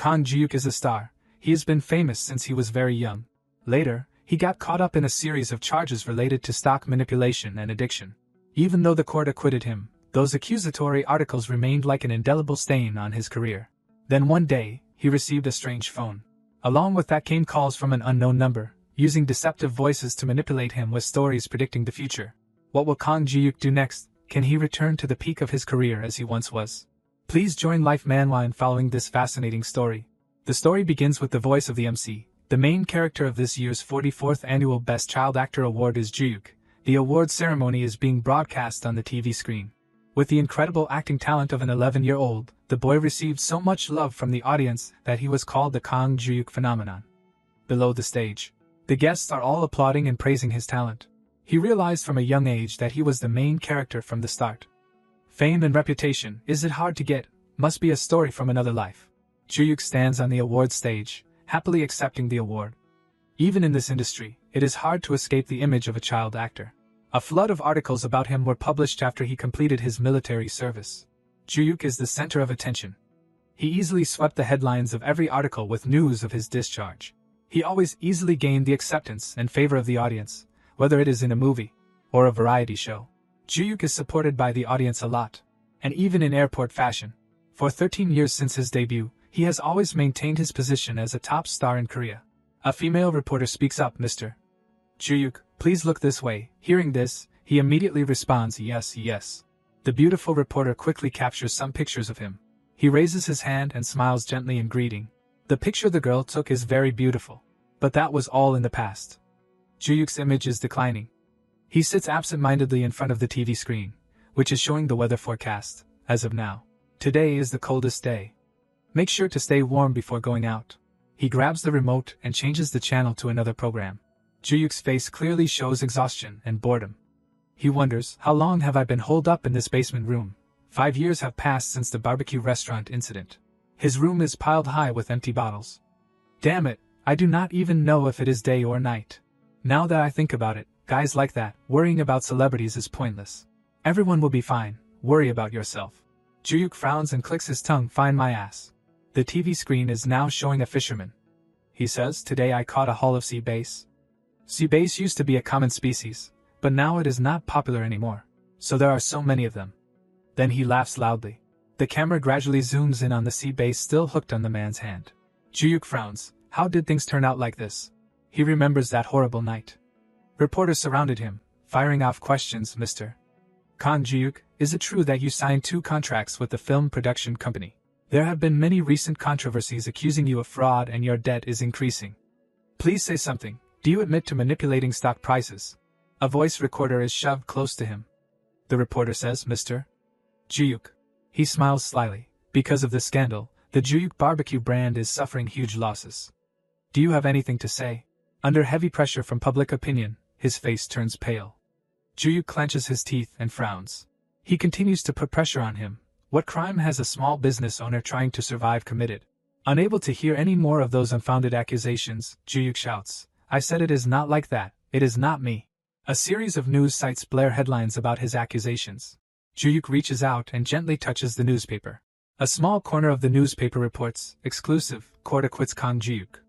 Kang Ji-yuk is a star. He has been famous since he was very young. Later, he got caught up in a series of charges related to stock manipulation and addiction. Even though the court acquitted him, those accusatory articles remained like an indelible stain on his career. Then one day, he received a strange phone. Along with that came calls from an unknown number, using deceptive voices to manipulate him with stories predicting the future. What will Kang Ji-yuk do next? Can he return to the peak of his career as he once was? Please join Life Manhwa in following this fascinating story. The story begins with the voice of the MC. The main character of this year's 44th Annual Best Child Actor Award is Ji-yuk. The award ceremony is being broadcast on the TV screen. With the incredible acting talent of an 11-year-old, the boy received so much love from the audience that he was called the Kang Ji-yuk phenomenon. Below the stage, the guests are all applauding and praising his talent. He realized from a young age that he was the main character from the start. Fame and reputation, is it hard to get? Must be a story from another life. Ji-yuk stands on the award stage, happily accepting the award. Even in this industry, it is hard to escape the image of a child actor. A flood of articles about him were published after he completed his military service. Ji-yuk is the center of attention. He easily swept the headlines of every article with news of his discharge. He always easily gained the acceptance and favor of the audience, whether it is in a movie or a variety show. Ji-yuk is supported by the audience a lot, and even in airport fashion. For 13 years since his debut, he has always maintained his position as a top star in Korea. A female reporter speaks up, "Mr. Ji-yuk, please look this way." Hearing this, he immediately responds, "Yes, yes." The beautiful reporter quickly captures some pictures of him. He raises his hand and smiles gently in greeting. The picture the girl took is very beautiful. But that was all in the past. Ji-yuk's image is declining. He sits absent-mindedly in front of the TV screen, which is showing the weather forecast. As of now, today is the coldest day. Make sure to stay warm before going out. He grabs the remote and changes the channel to another program. Ji-yuk's face clearly shows exhaustion and boredom. He wonders, how long have I been holed up in this basement room? 5 years have passed since the barbecue restaurant incident. His room is piled high with empty bottles. Damn it, I do not even know if it is day or night. Now that I think about it, guys like that, worrying about celebrities is pointless. Everyone will be fine, worry about yourself. Ji-yuk frowns and clicks his tongue, "Find my ass." The TV screen is now showing a fisherman. He says, "Today I caught a haul of sea bass." Sea bass used to be a common species, but now it is not popular anymore, so there are so many of them. Then he laughs loudly. The camera gradually zooms in on the sea bass still hooked on the man's hand. Ji-yuk frowns. How did things turn out like this? He remembers that horrible night. Reporters surrounded him, firing off questions. "Mr. Kang Ji-yuk, is it true that you signed 2 contracts with the film production company? There have been many recent controversies accusing you of fraud and your debt is increasing. Please say something. Do you admit to manipulating stock prices?" A voice recorder is shoved close to him. The reporter says, "Mr. Ji-yuk." He smiles slyly. Because of this scandal, the Ji-yuk barbecue brand is suffering huge losses. Do you have anything to say? Under heavy pressure from public opinion, his face turns pale. Ji-yuk clenches his teeth and frowns. He continues to put pressure on him. What crime has a small business owner trying to survive committed? Unable to hear any more of those unfounded accusations, Ji-yuk shouts, "I said it is not like that, it is not me." A series of news sites blare headlines about his accusations. Ji-yuk reaches out and gently touches the newspaper. A small corner of the newspaper reports, "Exclusive, court acquits Kang Ji-yuk."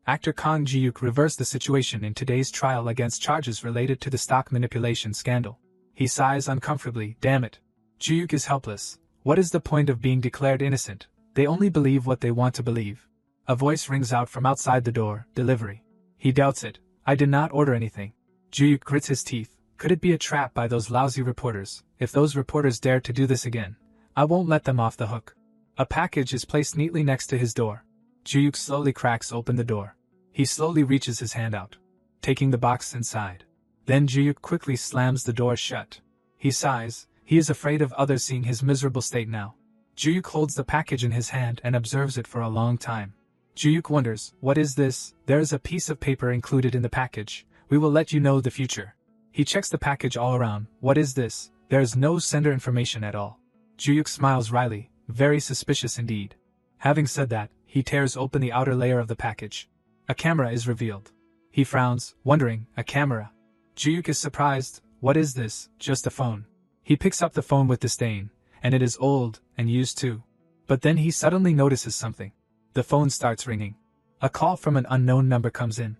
Actor Kang Ji-yuk reversed the situation in today's trial against charges related to the stock manipulation scandal. He sighs uncomfortably. Damn it. Ji-yuk is helpless. What is the point of being declared innocent? They only believe what they want to believe. A voice rings out from outside the door, "Delivery." He doubts it. "I did not order anything." Ji-yuk grits his teeth. Could it be a trap by those lousy reporters? If those reporters dare to do this again, I won't let them off the hook. A package is placed neatly next to his door. Ji-yuk slowly cracks open the door. He slowly reaches his hand out, taking the box inside. Then Ji-yuk quickly slams the door shut. He sighs. He is afraid of others seeing his miserable state now. Ji-yuk holds the package in his hand and observes it for a long time. Ji-yuk wonders, what is this? There is a piece of paper included in the package. We will let you know the future. He checks the package all around. What is this? There is no sender information at all. Ji-yuk smiles wryly, very suspicious indeed. Having said that, he tears open the outer layer of the package. A camera is revealed. He frowns, wondering, a camera. Ji-yuk is surprised. What is this? Just a phone. He picks up the phone with disdain, and it is old, and used too. But then he suddenly notices something. The phone starts ringing. A call from an unknown number comes in.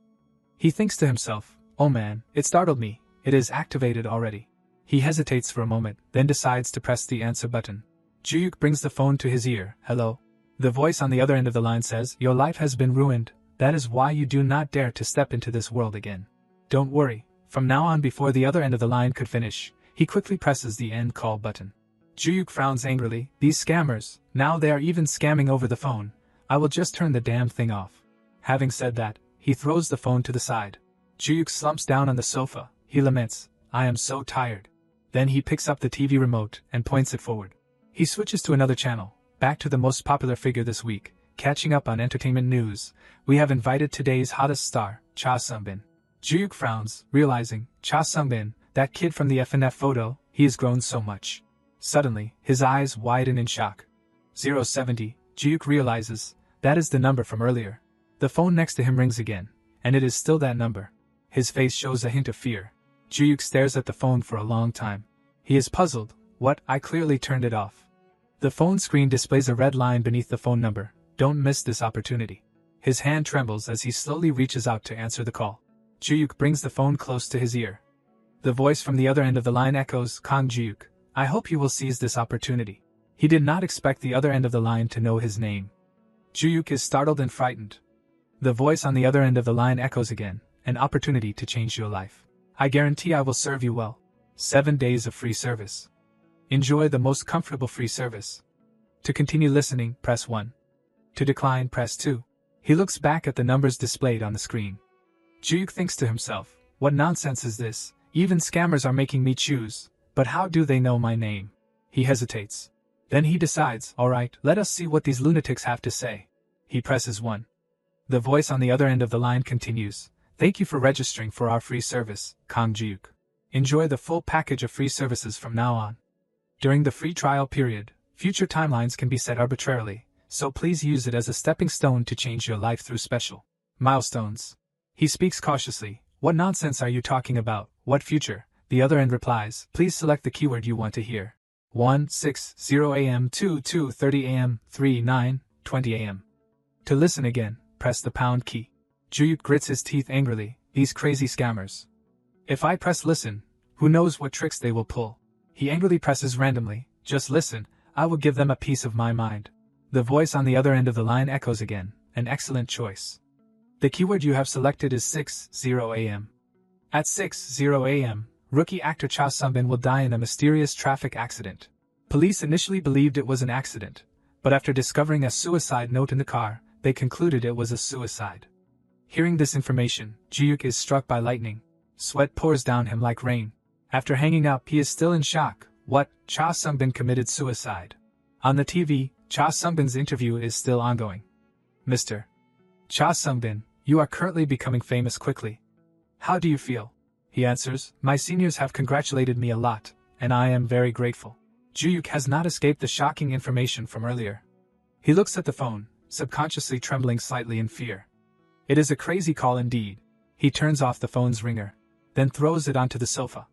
He thinks to himself, "Oh man, it startled me, it is activated already." He hesitates for a moment, then decides to press the answer button. Juyuk brings the phone to his ear. "Hello?" The voice on the other end of the line says, "Your life has been ruined, that is why you do not dare to step into this world again. Don't worry." From now on, before the other end of the line could finish, he quickly presses the end call button. Juyuk frowns angrily. "These scammers, now they are even scamming over the phone. I will just turn the damn thing off." Having said that, he throws the phone to the side. Juyuk slumps down on the sofa. He laments, "I am so tired." Then he picks up the TV remote and points it forward. He switches to another channel, back to the most popular figure this week. Catching up on entertainment news, we have invited today's hottest star, Cha Sungbin. Juyuk frowns, realizing, Cha Sungbin, that kid from the FNF photo, he has grown so much. Suddenly, his eyes widen in shock. 070, Juyuk realizes, that is the number from earlier. The phone next to him rings again, and it is still that number. His face shows a hint of fear. Juyuk stares at the phone for a long time. He is puzzled. "What? I clearly turned it off." The phone screen displays a red line beneath the phone number. "Don't miss this opportunity." His hand trembles as he slowly reaches out to answer the call. Juyuk brings the phone close to his ear. The voice from the other end of the line echoes, "Kang Juyuk, I hope you will seize this opportunity." He did not expect the other end of the line to know his name. Juyuk is startled and frightened. The voice on the other end of the line echoes again, "An opportunity to change your life. I guarantee I will serve you well. 7 days of free service. Enjoy the most comfortable free service. To continue listening, press 1. To decline, press 2. He looks back at the numbers displayed on the screen. Juyuk thinks to himself, "What nonsense is this? Even scammers are making me choose, but how do they know my name?" He hesitates. Then he decides, "Alright, let us see what these lunatics have to say." He presses 1. The voice on the other end of the line continues, "Thank you for registering for our free service, Kang Juyuk. Enjoy the full package of free services from now on. During the free trial period, future timelines can be set arbitrarily, so please use it as a stepping stone to change your life through special milestones." He speaks cautiously. "What nonsense are you talking about? What future?" The other end replies, "Please select the keyword you want to hear. 1:60 a.m. 2:30 a.m. 3:20 a.m. To listen again, press the pound key." Juyuk grits his teeth angrily. "These crazy scammers. If I press listen, who knows what tricks they will pull." He angrily presses randomly, "Just listen, I will give them a piece of my mind." The voice on the other end of the line echoes again, "An excellent choice. The keyword you have selected is 6:00 a.m. At 6:00 a.m., rookie actor Cha Sungbin will die in a mysterious traffic accident. Police initially believed it was an accident, but after discovering a suicide note in the car, they concluded it was a suicide. Hearing this information, Juyuk is struck by lightning. Sweat pours down him like rain. After hanging up, he is still in shock. What? Cha Sungbin committed suicide. On the TV, Cha Sungbin's interview is still ongoing. "Mr. Cha Sungbin, you are currently becoming famous quickly. How do you feel?" He answers, "My seniors have congratulated me a lot, and I am very grateful." Juyuk has not escaped the shocking information from earlier. He looks at the phone, subconsciously trembling slightly in fear. It is a crazy call indeed. He turns off the phone's ringer, then throws it onto the sofa.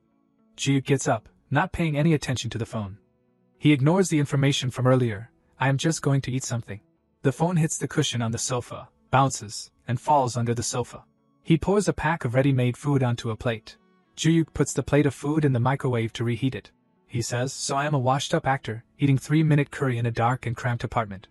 Juyuk gets up, not paying any attention to the phone. He ignores the information from earlier. "I am just going to eat something." The phone hits the cushion on the sofa, bounces, and falls under the sofa. He pours a pack of ready-made food onto a plate. Juyuk puts the plate of food in the microwave to reheat it. He says, "So I am a washed-up actor, eating 3-minute curry in a dark and cramped apartment.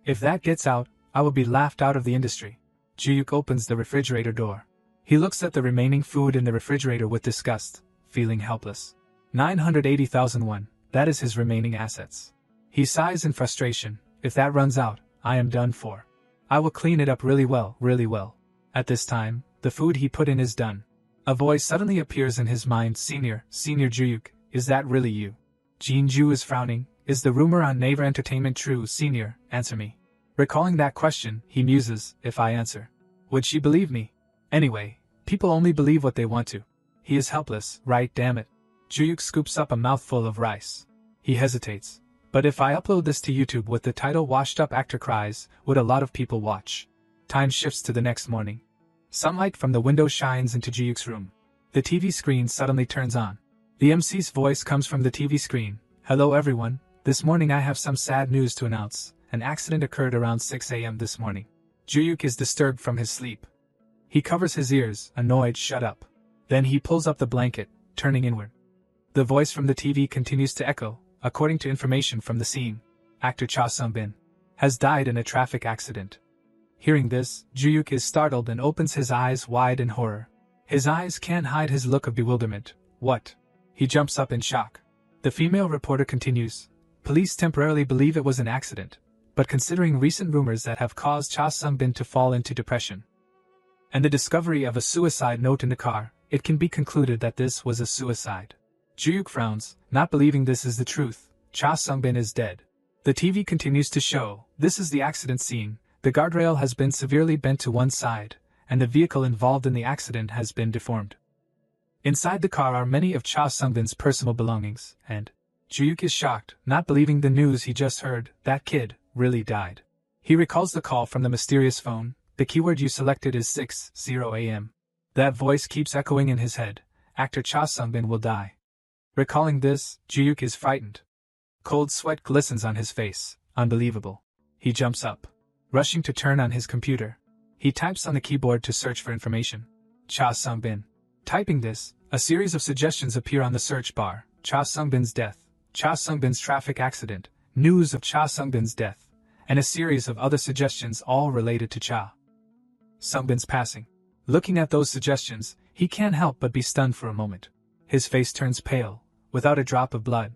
If that gets out, I will be laughed out of the industry." Juyuk opens the refrigerator door. He looks at the remaining food in the refrigerator with disgust, feeling helpless. 980,000 won, that is his remaining assets. He sighs in frustration. "If that runs out, I am done for. I will clean it up really well, really well." At this time, the food he put in is done. A voice suddenly appears in his mind. Senior Juyuk, is that really you?" Jinju is frowning. "Is the rumor on Naver Entertainment true? Senior, answer me." Recalling that question, he muses, "If I answer, would she believe me? Anyway, people only believe what they want to." He is helpless, right? Damn it. Juyuk scoops up a mouthful of rice. He hesitates. "But if I upload this to YouTube with the title Washed Up Actor Cries, would a lot of people watch?" Time shifts to the next morning. Sunlight from the window shines into Juyuk's room. The TV screen suddenly turns on. The MC's voice comes from the TV screen. "Hello everyone, this morning I have some sad news to announce. an accident occurred around 6 a.m. this morning. Juyuk is disturbed from his sleep. He covers his ears, annoyed. Shut up. Then he pulls up the blanket, turning inward. The voice from the TV continues to echo. According to information from the scene, actor Cha Sung-bin has died in a traffic accident. Hearing this, Juyuk is startled and opens his eyes wide in horror. His eyes can't hide his look of bewilderment. What? He jumps up in shock. The female reporter continues. Police temporarily believe it was an accident, but considering recent rumors that have caused Cha Sung-bin to fall into depression, and the discovery of a suicide note in the car, it can be concluded that this was a suicide. Juyuk frowns, not believing this is the truth. Cha Sung-bin is dead. The TV continues to show. This is the accident scene. The guardrail has been severely bent to one side, and the vehicle involved in the accident has been deformed. Inside the car are many of Cha Sung-bin's personal belongings, and Juyuk is shocked, not believing the news he just heard. That kid really died. He recalls the call from the mysterious phone. The keyword you selected is 6:00 a.m. That voice keeps echoing in his head. Actor Cha Sung-bin will die. Recalling this, Juyuk is frightened. Cold sweat glistens on his face. Unbelievable. He jumps up, rushing to turn on his computer. He types on the keyboard to search for information. Cha Sung-bin. Typing this, a series of suggestions appear on the search bar. Cha Sung-bin's death, Cha Sung-bin's traffic accident, news of Cha Sung-bin's death, and a series of other suggestions all related to Cha Sung-bin's passing. Looking at those suggestions, he can't help but be stunned for a moment. His face turns pale, without a drop of blood.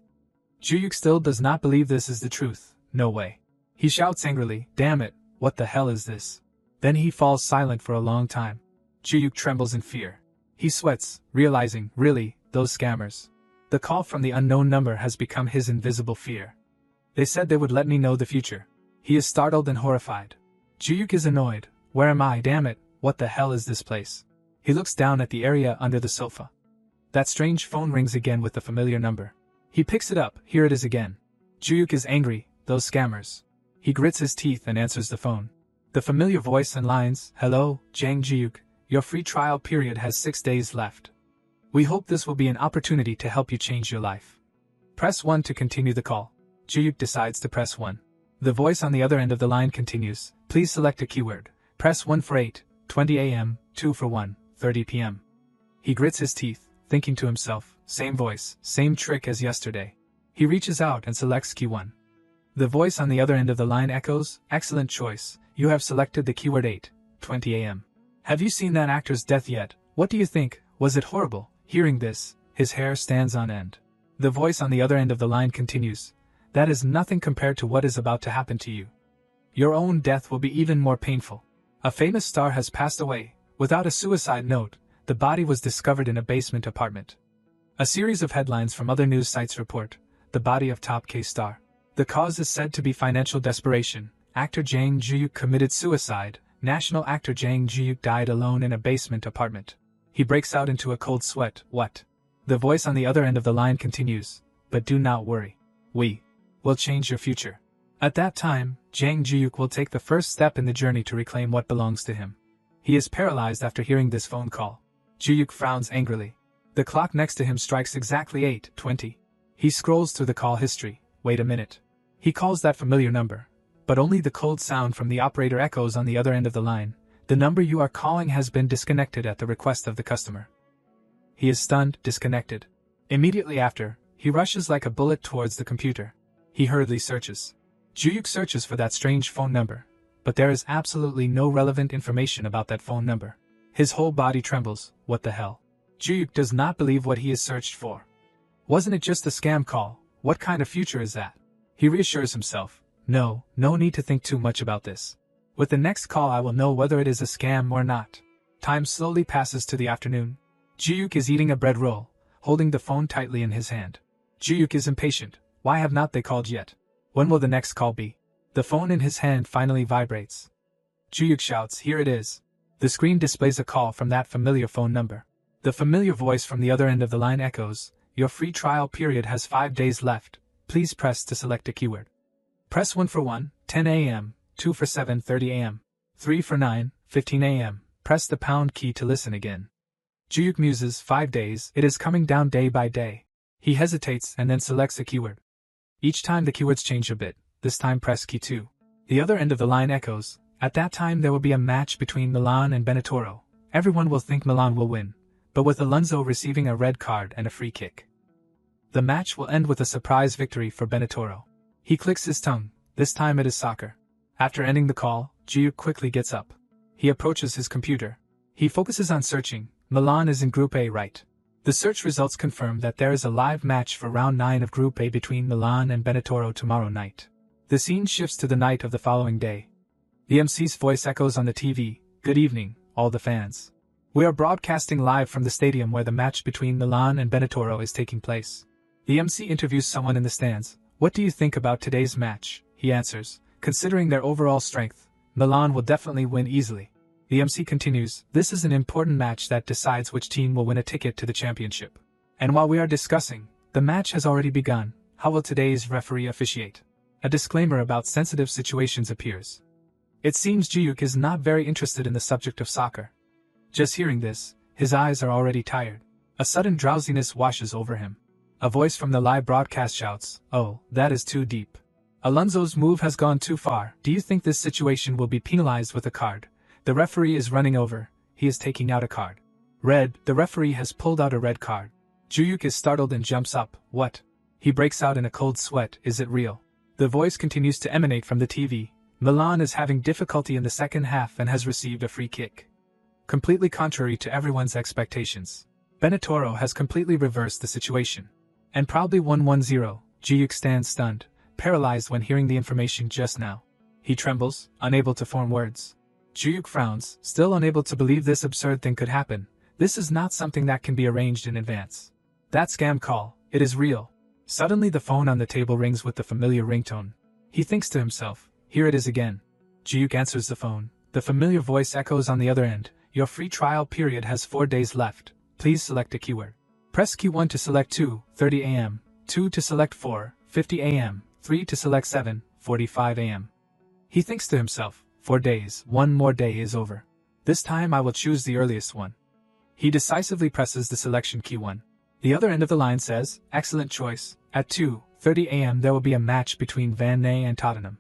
Juyuk still does not believe this is the truth. No way. He shouts angrily, damn it, what the hell is this? Then he falls silent for a long time. Juyuk trembles in fear. He sweats, realizing, really, those scammers. The call from the unknown number has become his invisible fear. They said they would let me know the future. He is startled and horrified. Juyuk is annoyed. Where am I? Damn it, what the hell is this place? He looks down at the area under the sofa. That strange phone rings again with the familiar number. He picks it up. Here it is again. Juyuk is angry. Those scammers. He grits his teeth and answers the phone. The familiar voice and lines, hello, Jang Juyuk, your free trial period has 6 days left. We hope this will be an opportunity to help you change your life. Press 1 to continue the call. Juyuk decides to press 1. The voice on the other end of the line continues, please select a keyword. Press 1 for 8:20 a.m., 2 for 1:30 p.m. He grits his teeth, thinking to himself, same voice, same trick as yesterday. He reaches out and selects key 1. The voice on the other end of the line echoes, excellent choice, you have selected the keyword 8:20 a.m. Have you seen that actor's death yet? What do you think? Was it horrible? Hearing this, his hair stands on end. The voice on the other end of the line continues, that is nothing compared to what is about to happen to you. Your own death will be even more painful. A famous star has passed away. Without a suicide note, the body was discovered in a basement apartment. A series of headlines from other news sites report, the body of top K-star. The cause is said to be financial desperation. Actor Jang Juyuk committed suicide. National actor Jang Juyuk died alone in a basement apartment. He breaks out into a cold sweat. What? The voice on the other end of the line continues, but do not worry. We will change your future. At that time, Jang Juyuk will take the first step in the journey to reclaim what belongs to him. He is paralyzed after hearing this phone call. Juyuk frowns angrily. The clock next to him strikes exactly 8:20. He scrolls through the call history. Wait a minute. He calls that familiar number, but only the cold sound from the operator echoes on the other end of the line. The number you are calling has been disconnected at the request of the customer. He is stunned, disconnected. Immediately after, he rushes like a bullet towards the computer. He hurriedly searches. Juyuk searches for that strange phone number, but there is absolutely no relevant information about that phone number. His whole body trembles. What the hell? Juyuk does not believe what he has searched for. Wasn't it just a scam call? What kind of future is that? He reassures himself. No need to think too much about this. With the next call I will know whether it is a scam or not. Time slowly passes to the afternoon. Juyuk is eating a bread roll, holding the phone tightly in his hand. Juyuk is impatient. Why have not they called yet? When will the next call be? The phone in his hand finally vibrates. Juyuk shouts, here it is. The screen displays a call from that familiar phone number. The familiar voice from the other end of the line echoes, your free trial period has 5 days left. Please press to select a keyword. Press 1 for 1:10 a.m., 2 for 7:30 a.m., 3 for 9:15 a.m. Press the pound key to listen again. Juyuk muses, 5 days, it is coming down day by day. He hesitates and then selects a keyword. Each time the keywords change a bit. This time press key 2. The other end of the line echoes, "At that time there will be a match between Milan and Benetoro. Everyone will think Milan will win, but with Alonso receiving a red card and a free kick. The match will end with a surprise victory for Benetoro." He clicks his tongue. This time it is soccer. After ending the call, Jiuk quickly gets up. He approaches his computer. He focuses on searching. Milan is in Group A, right? The search results confirm that there is a live match for round 9 of Group A between Milan and Benetoro tomorrow night. The scene shifts to the night of the following day. The MC's voice echoes on the TV, "Good evening, all the fans. We are broadcasting live from the stadium where the match between Milan and Benetoro is taking place." The MC interviews someone in the stands. "What do you think about today's match?" He answers, "Considering their overall strength, Milan will definitely win easily." The MC continues, "This is an important match that decides which team will win a ticket to the championship. And while we are discussing, the match has already begun. How will today's referee officiate?" A disclaimer about sensitive situations appears. It seems Jiuk is not very interested in the subject of soccer. Just hearing this, his eyes are already tired. A sudden drowsiness washes over him. A voice from the live broadcast shouts, "Oh, that is too deep. Alonso's move has gone too far. Do you think this situation will be penalized with a card? The referee is running over. He is taking out a card. Red, the referee has pulled out a red card." Jiuk is startled and jumps up. "What?" He breaks out in a cold sweat. "Is it real?" The voice continues to emanate from the TV. "Milan is having difficulty in the second half and has received a free kick. Completely contrary to everyone's expectations. Benetoro has completely reversed the situation. And probably won 1-0. Jiuk stands stunned, paralyzed when hearing the information just now. He trembles, unable to form words. Jiuk frowns, still unable to believe this absurd thing could happen. This is not something that can be arranged in advance. That scam call, it is real. Suddenly the phone on the table rings with the familiar ringtone. He thinks to himself, here it is again. Jiuk answers the phone. The familiar voice echoes on the other end. Your free trial period has 4 days left. Please select a keyword. Press Q1 to select 2:30 a.m., 2 to select 4:50 a.m., 3 to select 7:45 a.m. He thinks to himself, 4 days, one more day is over. This time I will choose the earliest one. He decisively presses the selection Q1. The other end of the line says, excellent choice. At 2:30 a.m. there will be a match between Van Ney and Tottenham.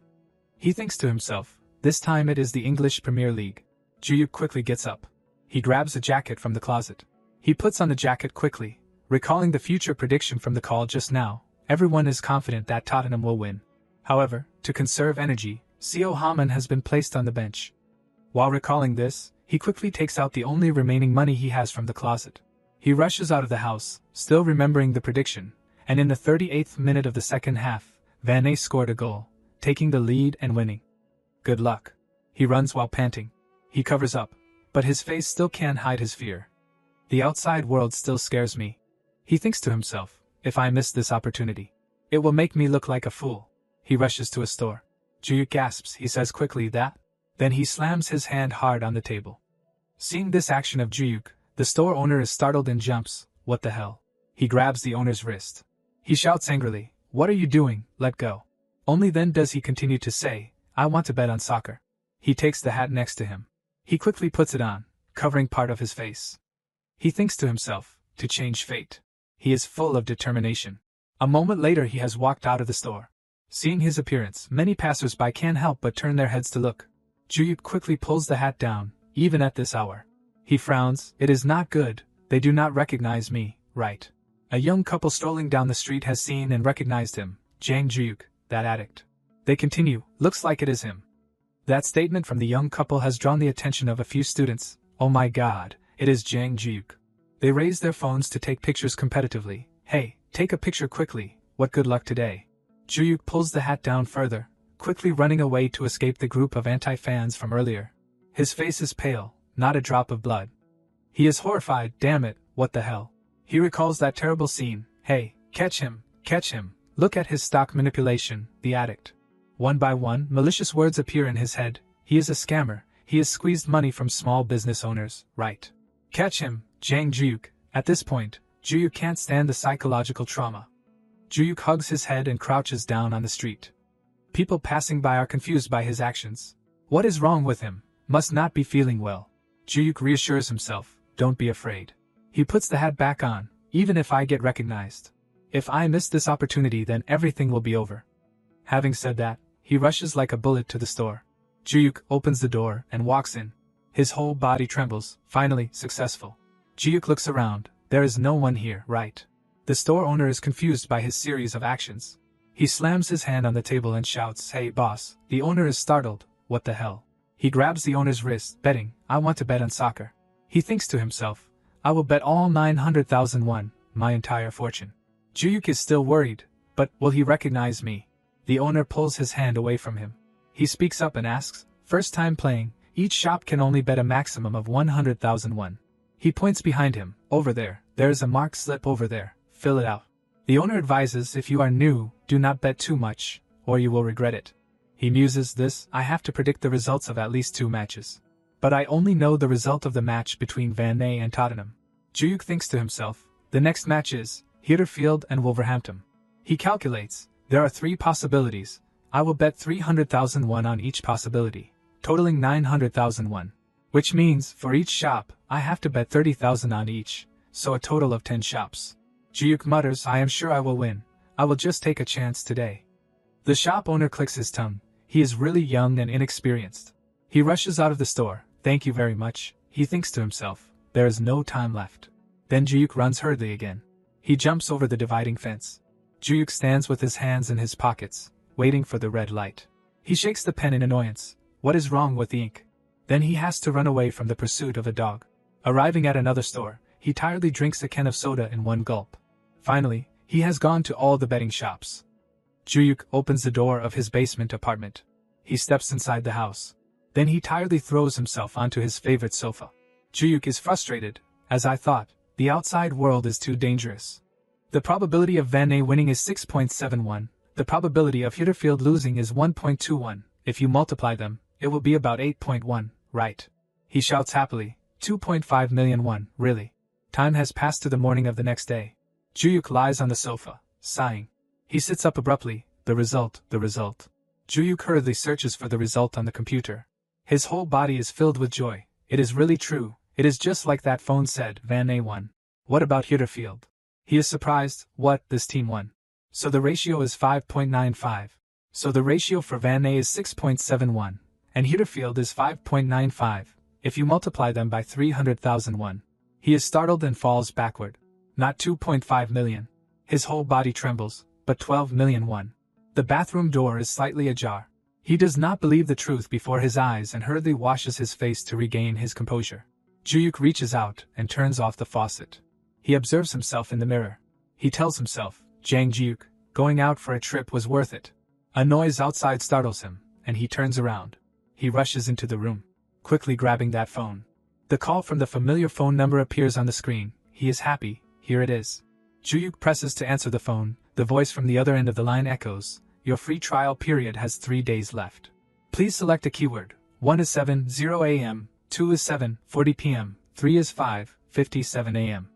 He thinks to himself, this time it is the English Premier League. Jiuk quickly gets up. He grabs a jacket from the closet. He puts on the jacket quickly, recalling the future prediction from the call just now. Everyone is confident that Tottenham will win. However, to conserve energy, Co Hamann has been placed on the bench. While recalling this, he quickly takes out the only remaining money he has from the closet. He rushes out of the house, still remembering the prediction, and in the 38th minute of the second half, Van Ney scored a goal, taking the lead and winning. Good luck. He runs while panting. He covers up, but his face still can't hide his fear. The outside world still scares me. He thinks to himself, if I miss this opportunity, it will make me look like a fool. He rushes to a store. Jiuk gasps, he says quickly that. Then he slams his hand hard on the table. Seeing this action of Jiuk, the store owner is startled and jumps. What the hell? He grabs the owner's wrist. He shouts angrily, what are you doing? Let go. Only then does he continue to say, I want to bet on soccer. He takes the hat next to him. He quickly puts it on, covering part of his face. He thinks to himself, to change fate. He is full of determination. A moment later he has walked out of the store. Seeing his appearance, many passers-by can't help but turn their heads to look. Jiuk quickly pulls the hat down, even at this hour. He frowns, it is not good, they do not recognize me, right? A young couple strolling down the street has seen and recognized him, Jang Jiuk, that addict. They continue, looks like it is him. That statement from the young couple has drawn the attention of a few students. Oh my god, it is Jang Jiuk. They raise their phones to take pictures competitively. Hey, take a picture quickly, what good luck today. Jiuk pulls the hat down further, quickly running away to escape the group of anti-fans from earlier. His face is pale, not a drop of blood. He is horrified, damn it, what the hell. He recalls that terrible scene. Hey, catch him, look at his stock manipulation, the addict. One by one, malicious words appear in his head. He is a scammer, he has squeezed money from small business owners, right? Catch him, Jang Jiuk. At this point, Jiuk can't stand the psychological trauma. Jiuk hugs his head and crouches down on the street. People passing by are confused by his actions. What is wrong with him? Must not be feeling well. Jiuk reassures himself, don't be afraid. He puts the hat back on, even if I get recognized. If I miss this opportunity then everything will be over. Having said that, He rushes like a bullet to the store. Juyuk opens the door and walks in. His whole body trembles, finally successful. Juyuk looks around. There is no one here, right? The store owner is confused by his series of actions. He slams his hand on the table and shouts, "Hey boss." The owner is startled. What the hell? He grabs the owner's wrist, betting, "I want to bet on soccer." He thinks to himself, "I will bet all 900,000 won, my entire fortune." Juyuk is still worried, but will he recognize me? The owner pulls his hand away from him. He speaks up and asks, "First time playing, each shop can only bet a maximum of 100,000 won." He points behind him. "Over there, there is a marked slip over there, fill it out." The owner advises, "If you are new, do not bet too much, or you will regret it." He muses, I have to predict the results of at least 2 matches. But I only know the result of the match between Van Ney and Tottenham. Juyuk thinks to himself, the next match is Huddersfield and Wolverhampton. He calculates, there are 3 possibilities. I will bet 300,000 won on each possibility, totaling 900,000 won. Which means, for each shop, I have to bet 30,000 on each, so a total of 10 shops. Juyuk mutters, "I am sure I will win. I will just take a chance today." The shop owner clicks his tongue. He is really young and inexperienced. He rushes out of the store. "Thank you very much," he thinks to himself. There is no time left. Then Juyuk runs hurriedly again. He jumps over the dividing fence. Juyuk stands with his hands in his pockets, waiting for the red light. He shakes the pen in annoyance. What is wrong with the ink? Then he has to run away from the pursuit of a dog. Arriving at another store, he tiredly drinks a can of soda in one gulp. Finally, he has gone to all the betting shops. Juyuk opens the door of his basement apartment. He steps inside the house. Then he tiredly throws himself onto his favorite sofa. Juyuk is frustrated. As I thought, the outside world is too dangerous. The probability of Van Ney winning is 6.71. The probability of Huddersfield losing is 1.21. If you multiply them, it will be about 8.1, right? He shouts happily. 2.5 million won, really. Time has passed to the morning of the next day. Juyuk lies on the sofa, sighing. He sits up abruptly. The result. Juyuk hurriedly searches for the result on the computer. His whole body is filled with joy. It is really true. It is just like that phone said, Van Ney won. What about Huddersfield? He is surprised. What, this team won? So the ratio is 5.95. So the ratio for Van Ney is 6.71. And Huddersfield is 5.95. If you multiply them by 300,000 won. He is startled and falls backward. Not 2.5 million. His whole body trembles, but 12 million won. The bathroom door is slightly ajar. He does not believe the truth before his eyes and hurriedly washes his face to regain his composure. Juyuk reaches out and turns off the faucet. He observes himself in the mirror. He tells himself, Jang Juyuk, going out for a trip was worth it. A noise outside startles him, and he turns around. He rushes into the room, quickly grabbing that phone. The call from the familiar phone number appears on the screen. He is happy. Here it is. Juyuk presses to answer the phone. The voice from the other end of the line echoes. Your free trial period has 3 days left. Please select a keyword. 1 is 7:00 a.m., 2 is 7:40 p.m., 3 is 5:57 a.m.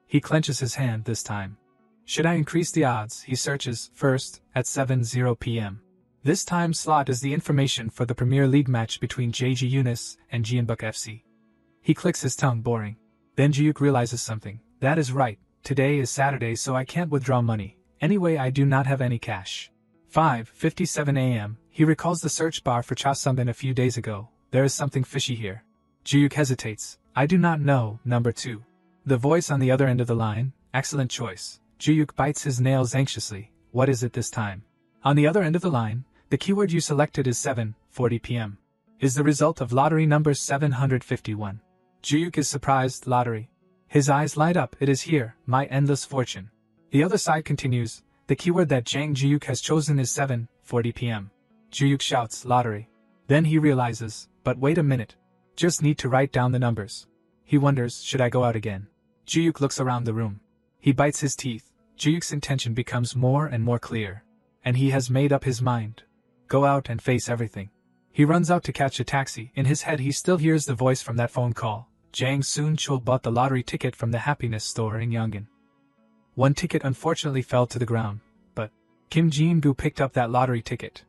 He clenches his hand this time. Should I increase the odds? He searches, first, at 7:00 p.m. This time slot is the information for the Premier League match between JG Yunus and Jeonbuk FC. He clicks his tongue, boring. Then Juyuk realizes something. That is right, today is Saturday so I can't withdraw money. Anyway, I do not have any cash. 5:57 a.m. He recalls the search bar for Cha Sumbin a few days ago. There is something fishy here. Juyuk hesitates. I do not know, number 2. The voice on the other end of the line. Excellent choice. Juyuk bites his nails anxiously. What is it this time? On the other end of the line, the keyword you selected is 7:40 p.m. Is the result of lottery number 751. Juyuk is surprised. Lottery. His eyes light up. It is here, my endless fortune. The other side continues. The keyword that Jang Juyuk has chosen is 7:40 p.m. Juyuk shouts, lottery. Then he realizes, but wait a minute. Just need to write down the numbers. He wonders, should I go out again? Juyuk looks around the room. He bites his teeth. Juyuk's intention becomes more and more clear. And he has made up his mind. Go out and face everything. He runs out to catch a taxi. In his head he still hears the voice from that phone call. Jang Soon-chul bought the lottery ticket from the happiness store in Yongin. One ticket unfortunately fell to the ground, but Kim Jin-gu picked up that lottery ticket.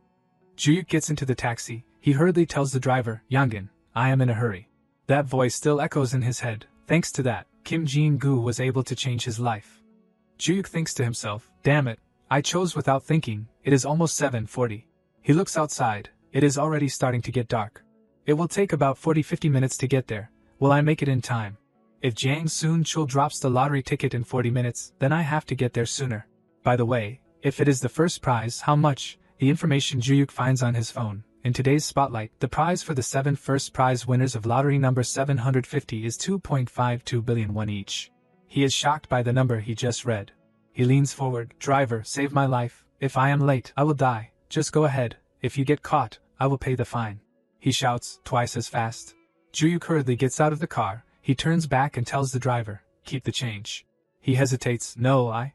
Juyuk gets into the taxi. He hurriedly tells the driver, Yongin, I am in a hurry. That voice still echoes in his head. Thanks to that, Kim Jin-gu was able to change his life. Juyuk thinks to himself, damn it, I chose without thinking. It is almost 7:40. He looks outside. It is already starting to get dark. It will take about 40-50 minutes to get there. Will I make it in time? If Jiang Sun-chul drops the lottery ticket in 40 minutes, then I have to get there sooner. By the way, if it is the first prize, how much? The information Juyuk finds on his phone. In today's spotlight, the prize for the 7 first prize winners of lottery number 750 is 2.52 billion won each. He is shocked by the number he just read. He leans forward. Driver, save my life. If I am late, I will die. Just go ahead. If you get caught, I will pay the fine. He shouts, twice as fast. Juyuk hurriedly gets out of the car. He turns back and tells the driver, keep the change. He hesitates. No,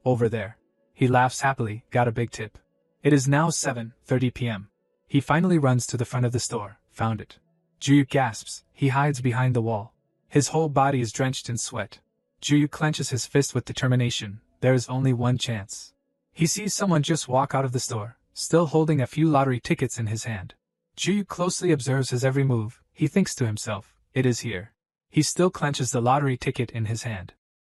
over there. He laughs happily. Got a big tip. It is now 7:30 p.m. He finally runs to the front of the store. Found it. Juyuk gasps. He hides behind the wall. His whole body is drenched in sweat. Juyuk clenches his fist with determination. There is only one chance. He sees someone just walk out of the store, still holding a few lottery tickets in his hand. Juyuk closely observes his every move. He thinks to himself, it is here. He still clenches the lottery ticket in his hand.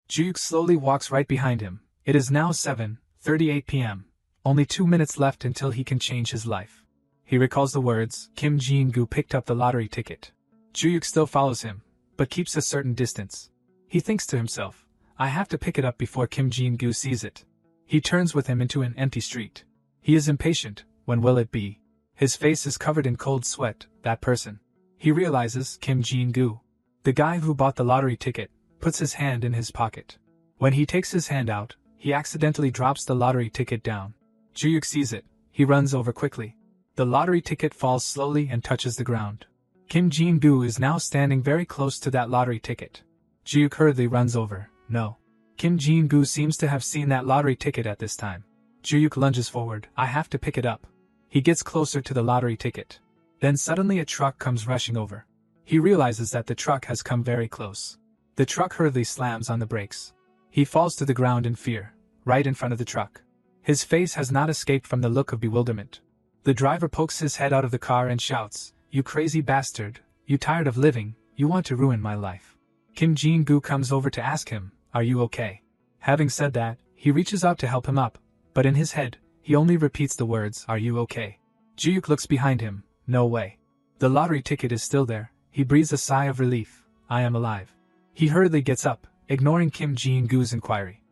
Juyuk slowly walks right behind him. It is now 7:38 p.m. Only 2 minutes left until he can change his life. He recalls the words, Kim Jin-gu picked up the lottery ticket. Juyuk still follows him, but keeps a certain distance. He thinks to himself, I have to pick it up before Kim Jin-gu sees it. He turns with him into an empty street. He is impatient. When will it be? His face is covered in cold sweat. That person. He realizes Kim Jin-gu. The guy who bought the lottery ticket puts his hand in his pocket. When he takes his hand out, he accidentally drops the lottery ticket down. Juyuk sees it. He runs over quickly. The lottery ticket falls slowly and touches the ground. Kim Jin-gu is now standing very close to that lottery ticket. Juyuk hurriedly runs over. No. Kim Jin-gu seems to have seen that lottery ticket at this time. Juyuk lunges forward. I have to pick it up. He gets closer to the lottery ticket. Then suddenly a truck comes rushing over. He realizes that the truck has come very close. The truck hurriedly slams on the brakes. He falls to the ground in fear, right in front of the truck. His face has not escaped from the look of bewilderment. The driver pokes his head out of the car and shouts, You crazy bastard, you tired of living, you want to ruin my life. Kim Jin-gu comes over to ask him, Are you okay? Having said that, he reaches out to help him up, but in his head, he only repeats the words, Are you okay? Juyuk looks behind him. No way. The lottery ticket is still there. He breathes a sigh of relief. I am alive. He hurriedly gets up, ignoring Kim Jin-gu's inquiry.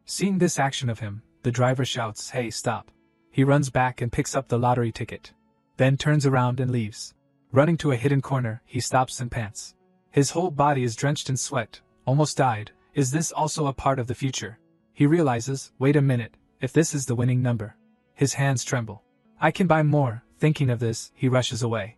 Seeing this action of him, the driver shouts, Hey, stop. He runs back and picks up the lottery ticket. Then turns around and leaves. Running to a hidden corner, he stops and pants. His whole body is drenched in sweat. Almost died. Is this also a part of the future? He realizes, wait a minute, if this is the winning number. His hands tremble. I can buy more. Thinking of this, he rushes away.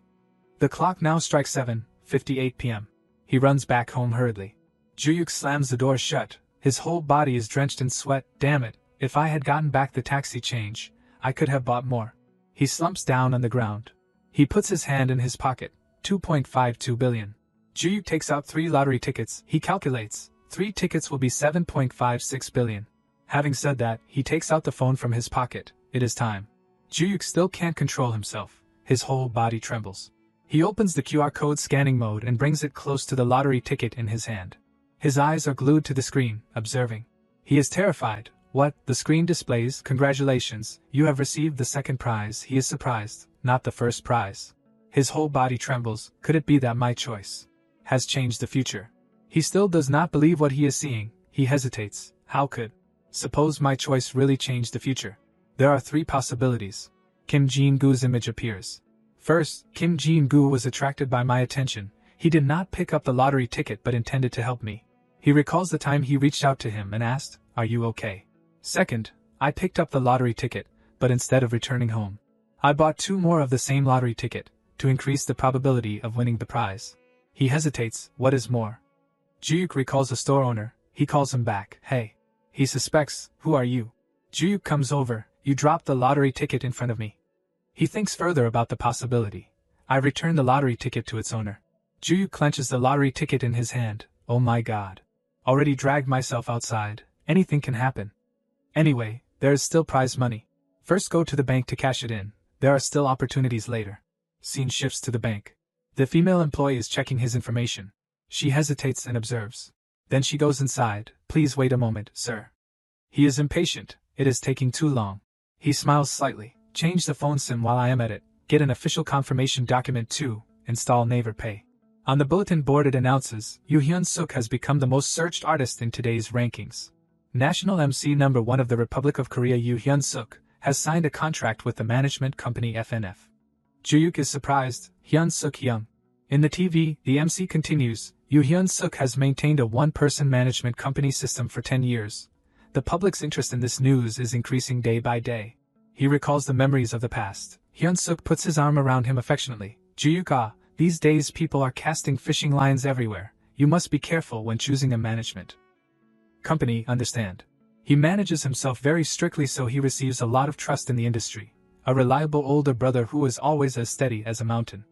The clock now strikes 7:58 p.m. He runs back home hurriedly. Juyuk slams the door shut. His whole body is drenched in sweat. Damn it, if I had gotten back the taxi change, I could have bought more. He slumps down on the ground. He puts his hand in his pocket. 2.52 billion. Juyuk takes out 3 lottery tickets. He calculates, 3 tickets will be 7.56 billion. Having said that, he takes out the phone from his pocket. It is time. Juyuk still can't control himself. His whole body trembles. He opens the QR code scanning mode and brings it close to the lottery ticket in his hand. His eyes are glued to the screen, observing. He is terrified. What? The screen displays, Congratulations, you have received the second prize. He is surprised, not the first prize. His whole body trembles. Could it be that my choice has changed the future? He still does not believe what he is seeing. He hesitates. How could? Suppose my choice really changed the future. There are 3 possibilities. Kim Jin-gu's image appears. First, Kim Jin-gu was attracted by my attention. He did not pick up the lottery ticket but intended to help me. He recalls the time he reached out to him and asked, Are you okay? Second, I picked up the lottery ticket, but instead of returning home, I bought 2 more of the same lottery ticket, to increase the probability of winning the prize. He hesitates. What is more? Juyuk recalls a store owner. He calls him back. Hey. He suspects. Who are you? Juyuk comes over. You dropped the lottery ticket in front of me. He thinks further about the possibility. I return the lottery ticket to its owner. Juyuk clenches the lottery ticket in his hand. Oh my god. Already dragged myself outside. Anything can happen. Anyway, there is still prize money. First go to the bank to cash it in. There are still opportunities later. Scene shifts to the bank. The female employee is checking his information. She hesitates and observes. Then she goes inside. Please wait a moment, sir. He is impatient. It is taking too long. He smiles slightly. Change the phone SIM while I am at it. Get an official confirmation document too. Install Naver Pay. On the bulletin board it announces, Yoo Hyun-suk has become the most searched artist in today's rankings. National MC number 1 of the Republic of Korea Yoo Hyun-suk has signed a contract with the management company FNF. Juyuk is surprised, Hyun-suk young. In the TV, the MC continues, Yoo Hyun-suk has maintained a one-person management company system for 10 years. The public's interest in this news is increasing day by day. He recalls the memories of the past. Hyun-suk puts his arm around him affectionately. Juyuk, these days people are casting fishing lines everywhere. You must be careful when choosing a management company, understand. He manages himself very strictly, so he receives a lot of trust in the industry. A reliable older brother who is always as steady as a mountain.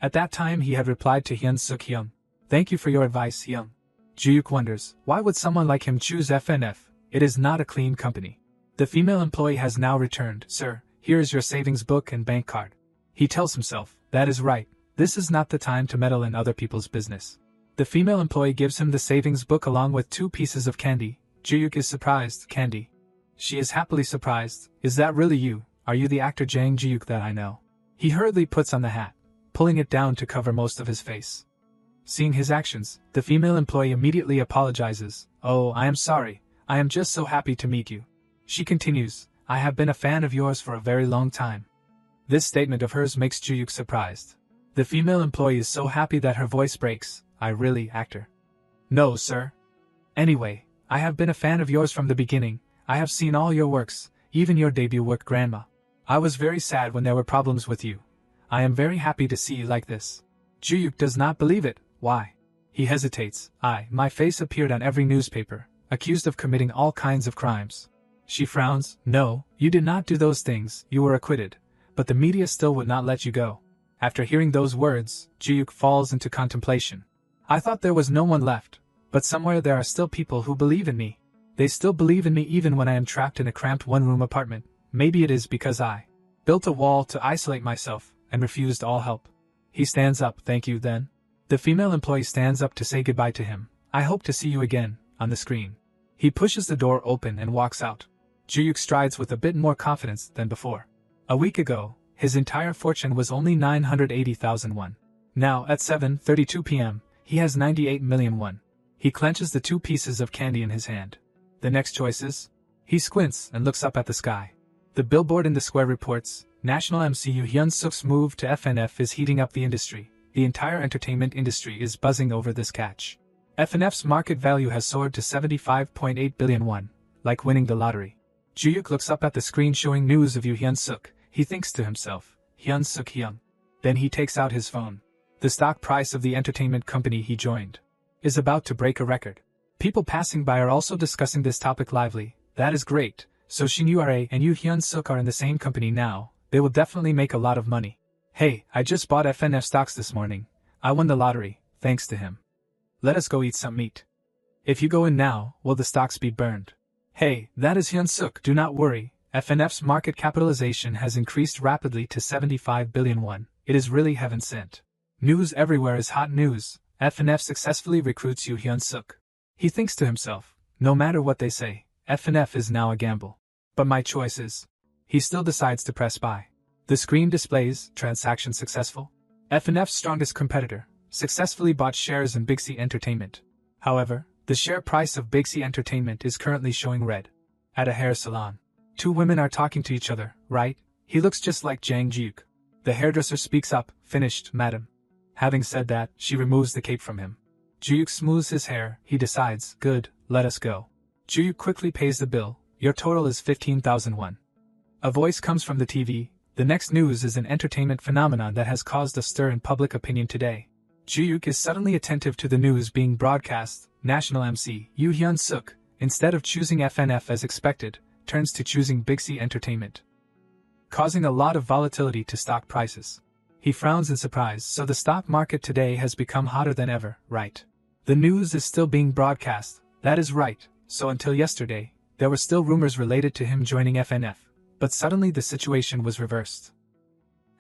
At that time he had replied to Hyun-suk Hyung. Thank you for your advice, Hyung. Juyuk wonders, why would someone like him choose FNF? It is not a clean company. The female employee has now returned. Sir, here is your savings book and bank card. He tells himself, that is right, this is not the time to meddle in other people's business. The female employee gives him the savings book along with 2 pieces of candy. Juyuk is surprised. Candy. She is happily surprised. Is that really you? Are you the actor Jang Juyuk that I know? He hurriedly puts on the hat, pulling it down to cover most of his face. Seeing his actions, the female employee immediately apologizes. Oh, I am sorry. I am just so happy to meet you. She continues, I have been a fan of yours for a very long time. This statement of hers makes Juyuk surprised. The female employee is so happy that her voice breaks. I really, actor. No, sir. Anyway, I have been a fan of yours from the beginning. I have seen all your works, even your debut work Grandma. I was very sad when there were problems with you. I am very happy to see you like this. Juyuk does not believe it. Why? He hesitates. My face appeared on every newspaper, accused of committing all kinds of crimes. She frowns. No, you did not do those things, you were acquitted. But the media still would not let you go. After hearing those words, Juyuk falls into contemplation. I thought there was no one left, but somewhere there are still people who believe in me. They still believe in me even when I am trapped in a cramped one-room apartment. Maybe it is because I built a wall to isolate myself and refused all help. He stands up. Thank you, then. The female employee stands up to say goodbye to him. I hope to see you again, on the screen. He pushes the door open and walks out. Juyuk strides with a bit more confidence than before. A week ago, his entire fortune was only 980,000 won. Now, at 7:32 p.m., he has 98 million won. He clenches the 2 pieces of candy in his hand. The next choice is? He squints and looks up at the sky. The billboard in the square reports, National MC Yoo Hyun-suk's move to FNF is heating up the industry. The entire entertainment industry is buzzing over this catch. FNF's market value has soared to 75.8 billion won, like winning the lottery. Juyuk looks up at the screen showing news of Yoo Hyun-suk. He thinks to himself, Hyun-suk Hyung. Then he takes out his phone. The stock price of the entertainment company he joined is about to break a record. People passing by are also discussing this topic lively. That is great. So Shin Ura and Yoo Hyun-suk are in the same company now. They will definitely make a lot of money. Hey, I just bought FNF stocks this morning. I won the lottery, thanks to him. Let us go eat some meat. If you go in now, will the stocks be burned? Hey, that is Hyun-suk. Do not worry. FNF's market capitalization has increased rapidly to 75 billion won. It is really heaven sent. News everywhere is hot news. FNF successfully recruits Yoo Hyun-suk. He thinks to himself, no matter what they say, FNF is now a gamble. But my choice is. He still decides to press buy. The screen displays, transaction successful. FNF's strongest competitor successfully bought shares in Big C Entertainment. However, the share price of Big C Entertainment is currently showing red. At a hair salon. 2 women are talking to each other, right? He looks just like Jang Juyuk. The hairdresser speaks up, finished, madam. Having said that, she removes the cape from him. Juyuk smooths his hair. He decides, good, let us go. Juyuk quickly pays the bill. Your total is 15,000 won. A voice comes from the TV. The next news is an entertainment phenomenon that has caused a stir in public opinion today. Juyuk is suddenly attentive to the news being broadcast. National MC, Yoo Hyun-suk, instead of choosing FNF as expected, turns to choosing Big C Entertainment, causing a lot of volatility to stock prices. He frowns in surprise. So the stock market today has become hotter than ever, right? The news is still being broadcast. That is right. So until yesterday, there were still rumors related to him joining FNF, but suddenly the situation was reversed.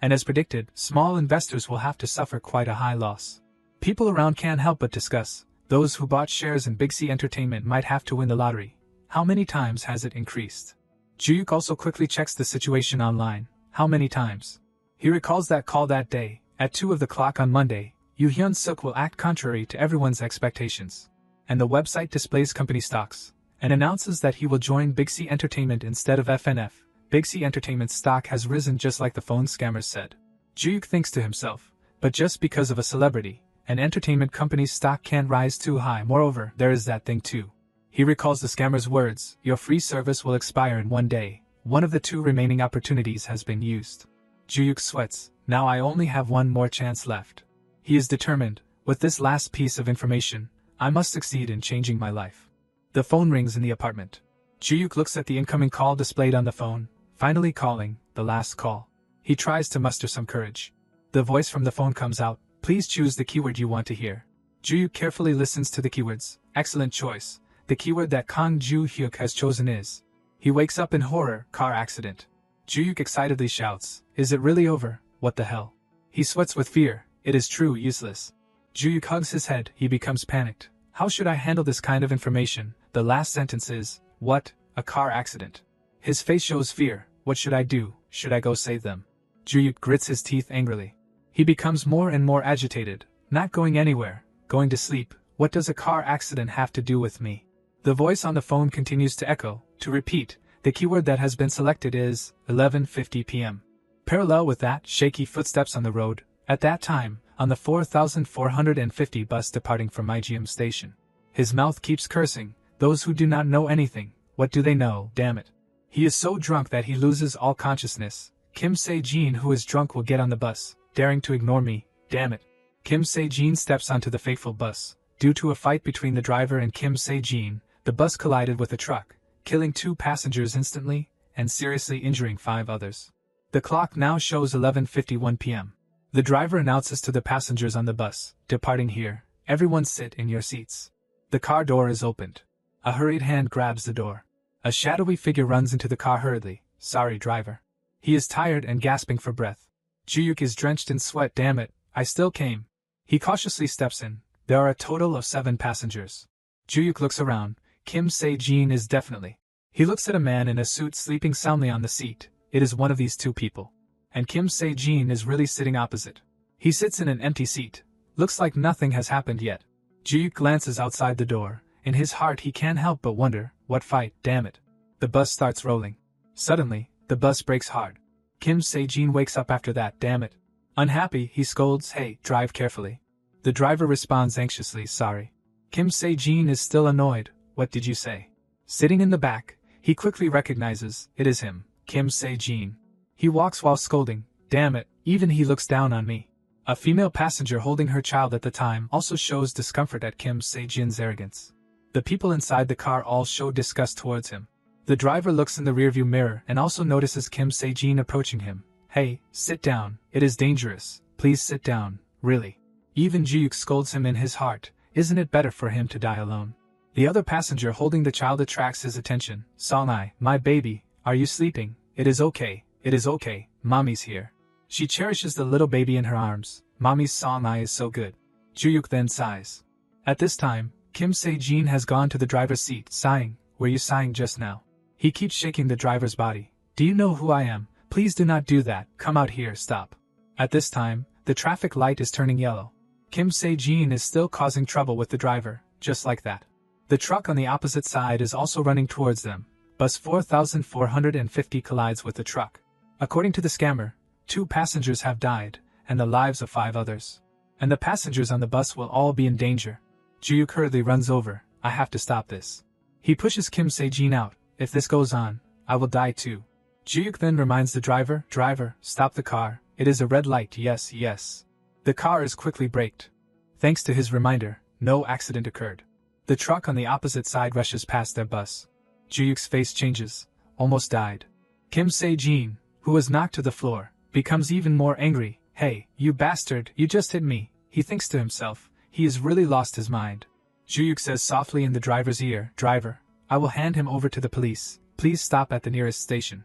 And as predicted, small investors will have to suffer quite a high loss. People around can't help but discuss. Those who bought shares in Big C Entertainment might have to win the lottery. How many times has it increased? Juyuk also quickly checks the situation online. How many times? He recalls that call that day, at 2 of the clock on Monday. Yoo Hyun Suk will act contrary to everyone's expectations. And the website displays company stocks, and announces that he will join Big C Entertainment instead of FNF. Big C Entertainment's stock has risen just like the phone scammers said. Juyuk thinks to himself, but just because of a celebrity, an entertainment company's stock can't rise too high. Moreover, there is that thing too. He recalls the scammer's words, your free service will expire in 1 day. One of the 2 remaining opportunities has been used. Juyuk sweats, now I only have 1 more chance left. He is determined, with this last piece of information, I must succeed in changing my life. The phone rings in the apartment. Juyuk looks at the incoming call displayed on the phone, finally calling, the last call. He tries to muster some courage. The voice from the phone comes out, please choose the keyword you want to hear. Juyuk carefully listens to the keywords, excellent choice. The keyword that Kang Joo-hyuk has chosen is. He wakes up in horror, car accident. Juyuk excitedly shouts, is it really over? What the hell? He sweats with fear, it is true, useless. Juyuk hugs his head, he becomes panicked. How should I handle this kind of information? The last sentence is, what? A car accident. His face shows fear, what should I do? Should I go save them? Juyuk grits his teeth angrily. He becomes more and more agitated, not going anywhere, going to sleep. What does a car accident have to do with me? The voice on the phone continues to echo, to repeat, the keyword that has been selected is 11:50 p.m. Parallel with that, shaky footsteps on the road, at that time, on the 4450 bus departing from IGM station. His mouth keeps cursing, those who do not know anything, what do they know, damn it. He is so drunk that he loses all consciousness. Kim Se-jin who is drunk will get on the bus, daring to ignore me, damn it. Kim Se-jin steps onto the fateful bus. Due to a fight between the driver and Kim Se-jin, the bus collided with a truck, killing 2 passengers instantly, and seriously injuring 5 others. The clock now shows 11:51 p.m. The driver announces to the passengers on the bus, departing here, everyone sit in your seats. The car door is opened. A hurried hand grabs the door. A shadowy figure runs into the car hurriedly, sorry driver. He is tired and gasping for breath. Juyuk is drenched in sweat, damn it, I still came. He cautiously steps in. There are a total of 7 passengers. Juyuk looks around. Kim Se-jin is definitely. He looks at a man in a suit sleeping soundly on the seat. It is one of these 2 people. And Kim Se-jin is really sitting opposite. He sits in an empty seat. Looks like nothing has happened yet. Juyuk glances outside the door. In his heart he can't help but wonder, what fight, damn it. The bus starts rolling. Suddenly, the bus brakes hard. Kim Se-jin wakes up after that, damn it. Unhappy, he scolds, hey, drive carefully. The driver responds anxiously, sorry. Kim Se-jin is still annoyed, what did you say? Sitting in the back, he quickly recognizes, it is him, Kim Se-jin. He walks while scolding, damn it, even he looks down on me. A female passenger holding her child at the time also shows discomfort at Kim Se-jin's arrogance. The people inside the car all show disgust towards him. The driver looks in the rearview mirror and also notices Kim Se-jin approaching him. Hey, sit down, it is dangerous, please sit down, really. Even Juyuk scolds him in his heart, isn't it better for him to die alone? The other passenger holding the child attracts his attention. Song-ai, my baby, are you sleeping? It is okay, mommy's here. She cherishes the little baby in her arms. Mommy's Song-ai is so good. Juyuk then sighs. At this time, Kim Se-jin has gone to the driver's seat, sighing. Were you sighing just now? He keeps shaking the driver's body. Do you know who I am? Please do not do that, come out here, stop. At this time, the traffic light is turning yellow. Kim Se-jin is still causing trouble with the driver, just like that. The truck on the opposite side is also running towards them. Bus 4450 collides with the truck. According to the scammer, 2 passengers have died, and the lives of 5 others. And the passengers on the bus will all be in danger. Juyuk hurriedly runs over, I have to stop this. He pushes Kim Se-jin out, if this goes on, I will die too. Juyuk then reminds the driver, stop the car, it is a red light, yes. The car is quickly braked. Thanks to his reminder, no accident occurred. The truck on the opposite side rushes past their bus. Juyuk's face changes, almost died. Kim Se-jin, who was knocked to the floor, becomes even more angry. Hey, you bastard, you just hit me. He thinks to himself, he has really lost his mind. Juyuk says softly in the driver's ear, driver, I will hand him over to the police, please stop at the nearest station.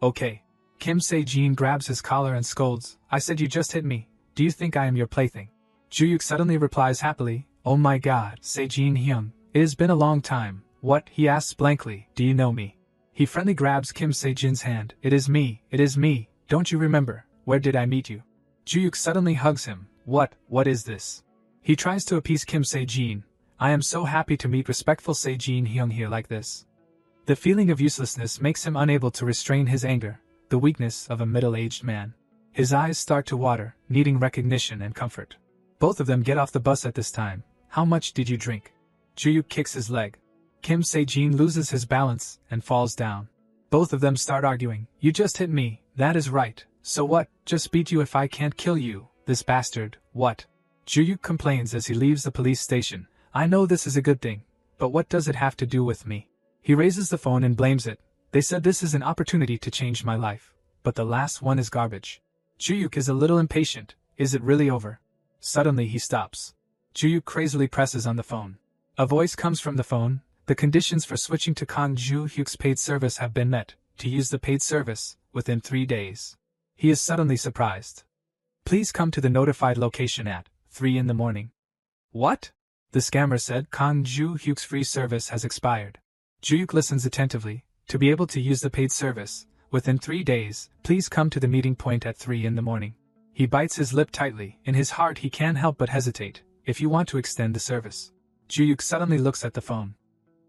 Okay. Kim Se-jin grabs his collar and scolds, I said you just hit me, do you think I am your plaything? Juyuk suddenly replies happily, oh my god, Se-jin Hyung, it has been a long time, what, he asks blankly, do you know me? He friendly grabs Kim Se-jin's hand, it is me, Don't you remember? Where did I meet you? Juyuk suddenly hugs him. What is this? He tries to appease Kim Se-jin. I am so happy to meet respectful Se-jin Hyung here like this. The feeling of uselessness makes him unable to restrain his anger, the weakness of a middle-aged man. His eyes start to water, needing recognition and comfort. Both of them get off the bus at this time. How much did you drink? Juyuk kicks his leg. Kim Se-jin loses his balance and falls down. Both of them start arguing. You just hit me, that is right. So what? Just beat you if I can't kill you, this bastard, what? Juyuk complains as he leaves the police station. I know this is a good thing, but what does it have to do with me? He raises the phone and blames it. They said this is an opportunity to change my life, but the last one is garbage. Juyuk is a little impatient. Is it really over? Suddenly he stops. Juyuk crazily presses on the phone. A voice comes from the phone. The conditions for switching to Kang Ju-hyuk's paid service have been met. To use the paid service, within 3 days. He is suddenly surprised. Please come to the notified location at 3 in the morning. What? The scammer said. Kang Ju-hyuk's free service has expired. Juyuk listens attentively. To be able to use the paid service, within 3 days, please come to the meeting point at 3 in the morning. He bites his lip tightly. In his heart he can't help but hesitate. If you want to extend the service. Juyuk suddenly looks at the phone.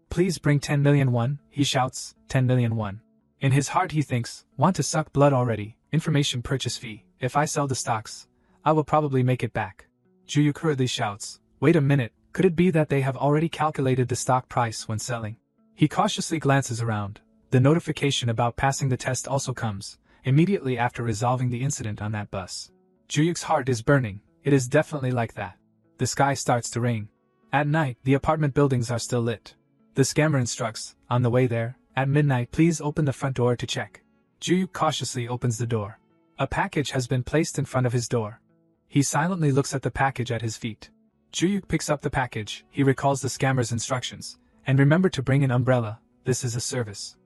Please bring 10 million won, he shouts, 10 million won. In his heart he thinks, want to suck blood already, information purchase fee, if I sell the stocks, I will probably make it back. Juyuk hurriedly shouts, wait a minute, could it be that they have already calculated the stock price when selling? He cautiously glances around. The notification about passing the test also comes, immediately after resolving the incident on that bus. Juyuk's heart is burning, it is definitely like that. The sky starts to rain. At night, the apartment buildings are still lit. The scammer instructs, on the way there, at midnight please open the front door to check. Juyuk cautiously opens the door. A package has been placed in front of his door. He silently looks at the package at his feet. Juyuk picks up the package, he recalls the scammer's instructions, and remember to bring an umbrella, this is a service.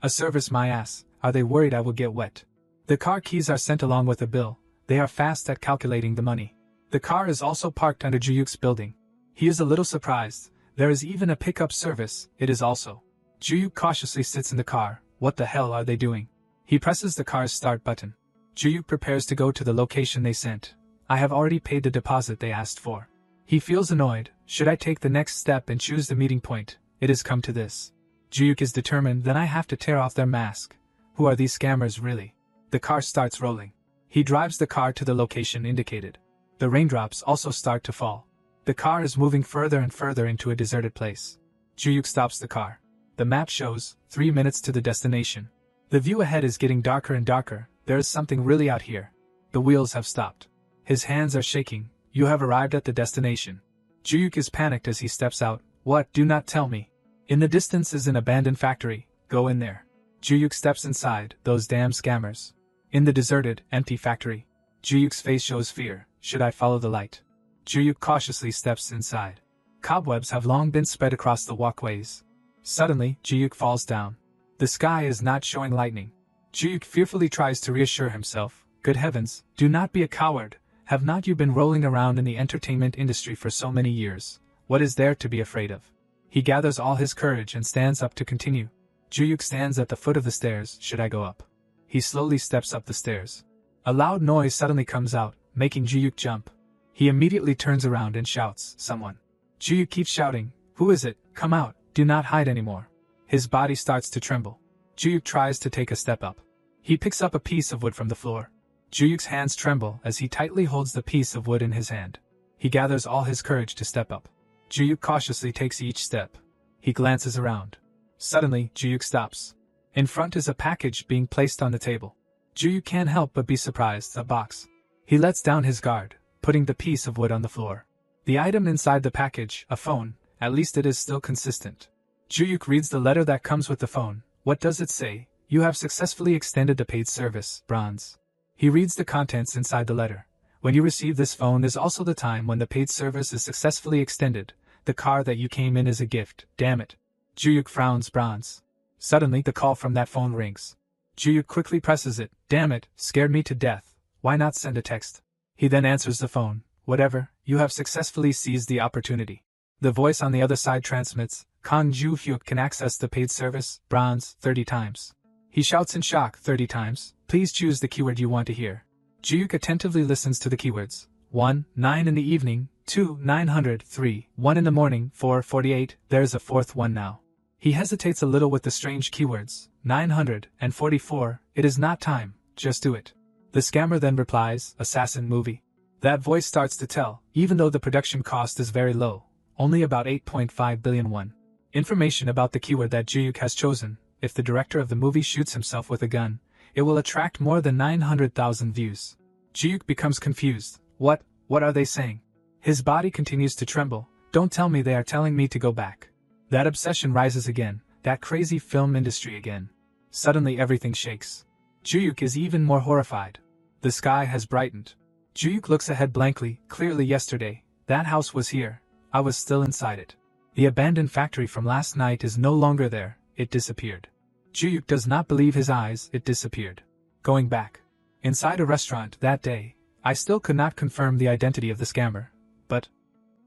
A service my ass, are they worried I will get wet? The car keys are sent along with a bill, they are fast at calculating the money. The car is also parked under Juyuk's building. He is a little surprised, there is even a pickup service, it is also. Juyuk cautiously sits in the car, what the hell are they doing? He presses the car's start button. Juyuk prepares to go to the location they sent. I have already paid the deposit they asked for. He feels annoyed, should I take the next step and choose the meeting point? It has come to this. Juyuk is determined that I have to tear off their mask. Who are these scammers really? The car starts rolling. He drives the car to the location indicated. The raindrops also start to fall. The car is moving further and further into a deserted place. Juyuk stops the car. The map shows 3 minutes to the destination. The view ahead is getting darker and darker. There is something really out here. The wheels have stopped. His hands are shaking. You have arrived at the destination. Juyuk is panicked as he steps out. What? Do not tell me. In the distance is an abandoned factory. Go in there. Juyuk steps inside. Those damn scammers. In the deserted, empty factory. Juyuk's face shows fear. Should I follow the light? Juyuk cautiously steps inside. Cobwebs have long been spread across the walkways. Suddenly, Juyuk falls down. The sky is not showing lightning. Juyuk fearfully tries to reassure himself. Good heavens, do not be a coward. Have not you been rolling around in the entertainment industry for so many years? What is there to be afraid of? He gathers all his courage and stands up to continue. Juyuk stands at the foot of the stairs. Should I go up? He slowly steps up the stairs. A loud noise suddenly comes out, making Juyuk jump. He immediately turns around and shouts, someone. Juyuk keeps shouting, who is it? Come out, do not hide anymore. His body starts to tremble. Juyuk tries to take a step up. He picks up a piece of wood from the floor. Juyuk's hands tremble as he tightly holds the piece of wood in his hand. He gathers all his courage to step up. Juyuk cautiously takes each step. He glances around. Suddenly, Juyuk stops. In front is a package being placed on the table. Juyuk can't help but be surprised, a box. He lets down his guard, putting the piece of wood on the floor. The item inside the package, a phone, at least it is still consistent. Juyuk reads the letter that comes with the phone. What does it say? You have successfully extended the paid service, bronze. He reads the contents inside the letter. When you receive this phone is also the time when the paid service is successfully extended. The car that you came in is a gift, damn it. Juyuk frowns, bronze. Suddenly the call from that phone rings. Juyuk quickly presses it. Damn it, scared me to death. Why not send a text? He then answers the phone. Whatever, you have successfully seized the opportunity. The voice on the other side transmits. Kang Ju-hyuk can access the paid service, bronze, 30 times. He shouts in shock, 30 times? Please choose the keyword you want to hear. Juyuk attentively listens to the keywords. 1. 9 in the evening. 2. 900. 3. 1 in the morning. 4. 48. There's a fourth one now. He hesitates a little with the strange keywords. 900 and 44. It is not time. Just do it. The scammer then replies, Assassin movie. That voice starts to tell, even though the production cost is very low, only about 8.5 billion won. Information about the keyword that Juyuk has chosen. If the director of the movie shoots himself with a gun, it will attract more than 900,000 views. Juyuk becomes confused. What are they saying? His body continues to tremble. Don't tell me they are telling me to go back. That obsession rises again, that crazy film industry again. Suddenly everything shakes. Juyuk is even more horrified. The sky has brightened. Juyuk looks ahead blankly. Clearly yesterday, that house was here. I was still inside it. The abandoned factory from last night is no longer there. It disappeared. Juyuk does not believe his eyes. It disappeared. Going back. Inside a restaurant that day, I still could not confirm the identity of the scammer. But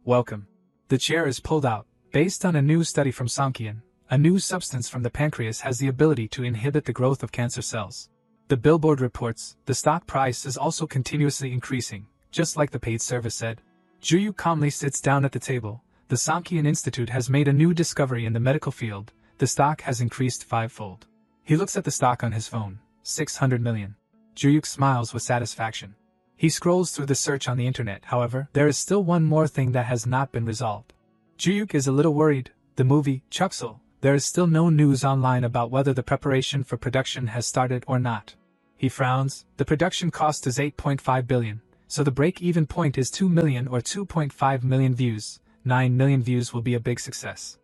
welcome. The chair is pulled out. Based on a new study from Songkian, a new substance from the pancreas has the ability to inhibit the growth of cancer cells. The billboard reports, the stock price is also continuously increasing, just like the paid service said. Juyuk calmly sits down at the table. The Songkian Institute has made a new discovery in the medical field. The stock has increased fivefold. He looks at the stock on his phone. 600 million. Juyuk smiles with satisfaction. He scrolls through the search on the internet. However, there is still one more thing that has not been resolved. Juyuk is a little worried. The movie, Chuxel, there is still no news online about whether the preparation for production has started or not. He frowns. The production cost is 8.5 billion, so the break-even point is 2 million or 2.5 million views. 9 million views will be a big success.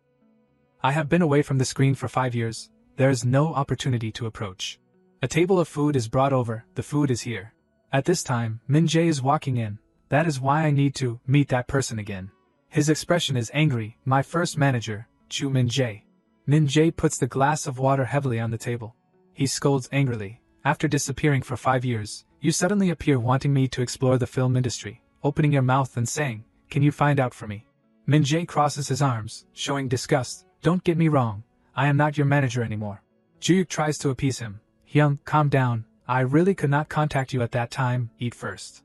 I have been away from the screen for 5 years. There is no opportunity to approach. A table of food is brought over. The food is here. At this time, Min Jae is walking in. That is why I need to meet that person again. His expression is angry. My first manager, Chu Min Jae. Min Jae puts the glass of water heavily on the table. He scolds angrily. After disappearing for 5 years, you suddenly appear wanting me to explore the film industry, opening your mouth and saying, can you find out for me? Min Jae crosses his arms, showing disgust. Don't get me wrong, I am not your manager anymore. Juyuk tries to appease him. Hyung, calm down. I really could not contact you at that time. Eat first.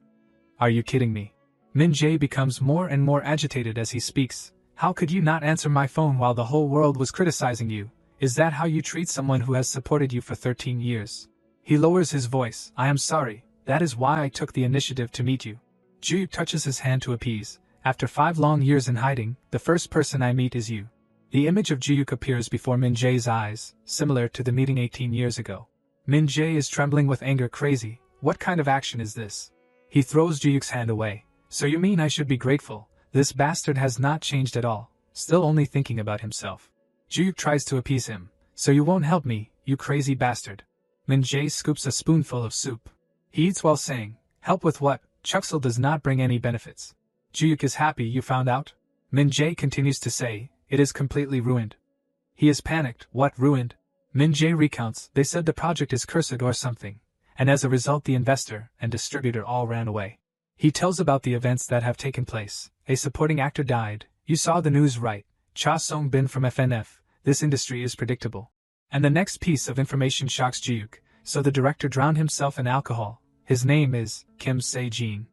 Are you kidding me? Min Jae becomes more and more agitated as he speaks. How could you not answer my phone while the whole world was criticizing you? Is that how you treat someone who has supported you for 13 years? He lowers his voice. I am sorry. That is why I took the initiative to meet you. Juyuk touches his hand to appease. After 5 long years in hiding, the first person I meet is you. The image of Juyuk appears before Min Jae's eyes, similar to the meeting 18 years ago. Min Jae is trembling with anger. Crazy. What kind of action is this? He throws Juyuk's hand away. So you mean I should be grateful? This bastard has not changed at all, still only thinking about himself. Juyuk tries to appease him. So you won't help me, you crazy bastard. Min Jae scoops a spoonful of soup. He eats while saying, help with what? Chuxel does not bring any benefits. Juyuk is happy you found out? Min Jae continues to say, it is completely ruined. He is panicked. What ruined? Min Jae recounts, they said the project is cursed or something, and as a result the investor and distributor all ran away. He tells about the events that have taken place. A supporting actor died. You saw the news right. Cha Song-bin from FNF. This industry is predictable. And the next piece of information shocks Juyuk. So the director drowned himself in alcohol. His name is Kim Se-jin.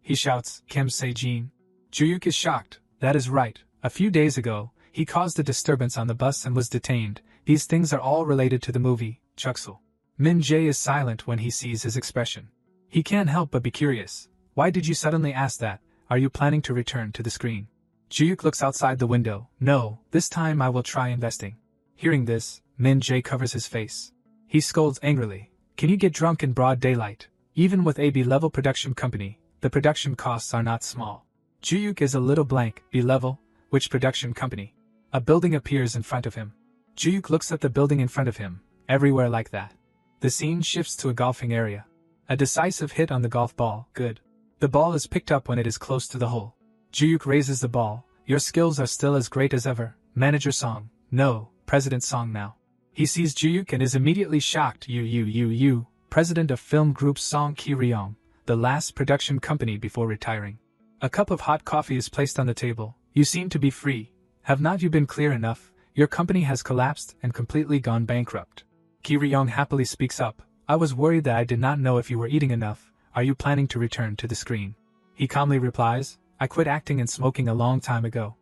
He shouts, Kim Se-jin. Juyuk is shocked. That is right. A few days ago, he caused a disturbance on the bus and was detained. These things are all related to the movie, Chuxel. Min Jae is silent when he sees his expression. He can't help but be curious. Why did you suddenly ask that? Are you planning to return to the screen? Juyuk looks outside the window. No, this time I will try investing. Hearing this, Min Jae covers his face. He scolds angrily. Can you get drunk in broad daylight? Even with a B-level production company, the production costs are not small. Juyuk is a little blank. B-level? Which production company? A building appears in front of him. Juyuk looks at the building in front of him. Everywhere like that. The scene shifts to a golfing area. A decisive hit on the golf ball. Good. The ball is picked up when it is close to the hole. Juyuk raises the ball. Your skills are still as great as ever. Manager Song. No, President Song now. He sees Juyuk and is immediately shocked. You. President of film group Song Ki-ryong, the last production company before retiring. A cup of hot coffee is placed on the table. You seem to be free. Have not you been clear enough? Your company has collapsed and completely gone bankrupt. Ki-ryong happily speaks up. I was worried that I did not know if you were eating enough. Are you planning to return to the screen? He calmly replies, I quit acting and smoking a long time ago.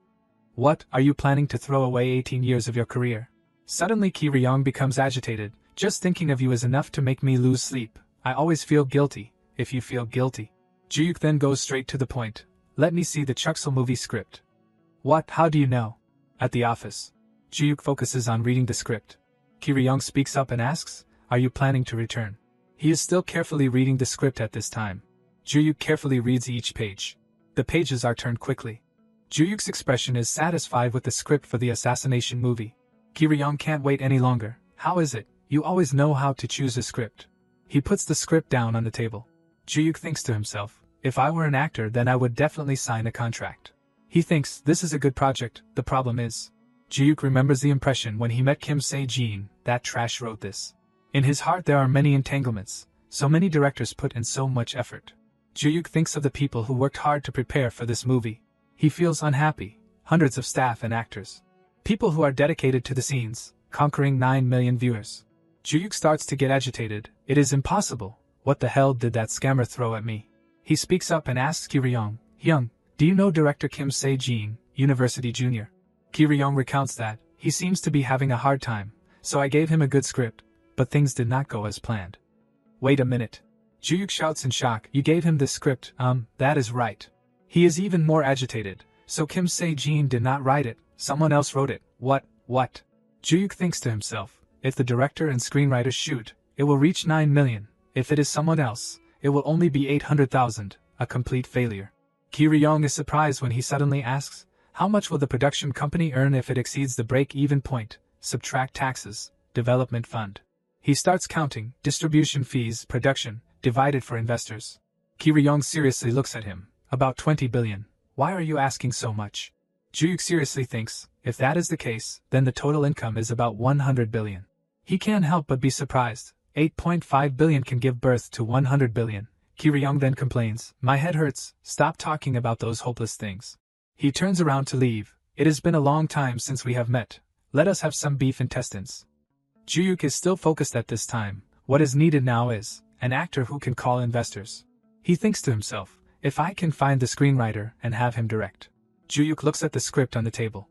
What, are you planning to throw away 18 years of your career? Suddenly Ki Ryong becomes agitated. Just thinking of you is enough to make me lose sleep. I always feel guilty, if you feel guilty. Juyuk then goes straight to the point. Let me see the Chuxel movie script. What, how do you know? At the office. Juyuk focuses on reading the script. Ki Ryong speaks up and asks, are you planning to return? He is still carefully reading the script at this time. Juyuk carefully reads each page. The pages are turned quickly. Juyuk's expression is satisfied with the script for the assassination movie. Ki Ryong can't wait any longer. How is it? You always know how to choose a script. He puts the script down on the table. Juyuk thinks to himself, if I were an actor then I would definitely sign a contract. He thinks, this is a good project, the problem is. Juyuk remembers the impression when he met Kim Se-jin, that trash wrote this. In his heart there are many entanglements, so many directors put in so much effort. Juyuk thinks of the people who worked hard to prepare for this movie. He feels unhappy, hundreds of staff and actors. People who are dedicated to the scenes, conquering 9 million viewers. Juyuk starts to get agitated, it is impossible, what the hell did that scammer throw at me? He speaks up and asks Ki Ryong, Hyung, do you know director Kim Se-jin, University Junior? Ki Ryong recounts that, he seems to be having a hard time, so I gave him a good script, but things did not go as planned. Wait a minute. Juyuk shouts in shock, you gave him this script, that is right. He is even more agitated, so Kim Se-jin did not write it, someone else wrote it, what? Juyuk thinks to himself, if the director and screenwriter shoot, it will reach 9 million, if it is someone else, it will only be 800,000, a complete failure. Ki Ryong is surprised when he suddenly asks, how much will the production company earn if it exceeds the break-even point, subtract taxes, development fund. He starts counting, distribution fees, production, divided for investors. Ki Ryong seriously looks at him, about 20 billion, why are you asking so much? Juyuk seriously thinks, if that is the case, then the total income is about 100 billion. He can't help but be surprised, 8.5 billion can give birth to 100 billion. Ki Ryong then complains, my head hurts, stop talking about those hopeless things. He turns around to leave, it has been a long time since we have met, let us have some beef intestines. Juyuk is still focused at this time, what is needed now is, an actor who can call investors. He thinks to himself, if I can find the screenwriter and have him direct. Juyuk looks at the script on the table.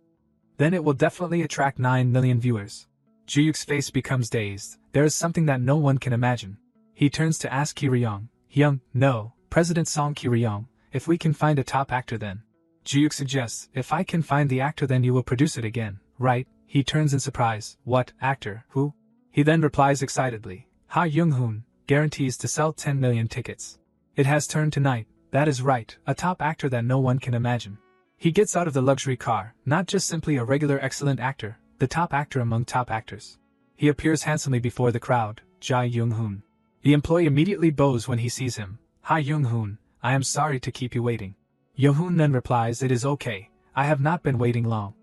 Then it will definitely attract 9 million viewers. Juyuk's face becomes dazed, there is something that no one can imagine. He turns to ask Ki Ryong, Hyung, no, President Song Ki Ryong, if we can find a top actor then. Juyuk suggests, if I can find the actor then you will produce it again, right? He turns in surprise, what, actor, who? He then replies excitedly, Ha Young-hoon, guarantees to sell 10 million tickets. It has turned tonight, that is right, a top actor that no one can imagine. He gets out of the luxury car, not just simply a regular excellent actor, the top actor among top actors. He appears handsomely before the crowd, Ja Young-hoon. The employee immediately bows when he sees him, Ha Young-hoon, I am sorry to keep you waiting. Young-hoon then replies, it is okay, I have not been waiting long.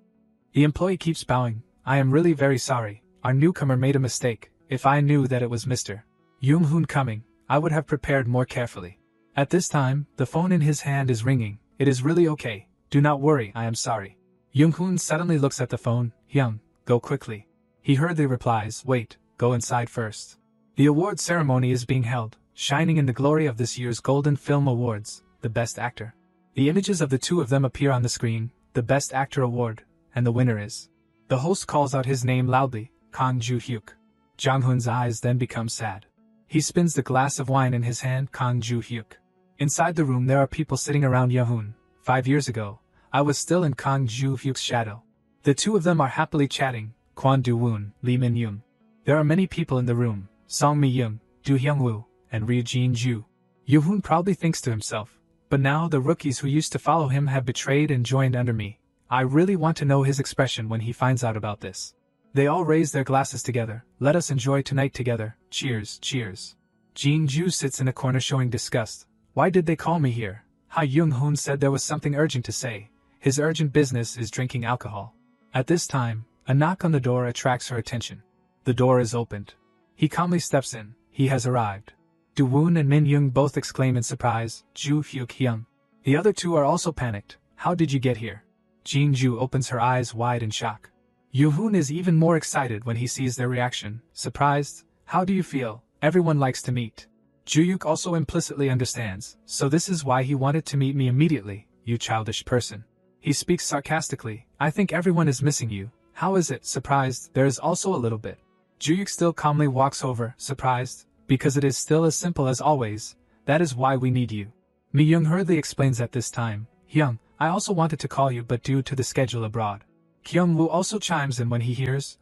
The employee keeps bowing, I am really very sorry, our newcomer made a mistake, if I knew that it was Mr. Young-hoon coming, I would have prepared more carefully. At this time, the phone in his hand is ringing, it is really okay, do not worry, I am sorry. Young-hoon suddenly looks at the phone, Hyung, go quickly. He hurriedly replies, wait, go inside first. The award ceremony is being held, shining in the glory of this year's Golden Film Awards, the Best Actor. The images of the two of them appear on the screen, the Best Actor Award, and the winner is. The host calls out his name loudly, Kang Joo-hyuk. Jong-hoon's eyes then become sad. He spins the glass of wine in his hand, Kang Joo-hyuk. Inside the room there are people sitting around Young-hoon. 5 years ago, I was still in Kang Joo-hyuk's shadow. The two of them are happily chatting, Kwon Do-woon, Lee Min-yoon. There are many people in the room, Song Mi-young, Do Hyung-woo, and Ryu Jin-ju. Young-hoon probably thinks to himself, but now the rookies who used to follow him have betrayed and joined under me. I really want to know his expression when he finds out about this. They all raise their glasses together, let us enjoy tonight together, cheers, cheers. Jin-ju sits in a corner showing disgust. Why did they call me here? Ha Young-hoon said there was something urgent to say. His urgent business is drinking alcohol. At this time, a knock on the door attracts her attention. The door is opened. He calmly steps in, he has arrived. Do-woon and Min-young both exclaim in surprise, Joo-hyuk-hyung. The other two are also panicked, how did you get here? Jin-ju opens her eyes wide in shock. Young-hoon is even more excited when he sees their reaction, surprised, how do you feel? Everyone likes to meet. Juyuk also implicitly understands, so this is why he wanted to meet me immediately, you childish person. He speaks sarcastically, I think everyone is missing you. How is it? Surprised, there is also a little bit. Juyuk still calmly walks over, surprised, because it is still as simple as always, that is why we need you. Mi-young hurriedly explains at this time, Hyung, I also wanted to call you but due to the schedule abroad. Kyung-woo also chimes in when he hears,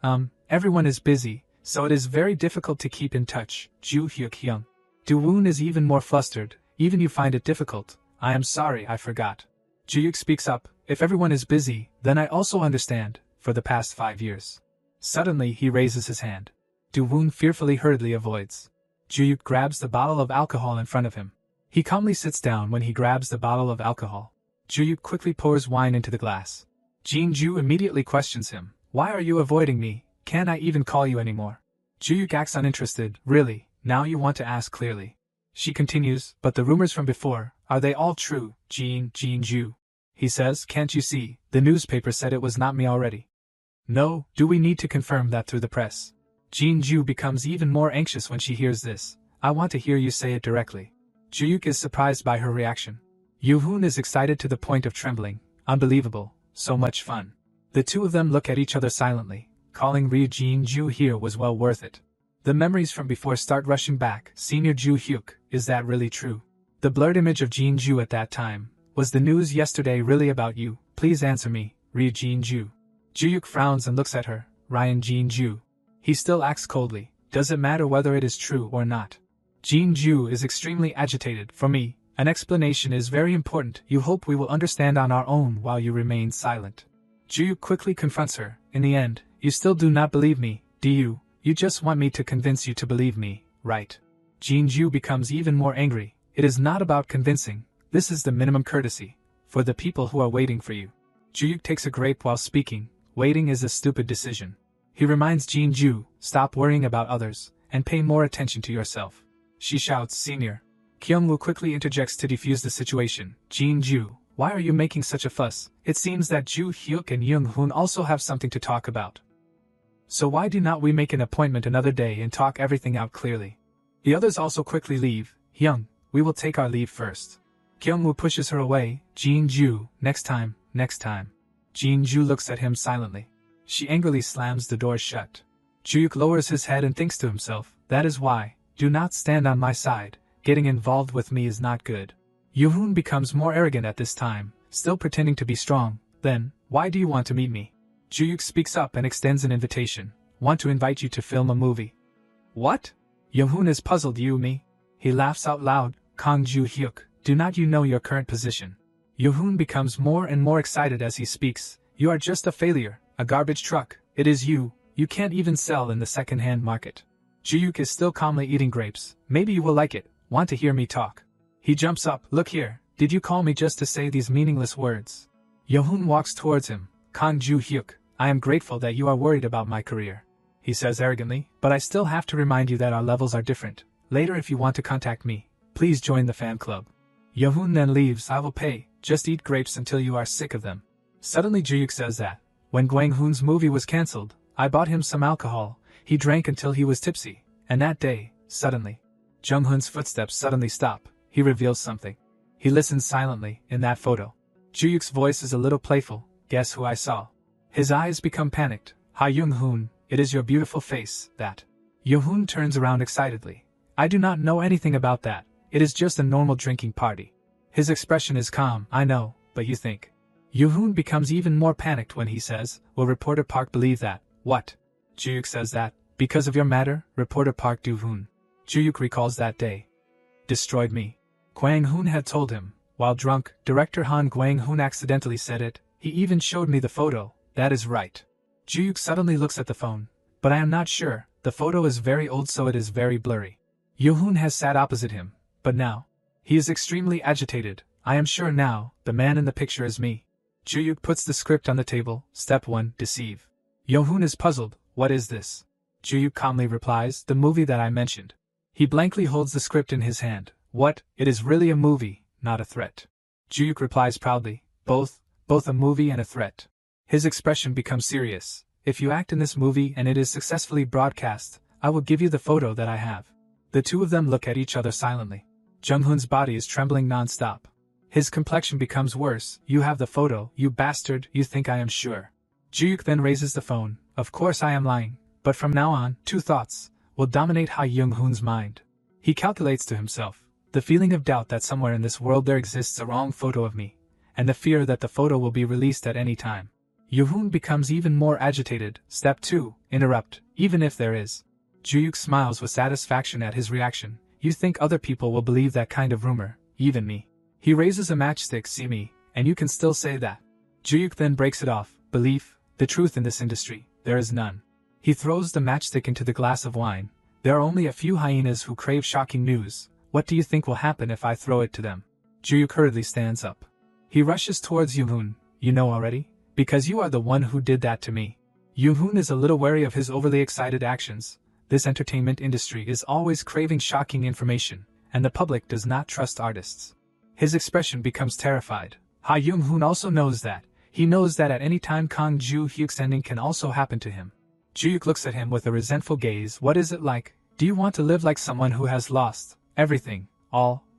everyone is busy, so it is very difficult to keep in touch, Ju-hyuk-hyung. Do-woon is even more flustered, even you find it difficult, I am sorry I forgot. Juyuk speaks up, if everyone is busy, then I also understand, for the past 5 years. Suddenly he raises his hand. Do-woon fearfully hurriedly avoids. Juyuk grabs the bottle of alcohol in front of him. He calmly sits down when he grabs the bottle of alcohol. Juyuk quickly pours wine into the glass. Jin-ju immediately questions him, why are you avoiding me, can't I even call you anymore? Juyuk acts uninterested, really, now you want to ask clearly. She continues, but the rumors from before, are they all true, Jin-ju? He says, can't you see, the newspaper said it was not me already. No, do we need to confirm that through the press? Jin-ju becomes even more anxious when she hears this, I want to hear you say it directly. Juyuk is surprised by her reaction. Yoo-hoon is excited to the point of trembling, unbelievable, so much fun. The two of them look at each other silently, calling Ryu Jin-ju here was well worth it. The memories from before start rushing back, Senior Ju-hyuk, is that really true? The blurred image of Jin-ju at that time, was the news yesterday really about you, please answer me, Ryu Jin-ju. Juyuk frowns and looks at her, Ryan Jin-ju. He still acts coldly, does it matter whether it is true or not? Jin-ju is extremely agitated, for me, an explanation is very important, you hope we will understand on our own while you remain silent. Juyuk quickly confronts her, in the end, you still do not believe me, do you? You just want me to convince you to believe me, right? Jin-ju becomes even more angry, it is not about convincing, this is the minimum courtesy, for the people who are waiting for you. Juyuk takes a grape while speaking, waiting is a stupid decision. He reminds Jin-ju, stop worrying about others, and pay more attention to yourself. She shouts, Senior. Kyung-woo quickly interjects to defuse the situation, Jin-ju, why are you making such a fuss? It seems that Ju-hyuk and Young-hoon also have something to talk about. So why do not we make an appointment another day and talk everything out clearly? The others also quickly leave, Hyung, we will take our leave first. Kyung-woo pushes her away, Jin-ju, next time. Jin-ju looks at him silently. She angrily slams the door shut. Juyuk lowers his head and thinks to himself, that is why, do not stand on my side, getting involved with me is not good. Yoo-hoon becomes more arrogant at this time, still pretending to be strong, then, why do you want to meet me? Juyuk speaks up and extends an invitation, want to invite you to film a movie. What? Yoo-hoon is puzzled, me? He laughs out loud, Kang Ju-hyuk, do not you know your current position? Yoo-hoon becomes more and more excited as he speaks, you are just a failure, a garbage truck, it is you can't even sell in the second-hand market. Juyuk is still calmly eating grapes, maybe you will like it, want to hear me talk. He jumps up, look here, did you call me just to say these meaningless words? Yoo-hoon walks towards him, Kang Ju-hyuk, I am grateful that you are worried about my career. He says arrogantly, but I still have to remind you that our levels are different. Later if you want to contact me, please join the fan club. Yoo-hoon then leaves, I will pay, just eat grapes until you are sick of them. Suddenly Juyuk says that, when Gwang-hoon's movie was cancelled, I bought him some alcohol, he drank until he was tipsy, and that day, suddenly, Jung-hoon's footsteps suddenly stop, he reveals something. He listens silently, in that photo. Juyuk's voice is a little playful, guess who I saw? His eyes become panicked, Ha Young-hoon, it is your beautiful face, that. Yoo-hoon turns around excitedly. I do not know anything about that, it is just a normal drinking party. His expression is calm, I know, but you think. Yoo-hoon becomes even more panicked when he says, will reporter Park believe that? What? Juyuk says that, because of your matter, reporter Park Do-hoon. Juyuk recalls that day. Destroyed me. Gwang-hoon had told him, while drunk, director Han Gwang-hoon accidentally said it, he even showed me the photo, that is right. Juyuk suddenly looks at the phone, but I am not sure, the photo is very old so it is very blurry. Yoo-hoon has sat opposite him, but now. He is extremely agitated, I am sure now, the man in the picture is me. Juyuk puts the script on the table, step 1, deceive. Yoo-hoon is puzzled, what is this? Juyuk calmly replies, the movie that I mentioned. He blankly holds the script in his hand, what, it is really a movie, not a threat. Juyuk replies proudly, both a movie and a threat. His expression becomes serious, if you act in this movie and it is successfully broadcast, I will give you the photo that I have. The two of them look at each other silently. Jung-hoon's body is trembling non-stop. His complexion becomes worse. "You have the photo, you bastard, you think I am sure." Ju-yuk then raises the phone. "Of course I am lying, but from now on, two thoughts will dominate Ha Jung-hoon's mind." He calculates to himself, the feeling of doubt that somewhere in this world there exists a wrong photo of me, and the fear that the photo will be released at any time. Yoo-hoon becomes even more agitated. Step 2. Interrupt, even if there is. Ju-yuk smiles with satisfaction at his reaction. "You think other people will believe that kind of rumor, even me." He raises a matchstick. "See me, and you can still say that." Ju-yuk then breaks it off. "Belief, the truth in this industry, there is none." He throws the matchstick into the glass of wine. "There are only a few hyenas who crave shocking news. What do you think will happen if I throw it to them?" Ju-yuk hurriedly stands up. He rushes towards Yoo-hoon. "You know already? Because you are the one who did that to me." Yoo-hoon is a little wary of his overly excited actions. This entertainment industry is always craving shocking information, and the public does not trust artists. His expression becomes terrified. Ha Jung-hoon also knows that. He knows that at any time Kang Ju-hyuk's ending can also happen to him. Ju-yuk looks at him with a resentful gaze. "What is it like? Do you want to live like someone who has lost everything,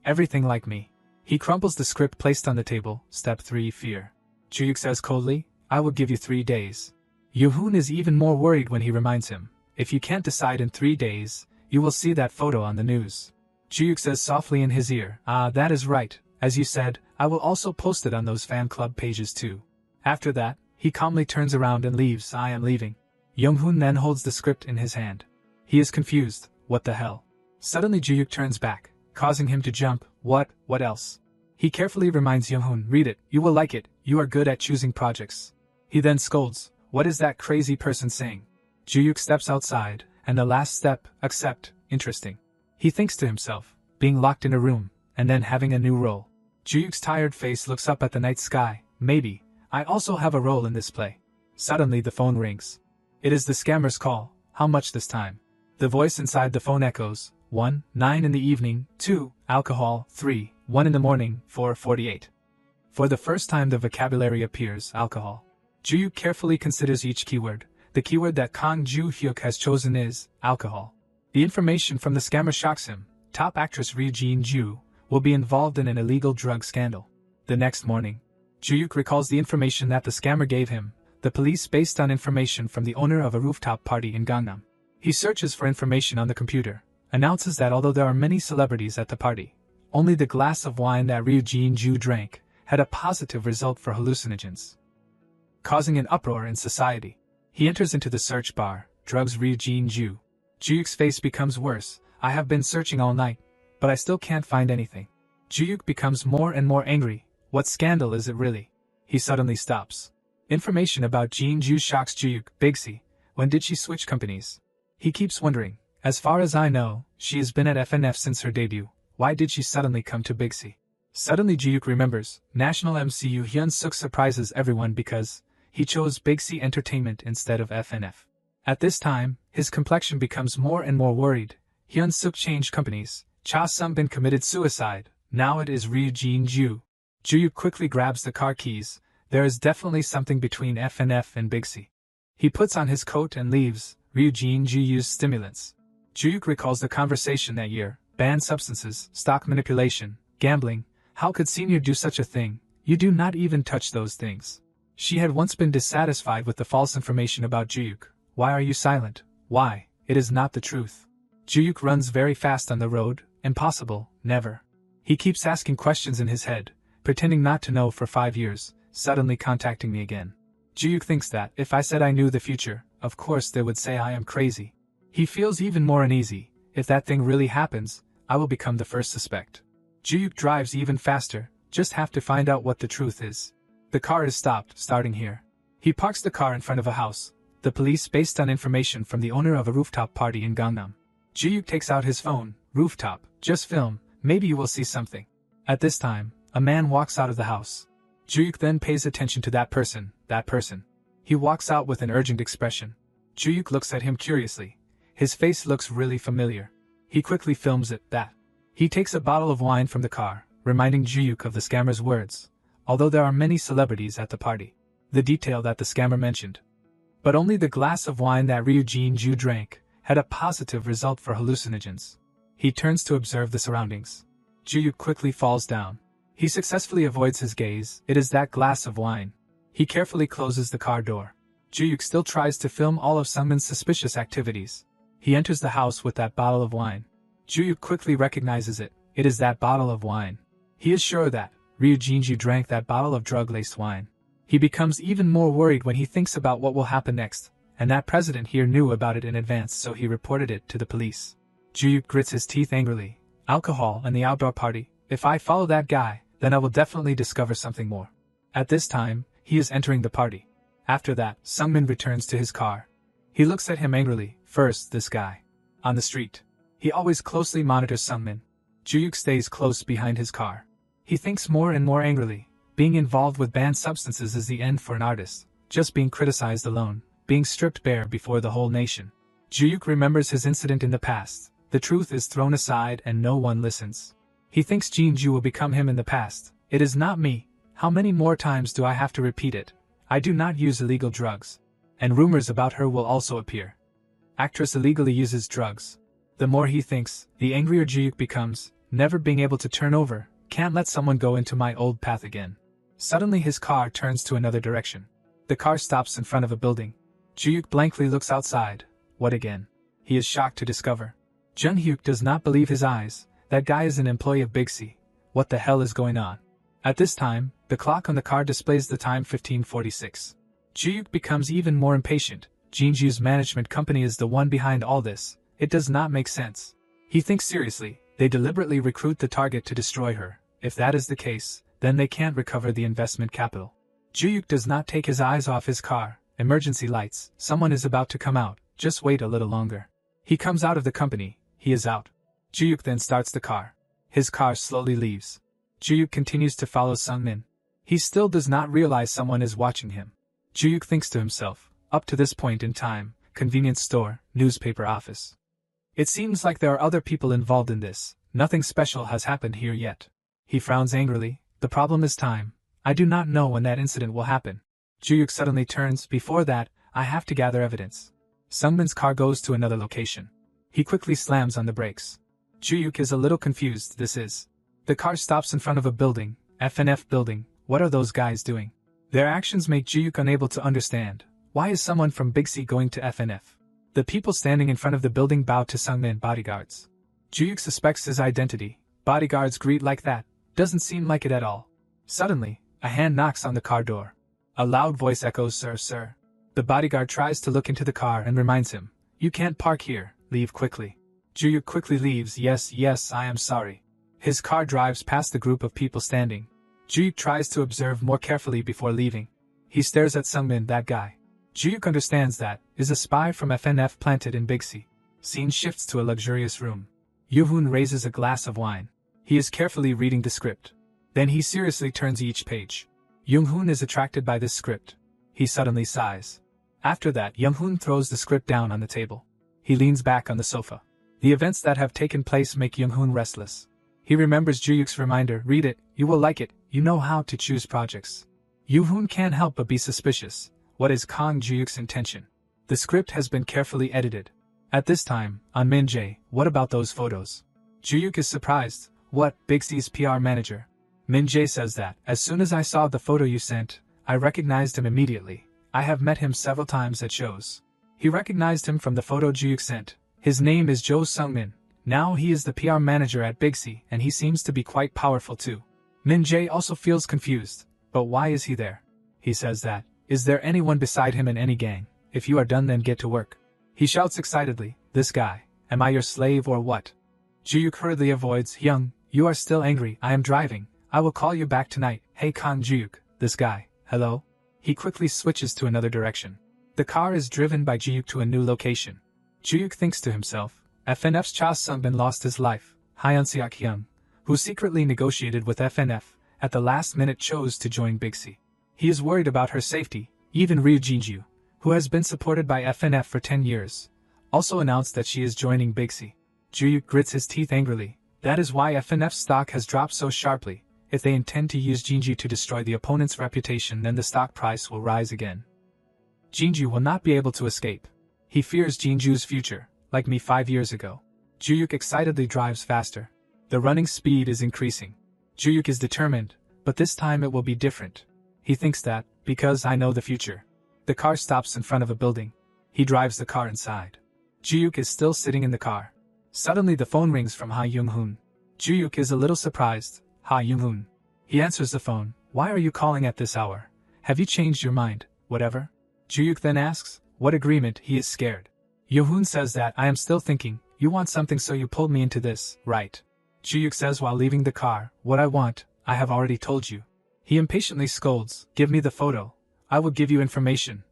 everything like me?" He crumples the script placed on the table. Step 3. Fear. Ju-yuk says coldly, "I will give you 3 days." Yoo-hoon is even more worried when he reminds him, "If you can't decide in 3 days, you will see that photo on the news." Ju-yuk says softly in his ear, "Ah, that is right. As you said, I will also post it on those fan club pages too." After that, he calmly turns around and leaves. "I am leaving." Young-hoon then holds the script in his hand. He is confused. What the hell? Suddenly Ju-yuk turns back, causing him to jump. What else? He carefully reminds Young-hoon, "Read it, you will like it, you are good at choosing projects." He then scolds, "What is that crazy person saying?" Ju-yuk steps outside, and the last step, accept, interesting. He thinks to himself, being locked in a room, and then having a new role. Ju-yuk's tired face looks up at the night sky. Maybe I also have a role in this play. Suddenly the phone rings. It is the scammer's call. How much this time? The voice inside the phone echoes. 1, 9 in the evening, 2, alcohol, 3, 1 in the morning, 4:48. For the first time the vocabulary appears, alcohol. Ju-yuk carefully considers each keyword. The keyword that Kang Ju-hyuk has chosen is alcohol. The information from the scammer shocks him. Top actress Ryu Jin-ju will be involved in an illegal drug scandal. The next morning, Ju-yuk recalls the information that the scammer gave him. The police based on information from the owner of a rooftop party in Gangnam. He searches for information on the computer, announces that although there are many celebrities at the party, only the glass of wine that Ryu Jin-ju drank had a positive result for hallucinogens, causing an uproar in society. He enters into the search bar, drugs Ryu Jin-ju. Ju-yuk's face becomes worse. "I have been searching all night, but I still can't find anything." Ju-yuk becomes more and more angry. What scandal is it really? He suddenly stops. Information about Jin-ju shocks Ju-yuk. Bigsie, when did she switch companies? He keeps wondering. As far as I know, she has been at FNF since her debut. Why did she suddenly come to Bigsie? Suddenly Ju-yuk remembers. National MCU Hyun-suk surprises everyone because he chose Bigsie Entertainment instead of FNF. At this time, his complexion becomes more and more worried. Hyun-suk changed companies. Cha Sung-bin committed suicide. Now it is Ryu Jin-ju. Ju-yuk quickly grabs the car keys. There is definitely something between FNF and Bigsie. He puts on his coat and leaves. Ryu Jin-ju used stimulants. Ju-yuk recalls the conversation that year. Banned substances, stock manipulation, gambling. How could Senior do such a thing? You do not even touch those things. She had once been dissatisfied with the false information about Ju-yuk. Why are you silent? Why? It is not the truth. Ju-yuk runs very fast on the road. Impossible, never. He keeps asking questions in his head, pretending not to know for 5 years, suddenly contacting me again. Ju-yuk thinks that, if I said I knew the future, of course they would say I am crazy. He feels even more uneasy. If that thing really happens, I will become the first suspect. Ju-yuk drives even faster, just have to find out what the truth is. The car is stopped, starting here. He parks the car in front of a house. The police based on information from the owner of a rooftop party in Gangnam. Ju-yuk takes out his phone. Rooftop, just film, maybe you will see something. At this time, a man walks out of the house. Ju-yuk then pays attention to that person. He walks out with an urgent expression. Ju-yuk looks at him curiously. His face looks really familiar. He quickly films it. He takes a bottle of wine from the car, reminding Ju-yuk of the scammer's words. Although there are many celebrities at the party, the detail that the scammer mentioned, but only the glass of wine that Ryu Jin-ju drank had a positive result for hallucinogens. He turns to observe the surroundings. Juyuk quickly falls down. He successfully avoids his gaze. It is that glass of wine. He carefully closes the car door. Juyuk still tries to film all of Sungmin's suspicious activities. He enters the house with that bottle of wine. Juyuk quickly recognizes it. It is that bottle of wine. He is sure that Ryu Jinju drank that bottle of drug-laced wine. He becomes even more worried when he thinks about what will happen next, and that president here knew about it in advance, so he reported it to the police. Juyuk grits his teeth angrily. Alcohol and the outdoor party. If I follow that guy, then I will definitely discover something more. At this time, he is entering the party. After that, Sungmin returns to his car. He looks at him angrily. First, this guy. On the street. He always closely monitors Sungmin. Juyuk stays close behind his car. He thinks more and more angrily. Being involved with banned substances is the end for an artist. Just being criticized alone. Being stripped bare before the whole nation. Juyuk remembers his incident in the past. The truth is thrown aside and no one listens. He thinks Jinju will become him in the past. It is not me. How many more times do I have to repeat it? I do not use illegal drugs. And rumors about her will also appear. Actress illegally uses drugs. The more he thinks, the angrier Juyuk becomes, never being able to turn over. Can't let someone go into my old path again. Suddenly his car turns to another direction. The car stops in front of a building. Juyuk blankly looks outside. What again? He is shocked to discover. Jung-hyuk does not believe his eyes. That guy is an employee of Big C. What the hell is going on? At this time, the clock on the car displays the time 15:46. Juyuk becomes even more impatient. Jinju's management company is the one behind all this. It does not make sense. He thinks seriously. They deliberately recruit the target to destroy her. If that is the case, then they can't recover the investment capital. Juyuk does not take his eyes off his car. Emergency lights. Someone is about to come out. Just wait a little longer. He comes out of the company. He is out. Juyuk then starts the car. His car slowly leaves. Juyuk continues to follow Sungmin. He still does not realize someone is watching him. Juyuk thinks to himself, up to this point in time, convenience store, newspaper office. It seems like there are other people involved in this. Nothing special has happened here yet. He frowns angrily. The problem is time. I do not know when that incident will happen. Juyuk suddenly turns. Before that, I have to gather evidence. Sungmin's car goes to another location. He quickly slams on the brakes. Juyuk is a little confused. The car stops in front of a building, FNF building. What are those guys doing? Their actions make Juyuk unable to understand. Why is someone from Big C going to FNF? The people standing in front of the building bow to Sungmin bodyguards. Juyuk suspects his identity. Bodyguards greet like that. Doesn't seem like it at all. Suddenly, a hand knocks on the car door. A loud voice echoes, "Sir, sir." The bodyguard tries to look into the car and reminds him, "You can't park here, leave quickly." Juyuk quickly leaves. Yes, I am sorry. His car drives past the group of people standing. Juyuk tries to observe more carefully before leaving. He stares at Sungmin, that guy. Juyuk understands that is a spy from FNF planted in Big C. Scene shifts to a luxurious room. Yoo-hoon raises a glass of wine. He is carefully reading the script. Then he seriously turns each page. Young-hoon is attracted by this script. He suddenly sighs. After that, Young-hoon throws the script down on the table. He leans back on the sofa. The events that have taken place make Young-hoon restless. He remembers Juyuk's reminder, "Read it, you will like it, you know how to choose projects." Yoo-hoon can't help but be suspicious. What is Kang Juyuk's intention? The script has been carefully edited. At this time, on Min-jae, what about those photos? Juyuk is surprised. What, Big C's PR manager? Min-jae says that, as soon as I saw the photo you sent, I recognized him immediately. I have met him several times at shows. He recognized him from the photo Juyuk sent. His name is Jo Sungmin. Now he is the PR manager at Big C, and he seems to be quite powerful too. Min-jae also feels confused. But why is he there? He says that, is there anyone beside him in any gang? If you are done, then get to work. He shouts excitedly, "This guy, am I your slave or what?" Juyuk hurriedly avoids. "Young, you are still angry. I am driving. I will call you back tonight." "Hey Kang Juyuk, this guy, hello?" He quickly switches to another direction. The car is driven by Juyuk to a new location. Juyuk thinks to himself, FNF's Cha Sungbin lost his life. Hyun-seok Hyung, who secretly negotiated with FNF, at the last minute chose to join Big C. He is worried about her safety. Even Ryu Jinju, who has been supported by FNF for 10 years, also announced that she is joining Big C. Juyuk grits his teeth angrily. That is why FNF's stock has dropped so sharply. If they intend to use Jinju to destroy the opponent's reputation, then the stock price will rise again. Jinju will not be able to escape. He fears Jinju's future, like me 5 years ago. Juyuk excitedly drives faster. The running speed is increasing. Juyuk is determined, but this time it will be different. He thinks that, because I know the future. The car stops in front of a building. He drives the car inside. Juyuk is still sitting in the car. Suddenly the phone rings from Ha Young-hoon. Juyuk is a little surprised. Ha Young-hoon. He answers the phone. Why are you calling at this hour? Have you changed your mind, whatever? Juyuk then asks, what agreement? He is scared. Yoon-hoon says that I am still thinking, you want something so you pulled me into this, right? Juyuk says while leaving the car, what I want, I have already told you. He impatiently scolds, give me the photo. I will give you information.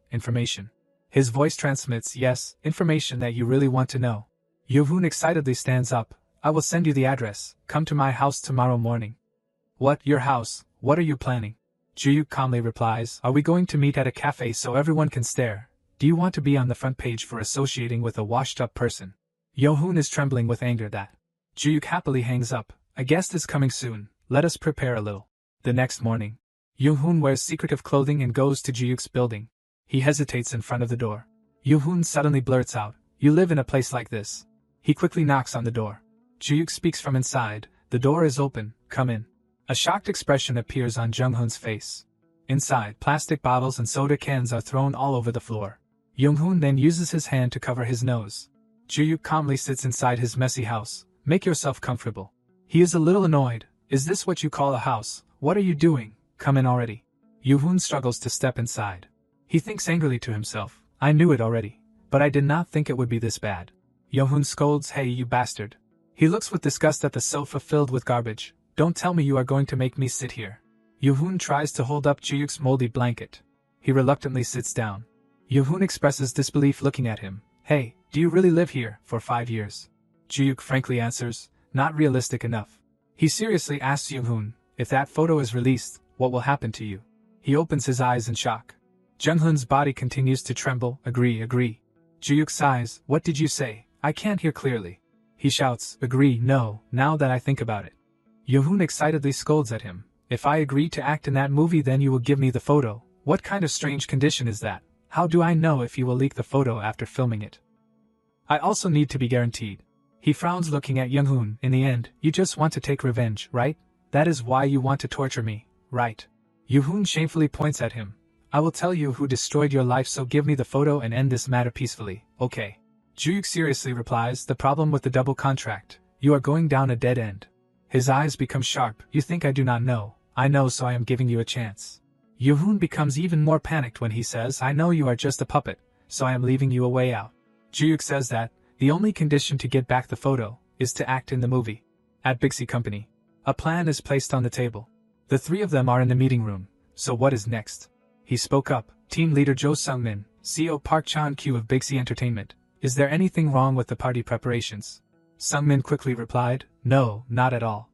His voice transmits, yes, information that you really want to know. Yoon-hoon excitedly stands up, I will send you the address, come to my house tomorrow morning. What, your house, what are you planning? Juyuk calmly replies, are we going to meet at a cafe so everyone can stare? Do you want to be on the front page for associating with a washed-up person? Yoon-hoon is trembling with anger that. Juyuk happily hangs up, a guest is coming soon, let us prepare a little. The next morning, Yoon-hoon wears secretive clothing and goes to Juyuk's building. He hesitates in front of the door. Yoon-hoon suddenly blurts out, you live in a place like this. He quickly knocks on the door. Juyuk speaks from inside, the door is open, come in. A shocked expression appears on Jung-hoon's face. Inside, plastic bottles and soda cans are thrown all over the floor. Yoon-hoon then uses his hand to cover his nose. Juyuk calmly sits inside his messy house. Make yourself comfortable. He is a little annoyed. Is this what you call a house? What are you doing? Come in already. Yoon-hoon struggles to step inside. He thinks angrily to himself. I knew it already. But I did not think it would be this bad. Yoon-hoon scolds, hey you bastard. He looks with disgust at the sofa filled with garbage. Don't tell me you are going to make me sit here. Yoon-hoon tries to hold up Juyuk's moldy blanket. He reluctantly sits down. Yoon-hoon expresses disbelief looking at him. Hey, do you really live here for 5 years? Juyuk frankly answers, not realistic enough. He seriously asks Yoon-hoon, if that photo is released, what will happen to you? He opens his eyes in shock. Jung-hoon's body continues to tremble, agree. Juyuk sighs, what did you say? I can't hear clearly. He shouts, agree, no, now that I think about it. Yoon-hoon excitedly scolds at him. If I agree to act in that movie then you will give me the photo. What kind of strange condition is that? How do I know if you will leak the photo after filming it? I also need to be guaranteed. He frowns looking at Yoon-hoon. In the end, you just want to take revenge, right? That is why you want to torture me, right? Yoon-hoon shamefully points at him. I will tell you who destroyed your life so give me the photo and end this matter peacefully, okay? Juyuk seriously replies, the problem with the double contract. You are going down a dead end. His eyes become sharp. You think I do not know. I know, so I am giving you a chance. Yoon-hoon becomes even more panicked when he says, I know you are just a puppet, so I am leaving you a way out. Juyuk says that, the only condition to get back the photo, is to act in the movie. At Bixie Company. A plan is placed on the table. The three of them are in the meeting room, so what is next? He spoke up, team leader Jo Sung-min, CEO Park Chan-kyu of Bixie Entertainment. Is there anything wrong with the party preparations? Sung-min quickly replied, no, not at all.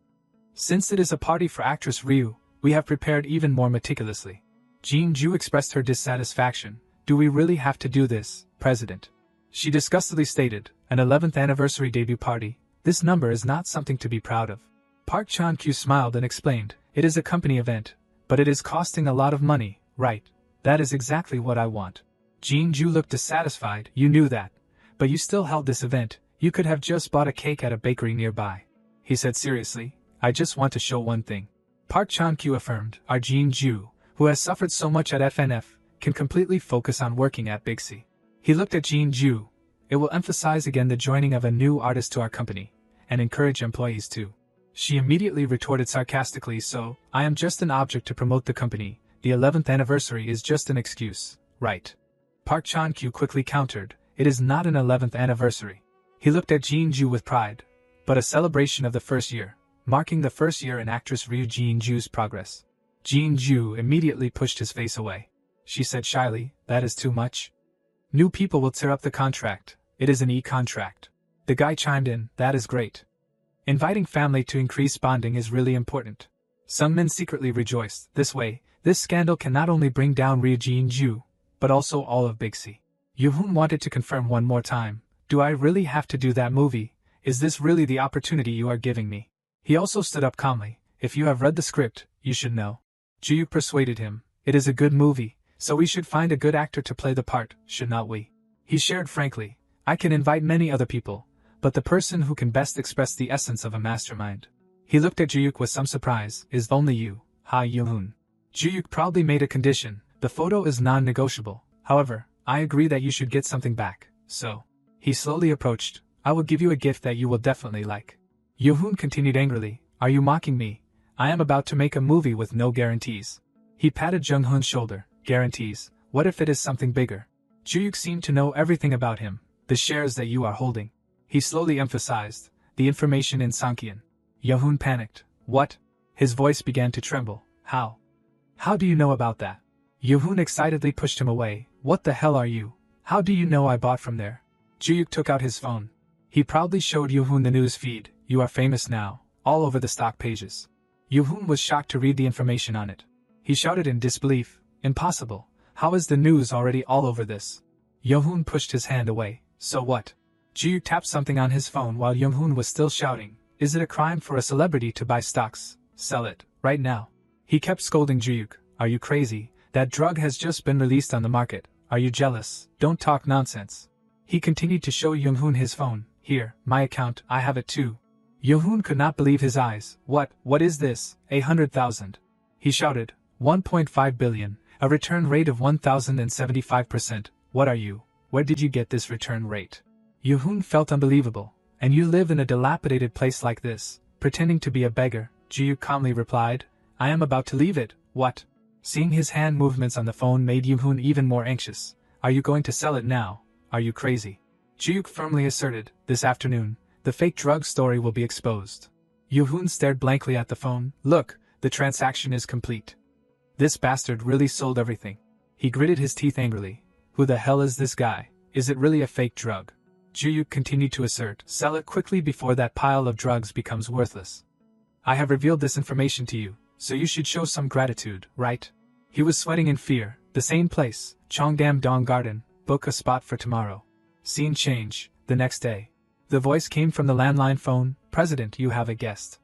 Since it is a party for actress Ryu, we have prepared even more meticulously. Jin-ju expressed her dissatisfaction. Do we really have to do this, President? She disgustedly stated, an 11th anniversary debut party, this number is not something to be proud of. Park Chan-kyu smiled and explained, it is a company event, but it is costing a lot of money, right? That is exactly what I want. Jin-ju looked dissatisfied, you knew that. But you still held this event, you could have just bought a cake at a bakery nearby. He said seriously, I just want to show one thing. Park Chan-kyu affirmed, our Jin-ju, who has suffered so much at FNF, can completely focus on working at Bixie. He looked at Jin-ju. It will emphasize again the joining of a new artist to our company, and encourage employees too. She immediately retorted sarcastically, so, I am just an object to promote the company, the 11th anniversary is just an excuse, right? Park Chan-kyu quickly countered, it is not an 11th anniversary. He looked at Jin-ju with pride, but a celebration of the first year, marking the first year in actress Ryu Jin-ju's progress. Jin-ju immediately pushed his face away. She said shyly, that is too much. New people will tear up the contract, it is an e-contract. The guy chimed in, that is great. Inviting family to increase bonding is really important. Sung-min secretly rejoiced, this way, this scandal can not only bring down Ryu Jin-ju, but also all of Bixie. Yoon-hoon wanted to confirm one more time, do I really have to do that movie? Is this really the opportunity you are giving me? He also stood up calmly, if you have read the script, you should know. Juyuk persuaded him, it is a good movie, so we should find a good actor to play the part, should not we? He shared frankly, I can invite many other people, but the person who can best express the essence of a mastermind. He looked at Juyuk with some surprise. Is only you, Ha Yoon. Juyuk proudly made a condition. The photo is non-negotiable. However, I agree that you should get something back, so. He slowly approached. I will give you a gift that you will definitely like. Yoon continued angrily. Are you mocking me? I am about to make a movie with no guarantees. He patted Jung-hoon's shoulder. Guarantees? What if it is something bigger? Juyuk seemed to know everything about him. The shares that you are holding. He slowly emphasized. The information in Sankyan. Yoon panicked. What? His voice began to tremble. How? How do you know about that? Yoon excitedly pushed him away. What the hell are you? How do you know I bought from there? Juyuk took out his phone. He proudly showed Yoon the news feed. You are famous now, all over the stock pages. Yoon was shocked to read the information on it. He shouted in disbelief. Impossible. How is the news already all over this? Yoon pushed his hand away. So what? Juyuk tapped something on his phone while Yoon was still shouting. Is it a crime for a celebrity to buy stocks? Sell it, right now. He kept scolding Juyuk. Are you crazy? That drug has just been released on the market. Are you jealous? Don't talk nonsense. He continued to show Yoon his phone. Here, my account, I have it too. Yoon could not believe his eyes. What is this? 100,000. He shouted. 1.5 billion. A return rate of 1075%. What are you? Where did you get this return rate? Yoon felt unbelievable. And you live in a dilapidated place like this, pretending to be a beggar, Juyuk calmly replied. I am about to leave it. What? Seeing his hand movements on the phone made Yoon even more anxious. Are you going to sell it now? Are you crazy? Juyuk firmly asserted. This afternoon, the fake drug story will be exposed. Yoon stared blankly at the phone. Look, the transaction is complete. This bastard really sold everything. He gritted his teeth angrily. Who the hell is this guy? Is it really a fake drug? Juyuk continued to assert. Sell it quickly before that pile of drugs becomes worthless. I have revealed this information to you, so you should show some gratitude, right? He was sweating in fear. The same place, Cheongdam Dong Garden. Book a spot for tomorrow. Scene change. The next day. The voice came from the landline phone. President, you have a guest.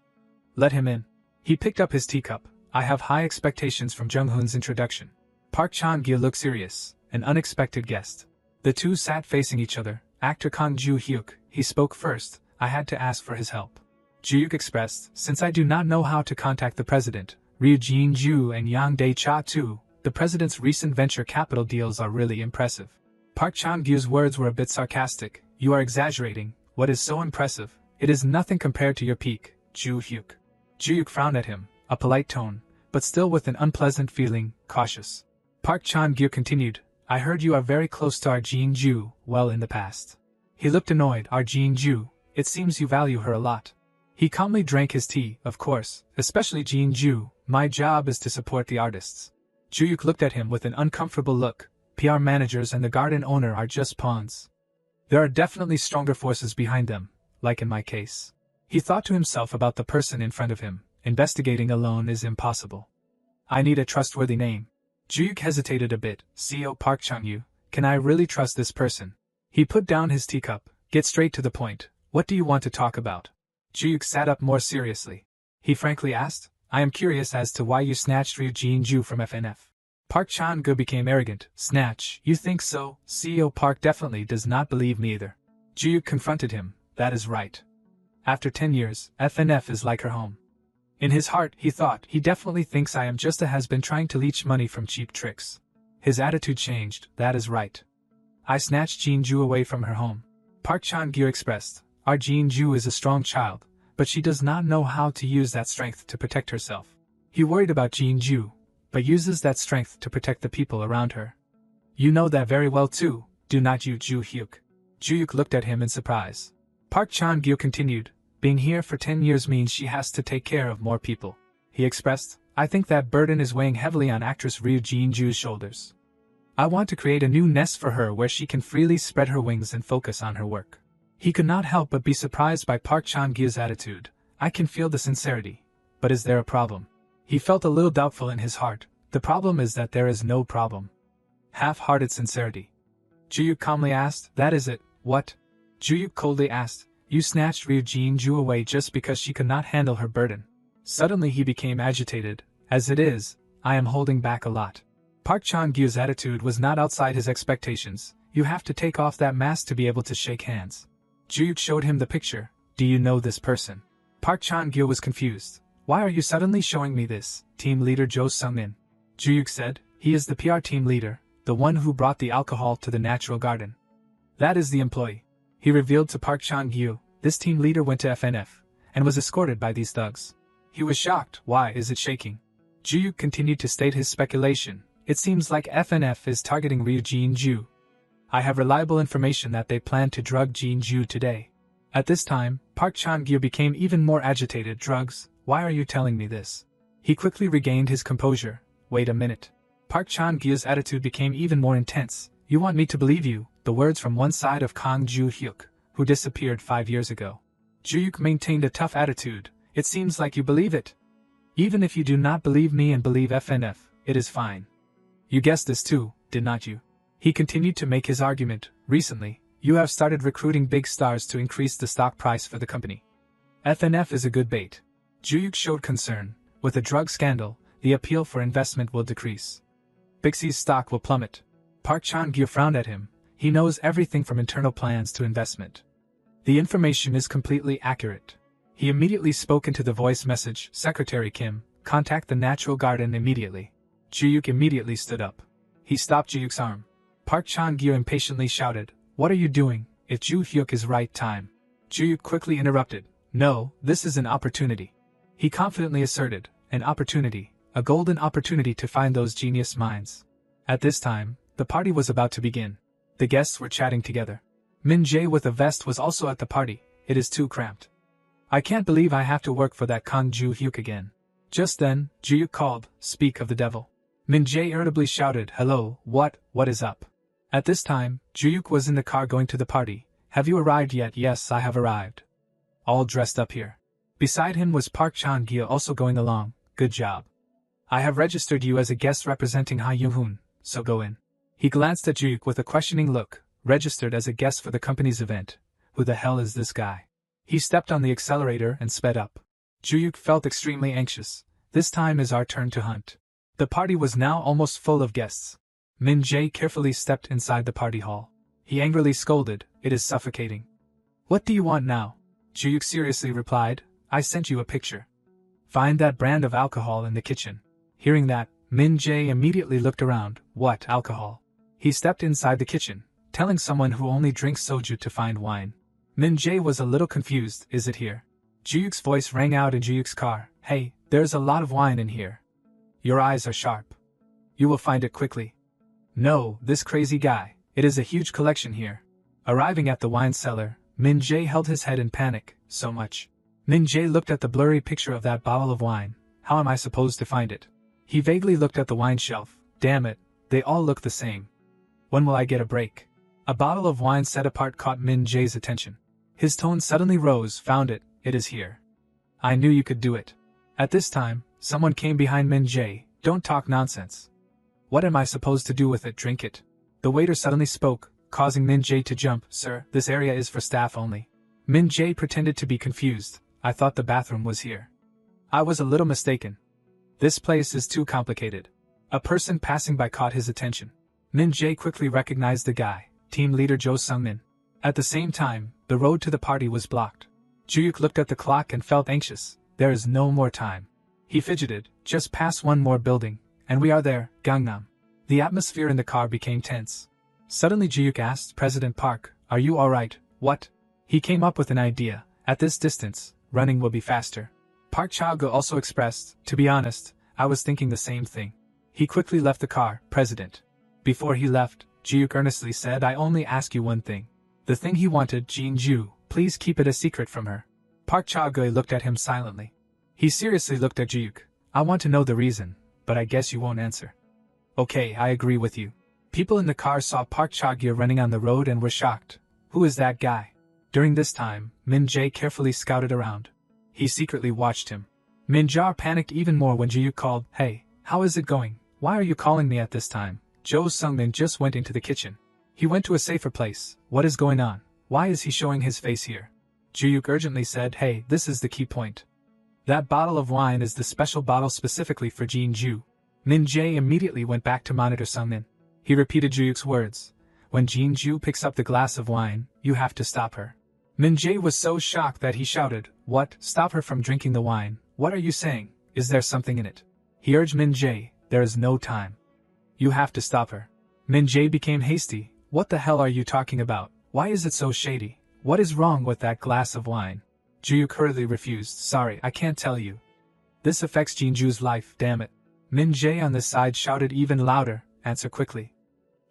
Let him in. He picked up his teacup. I have high expectations from Jung-hoon's introduction. Park Chan-gil looked serious. An unexpected guest. The two sat facing each other. Actor Kang Joo-hyuk, he spoke first. I had to ask for his help. Juyuk expressed, since I do not know how to contact the president, Ryu Jin-ju and Yang Dae-cha too, the president's recent venture capital deals are really impressive. Park Chan-gil's words were a bit sarcastic. You are exaggerating. What is so impressive? It is nothing compared to your peak, Joo-hyuk. Juyuk frowned at him, a polite tone, but still with an unpleasant feeling, cautious. Park Chan-gil continued, I heard you are very close to our Jin-ju, well in the past. He looked annoyed. Our Jin-ju, it seems you value her a lot. He calmly drank his tea, of course, especially Jin-ju, my job is to support the artists. Juyuk looked at him with an uncomfortable look. PR managers and the garden owner are just pawns. There are definitely stronger forces behind them, like in my case. He thought to himself about the person in front of him. Investigating alone is impossible. I need a trustworthy name. Juyuk hesitated a bit. CEO Park Chang-yu, can I really trust this person? He put down his teacup. Get straight to the point. What do you want to talk about? Juyuk sat up more seriously. He frankly asked, I am curious as to why you snatched Ryu Jin-ju from FNF. Park Chan-gu became arrogant. Snatch, you think so? CEO Park definitely does not believe me either. Juyuk confronted him. That is right. After 10 years, FNF is like her home. In his heart, he thought, he definitely thinks I am just a has-been trying to leech money from cheap tricks. His attitude changed. That is right. I snatched Jin-ju away from her home. Park Chan-gyu expressed, our Jin-ju is a strong child, but she does not know how to use that strength to protect herself. He worried about Jin-ju, but uses that strength to protect the people around her. You know that very well too, do not you, Joo-hyuk? Juyuk looked at him in surprise. Park Chan-gyu continued, being here for 10 years means she has to take care of more people. He expressed, I think that burden is weighing heavily on actress Ryu Jin-ju's shoulders. I want to create a new nest for her where she can freely spread her wings and focus on her work. He could not help but be surprised by Park Chan-gyu's attitude. I can feel the sincerity. But is there a problem? He felt a little doubtful in his heart. The problem is that there is no problem. Half-hearted sincerity. Juyuk calmly asked, that is it, what? Juyuk coldly asked, you snatched Ryu Jin-ju away just because she could not handle her burden. Suddenly he became agitated. As it is, I am holding back a lot. Park Chan-gyu's attitude was not outside his expectations. You have to take off that mask to be able to shake hands. Juyuk showed him the picture. Do you know this person? Park Chan-gil was confused. Why are you suddenly showing me this? Team leader Jo Sung-min. Juyuk said, he is the PR team leader, the one who brought the alcohol to the natural garden. That is the employee. He revealed to Park Chan-gil. This team leader went to FNF, and was escorted by these thugs. He was shocked. Why is it shaking? Juyuk continued to state his speculation. It seems like FNF is targeting Ryu Jin-ju. I have reliable information that they plan to drug Jin-ju today. At this time, Park Chan-gil became even more agitated. Drugs? Why are you telling me this? He quickly regained his composure. Wait a minute. Park Chan-gil's attitude became even more intense. You want me to believe you? The words from one side of Kang Ju-hyuk, who disappeared 5 years ago. Juyuk maintained a tough attitude. It seems like you believe it. Even if you do not believe me and believe FNF, it is fine. You guessed this too, did not you? He continued to make his argument. Recently, you have started recruiting big stars to increase the stock price for the company. FNF is a good bait. Juyuk showed concern. With a drug scandal, the appeal for investment will decrease. Bixie's stock will plummet. Park Chan-gil frowned at him. He knows everything from internal plans to investment. The information is completely accurate. He immediately spoke into the voice message. Secretary Kim, contact the natural garden immediately. Juyuk immediately stood up. He stopped Juyuk's arm. Park Chan-gil impatiently shouted, what are you doing? If Ju-hyuk is right time. Juyuk quickly interrupted. No, this is an opportunity. He confidently asserted, an opportunity, a golden opportunity to find those genius minds. At this time, the party was about to begin. The guests were chatting together. Min Jae with a vest was also at the party. It is too cramped. I can't believe I have to work for that Kang Ju-hyuk again. Just then, Juyuk called, speak of the devil. Min Jae irritably shouted, hello, what is up? At this time, Juyuk was in the car going to the party. Have you arrived yet? Yes, I have arrived. All dressed up here. Beside him was Park Chan-gil also going along. Good job. I have registered you as a guest representing Ha Yoon-hoon, so go in. He glanced at Juyuk with a questioning look. Registered as a guest for the company's event. Who the hell is this guy? He stepped on the accelerator and sped up. Juyuk felt extremely anxious. This time is our turn to hunt. The party was now almost full of guests. Min Jae carefully stepped inside the party hall. He angrily scolded, it is suffocating. What do you want now? Juyuk seriously replied, I sent you a picture. Find that brand of alcohol in the kitchen. Hearing that, Min Jae immediately looked around. What alcohol? He stepped inside the kitchen, telling someone who only drinks soju to find wine. Min Jae was a little confused. Is it here? Juyuk's voice rang out in Juyuk's car. Hey, there's a lot of wine in here. Your eyes are sharp. You will find it quickly. No, this crazy guy. It is a huge collection here. Arriving at the wine cellar, Min Jae held his head in panic. So much. Min Jae looked at the blurry picture of that bottle of wine. How am I supposed to find it? He vaguely looked at the wine shelf. Damn it, they all look the same. When will I get a break? A bottle of wine set apart caught Min Jae's attention. His tone suddenly rose. Found it, it is here. I knew you could do it. At this time, someone came behind Min Jae. Don't talk nonsense. What am I supposed to do with it? Drink it. The waiter suddenly spoke, causing Min Jae to jump. Sir, this area is for staff only. Min Jae pretended to be confused. I thought the bathroom was here. I was a little mistaken. This place is too complicated. A person passing by caught his attention. Min Jae quickly recognized the guy, team leader Jo Sung-min. At the same time, the road to the party was blocked. Juyuk looked at the clock and felt anxious. There is no more time. He fidgeted. Just pass one more building, and we are there, Gangnam. The atmosphere in the car became tense. Suddenly Juyuk asked President Park, are you alright? What? He came up with an idea. At this distance, running will be faster. Park Cha-go also expressed, to be honest, I was thinking the same thing. He quickly left the car. President. Before he left, Juyuk earnestly said, I only ask you one thing. The thing he wanted, Jin-ju, please keep it a secret from her. Park Cha-go looked at him silently. He seriously looked at Juyuk. I want to know the reason, but I guess you won't answer. Okay, I agree with you. People in the car saw Park Cha-go running on the road and were shocked. Who is that guy? During this time, Min Jae carefully scouted around. He secretly watched him. Min Jae panicked even more when Juyuk called, Hey, how is it going? Why are you calling me at this time? Jo Sung-min just went into the kitchen. He went to a safer place. What is going on? Why is he showing his face here? Juyuk urgently said, Hey, this is the key point. That bottle of wine is the special bottle specifically for Jin-ju. Min Jae immediately went back to monitor Sung-min. He repeated Juyuk's words. When Jin-ju picks up the glass of wine, you have to stop her. Min Jae was so shocked that he shouted, "What? Stop her from drinking the wine. What are you saying? Is there something in it?" He urged Min Jae, "There is no time. You have to stop her." Min Jae became hasty. "What the hell are you talking about? Why is it so shady? What is wrong with that glass of wine?" Juyuk hurriedly refused. "Sorry, I can't tell you. This affects Jinju's life, damn it." Min Jae on the side shouted even louder, "Answer quickly.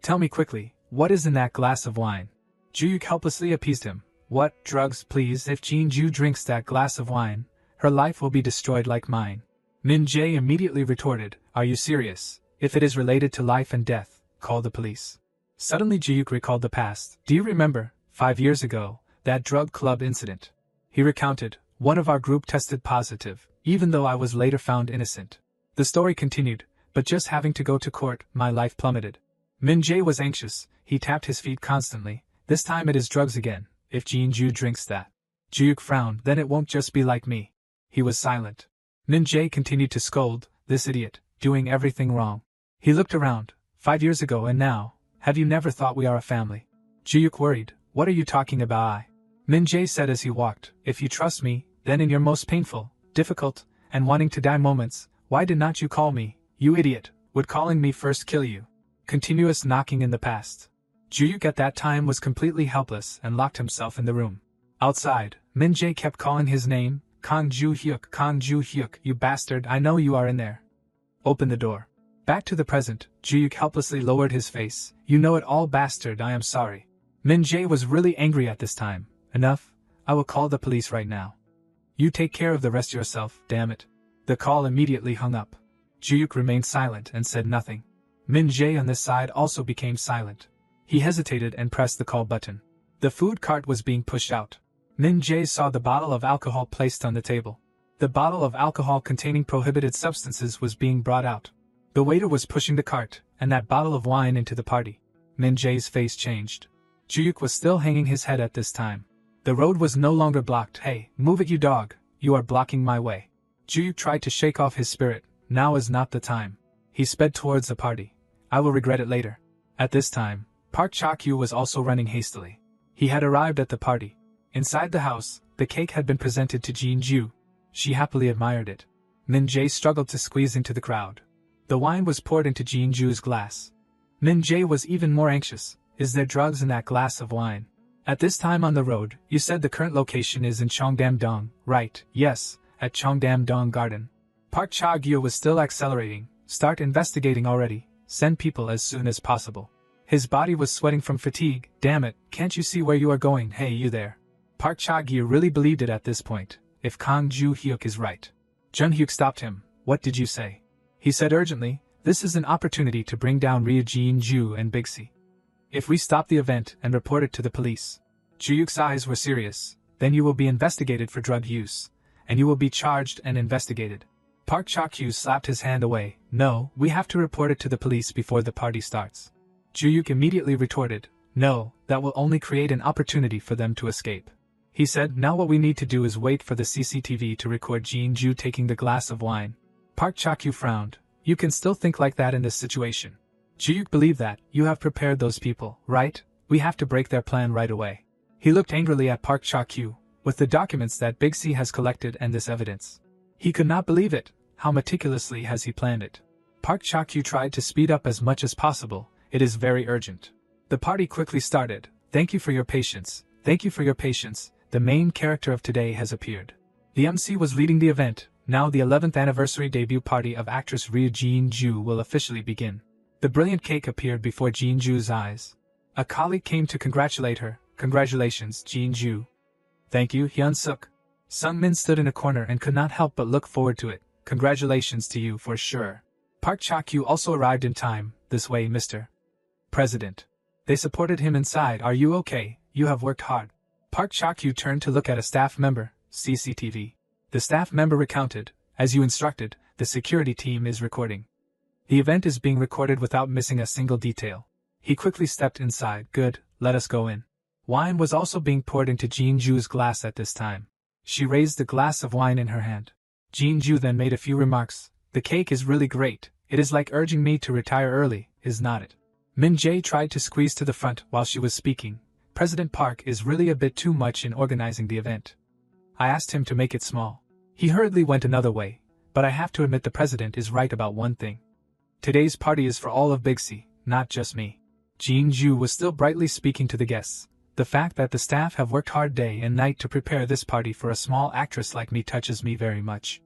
Tell me quickly, what is in that glass of wine?" Juyuk helplessly appeased him. "What, drugs, please? If Jinju drinks that glass of wine, her life will be destroyed like mine." Min Jae immediately retorted, "Are you serious? If it is related to life and death, call the police." Suddenly Juyuk recalled the past. "Do you remember, 5 years ago, that drug club incident?" He recounted, "One of our group tested positive, even though I was later found innocent." The story continued, "But just having to go to court, my life plummeted." Min Jae was anxious. He tapped his feet constantly. "This time it is drugs again. If Jinju drinks that." Juyuk frowned. "Then it won't just be like me." He was silent. Min Jae continued to scold, "This idiot, doing everything wrong." He looked around. 5 years ago and now, have you never thought we are a family?" Juyuk worried. "What are you talking about?" Min Jae said as he walked, "If you trust me, then in your most painful, difficult, and wanting to die moments, why did not you call me, you idiot? Would calling me first kill you?" Continuous knocking in the past. Juyuk at that time was completely helpless and locked himself in the room. Outside, Min Jae kept calling his name, "Kang Ju-hyuk, Kang Ju-hyuk, you bastard, I know you are in there. Open the door." Back to the present, Juyuk helplessly lowered his face. "You know it all, bastard, I am sorry." Min Jae was really angry at this time. "Enough, I will call the police right now. You take care of the rest yourself, damn it." The call immediately hung up. Juyuk remained silent and said nothing. Min Jae on this side also became silent. He hesitated and pressed the call button. The food cart was being pushed out. Min Jae saw the bottle of alcohol placed on the table. The bottle of alcohol containing prohibited substances was being brought out. The waiter was pushing the cart, and that bottle of wine into the party. Min Jae's face changed. Juyuk was still hanging his head at this time. The road was no longer blocked. "Hey, move it you dog, you are blocking my way." Juyuk tried to shake off his spirit. Now is not the time. He sped towards the party. "I will regret it later." At this time, Park Cha-kyu was also running hastily. He had arrived at the party. Inside the house, the cake had been presented to Jinju. She happily admired it. Min Jae struggled to squeeze into the crowd. The wine was poured into Jinju's glass. Min Jae was even more anxious. "Is there drugs in that glass of wine?" At this time on the road, "You said the current location is in Cheongdam-dong, right?" "Yes, at Cheongdam-dong Garden." Park Cha-kyu was still accelerating. "Start investigating already. Send people as soon as possible." His body was sweating from fatigue. "Damn it, can't you see where you are going? Hey, you there." Park Cha-kyu really believed it at this point. If Kang Ju-hyuk is right. Jun-hyuk stopped him. "What did you say?" He said urgently, "This is an opportunity to bring down Ryu Jin-ju and Big C. If we stop the event and report it to the police." Juyuk's eyes were serious. "Then you will be investigated for drug use. And you will be charged and investigated." Park Cha-kyu slapped his hand away. "No, we have to report it to the police before the party starts." Juyuk immediately retorted, "No, that will only create an opportunity for them to escape." He said, "Now what we need to do is wait for the CCTV to record Jin-ju taking the glass of wine." Park Cha-kyu frowned. "You can still think like that in this situation. Juyuk believed that, you have prepared those people, right? We have to break their plan right away." He looked angrily at Park Cha-kyu. "With the documents that Big C has collected and this evidence." He could not believe it. How meticulously has he planned it? Park Cha-kyu tried to speed up as much as possible. "It is very urgent." The party quickly started. "Thank you for your patience. Thank you for your patience. The main character of today has appeared." The MC was leading the event. Now the 11th anniversary debut party of actress Ryu Jin-ju will officially begin. The brilliant cake appeared before Jin-ju's eyes. A colleague came to congratulate her. "Congratulations, Jin-ju." "Thank you, Hyun-suk." Sung-min stood in a corner and could not help but look forward to it. "Congratulations to you for sure." Park Cha-kyu also arrived in time. "This way, Mr. President." They supported him inside. "Are you okay? You have worked hard." Park Cha-kyu turned to look at a staff member. "CCTV." The staff member recounted. "As you instructed, the security team is recording. The event is being recorded without missing a single detail." He quickly stepped inside. "Good, let us go in." Wine was also being poured into Jin-ju's glass at this time. She raised the glass of wine in her hand. Jin-ju then made a few remarks. "The cake is really great. It is like urging me to retire early, is not it?" Min Jae tried to squeeze to the front while she was speaking. President Park is really a bit too much in organizing the event. I asked him to make it small. He hurriedly went another way, but I have to admit the president is right about one thing. Today's party is for all of Big C, not just me. Jean-ju was still brightly speaking to the guests. The fact that the staff have worked hard day and night to prepare this party for a small actress like me touches me very much.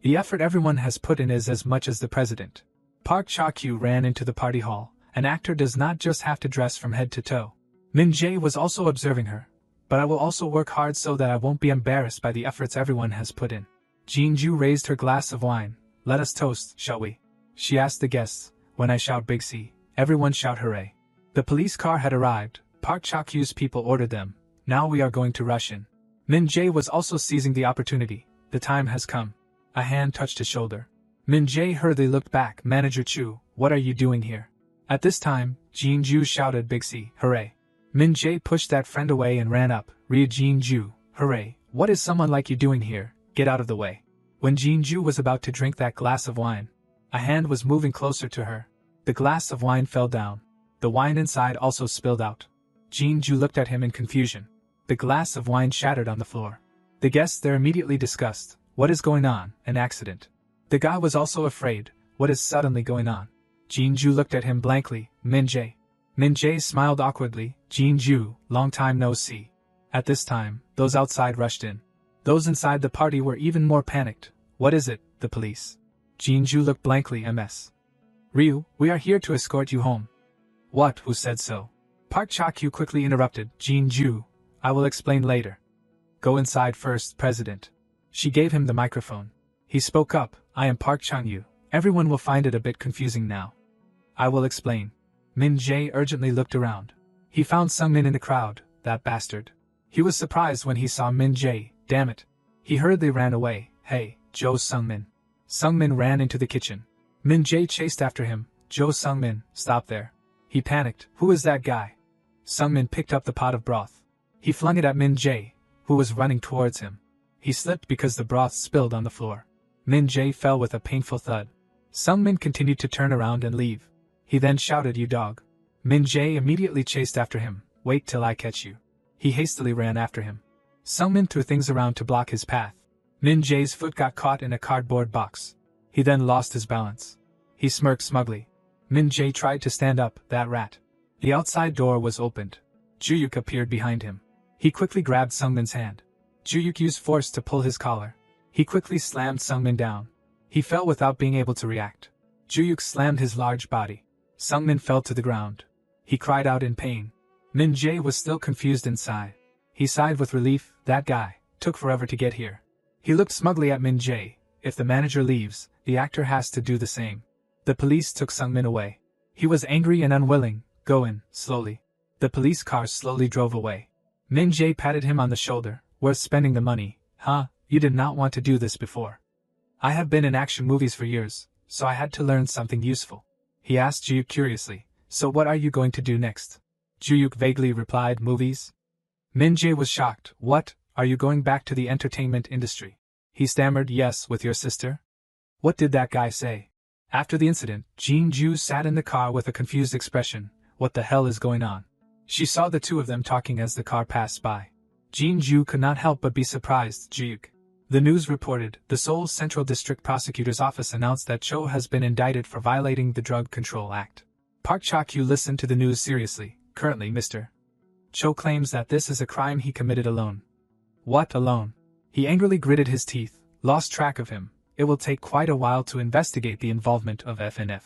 The effort everyone has put in is as much as the president. Park Cha-kyu ran into the party hall. An actor does not just have to dress from head to toe. Min Jae was also observing her. But I will also work hard so that I won't be embarrassed by the efforts everyone has put in. Jean-ju raised her glass of wine. Let us toast, shall we? She asked the guests. When I shout Big C, everyone shout hooray. The police car had arrived. Park Cha-kyu's people ordered them. Now we are going to rush in. Min Jae was also seizing the opportunity. The time has come. A hand touched his shoulder. Min Jae hurriedly looked back. Manager Chu, what are you doing here? At this time, Jean-ju shouted Big C, hooray. Min Jae pushed that friend away and ran up. Jean-ju, hooray, what is someone like you doing here? Get out of the way. When Jean-ju was about to drink that glass of wine, a hand was moving closer to her. The glass of wine fell down. The wine inside also spilled out. Jean-ju looked at him in confusion. The glass of wine shattered on the floor. The guests there immediately discussed, what is going on, an accident. The guy was also afraid, what is suddenly going on? Jean-ju looked at him blankly. Min Jae. Min Jae smiled awkwardly. Jean-ju, long time no see. At this time, those outside rushed in. Those inside the party were even more panicked. What is it, the police? Jean-ju looked blankly. Ms. Ryu, we are here to escort you home. What, who said so? Park Cha-kyu quickly interrupted. Jean-ju, I will explain later. Go inside first, President. She gave him the microphone. He spoke up. I am Park Chang-yu. Everyone will find it a bit confusing now. I will explain. Min Jae urgently looked around. He found Sungmin in the crowd, that bastard. He was surprised when he saw Min Jae, damn it. He hurriedly ran away. Hey, Joe Sungmin. Sungmin ran into the kitchen. Min Jae chased after him. Joe Sungmin, stop there. He panicked. Who is that guy? Sungmin picked up the pot of broth. He flung it at Min Jae, who was running towards him. He slipped because the broth spilled on the floor. Min Jae fell with a painful thud. Sungmin continued to turn around and leave. He then shouted, you dog. Min Jae immediately chased after him. Wait till I catch you. He hastily ran after him. Sungmin threw things around to block his path. Min Jae's foot got caught in a cardboard box. He then lost his balance. He smirked smugly. Min Jae tried to stand up, that rat. The outside door was opened. Juyuk appeared behind him. He quickly grabbed Sungmin's hand. Juyuk used force to pull his collar. He quickly slammed Sungmin down. He fell without being able to react. Juyuk slammed his large body. Sungmin fell to the ground. He cried out in pain. Min Jae was still confused inside. He sighed with relief. That guy took forever to get here. He looked smugly at Min Jae. If the manager leaves, the actor has to do the same. The police took Sungmin away. He was angry and unwilling. Go in, slowly. The police car slowly drove away. Min Jae patted him on the shoulder. Worth spending the money. Huh, you did not want to do this before. I have been in action movies for years, so I had to learn something useful. He asked Juyuk curiously. So what are you going to do next? Juyuk vaguely replied, movies. Min Jae was shocked. What, are you going back to the entertainment industry? He stammered, yes, with your sister? What did that guy say? After the incident, Jean-ju sat in the car with a confused expression. What the hell is going on? She saw the two of them talking as the car passed by. Jean-ju could not help but be surprised. Juyuk. The news reported, the Seoul Central District Prosecutor's Office announced that Cho has been indicted for violating the Drug Control Act. Park Cha-kyu listened to the news seriously. Currently, Mr. Cho claims that this is a crime he committed alone. What, alone? He angrily gritted his teeth. Lost track of him. It will take quite a while to investigate the involvement of FNF.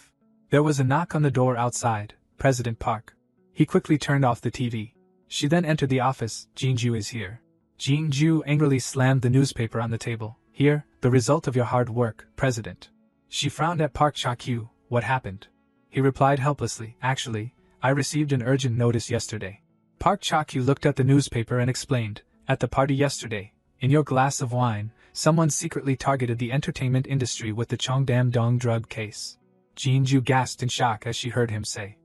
There was a knock on the door outside. President Park. He quickly turned off the TV. She then entered the office. Jean-ju is here. Jean-ju angrily slammed the newspaper on the table. Here, the result of your hard work, President. She frowned at Park Cha-kyu. What happened? He replied helplessly. Actually, I received an urgent notice yesterday. Park Cha-kyu looked at the newspaper and explained. At the party yesterday, in your glass of wine, someone secretly targeted the entertainment industry with the Cheongdam-dong drug case. Jean-ju gasped in shock as she heard him say.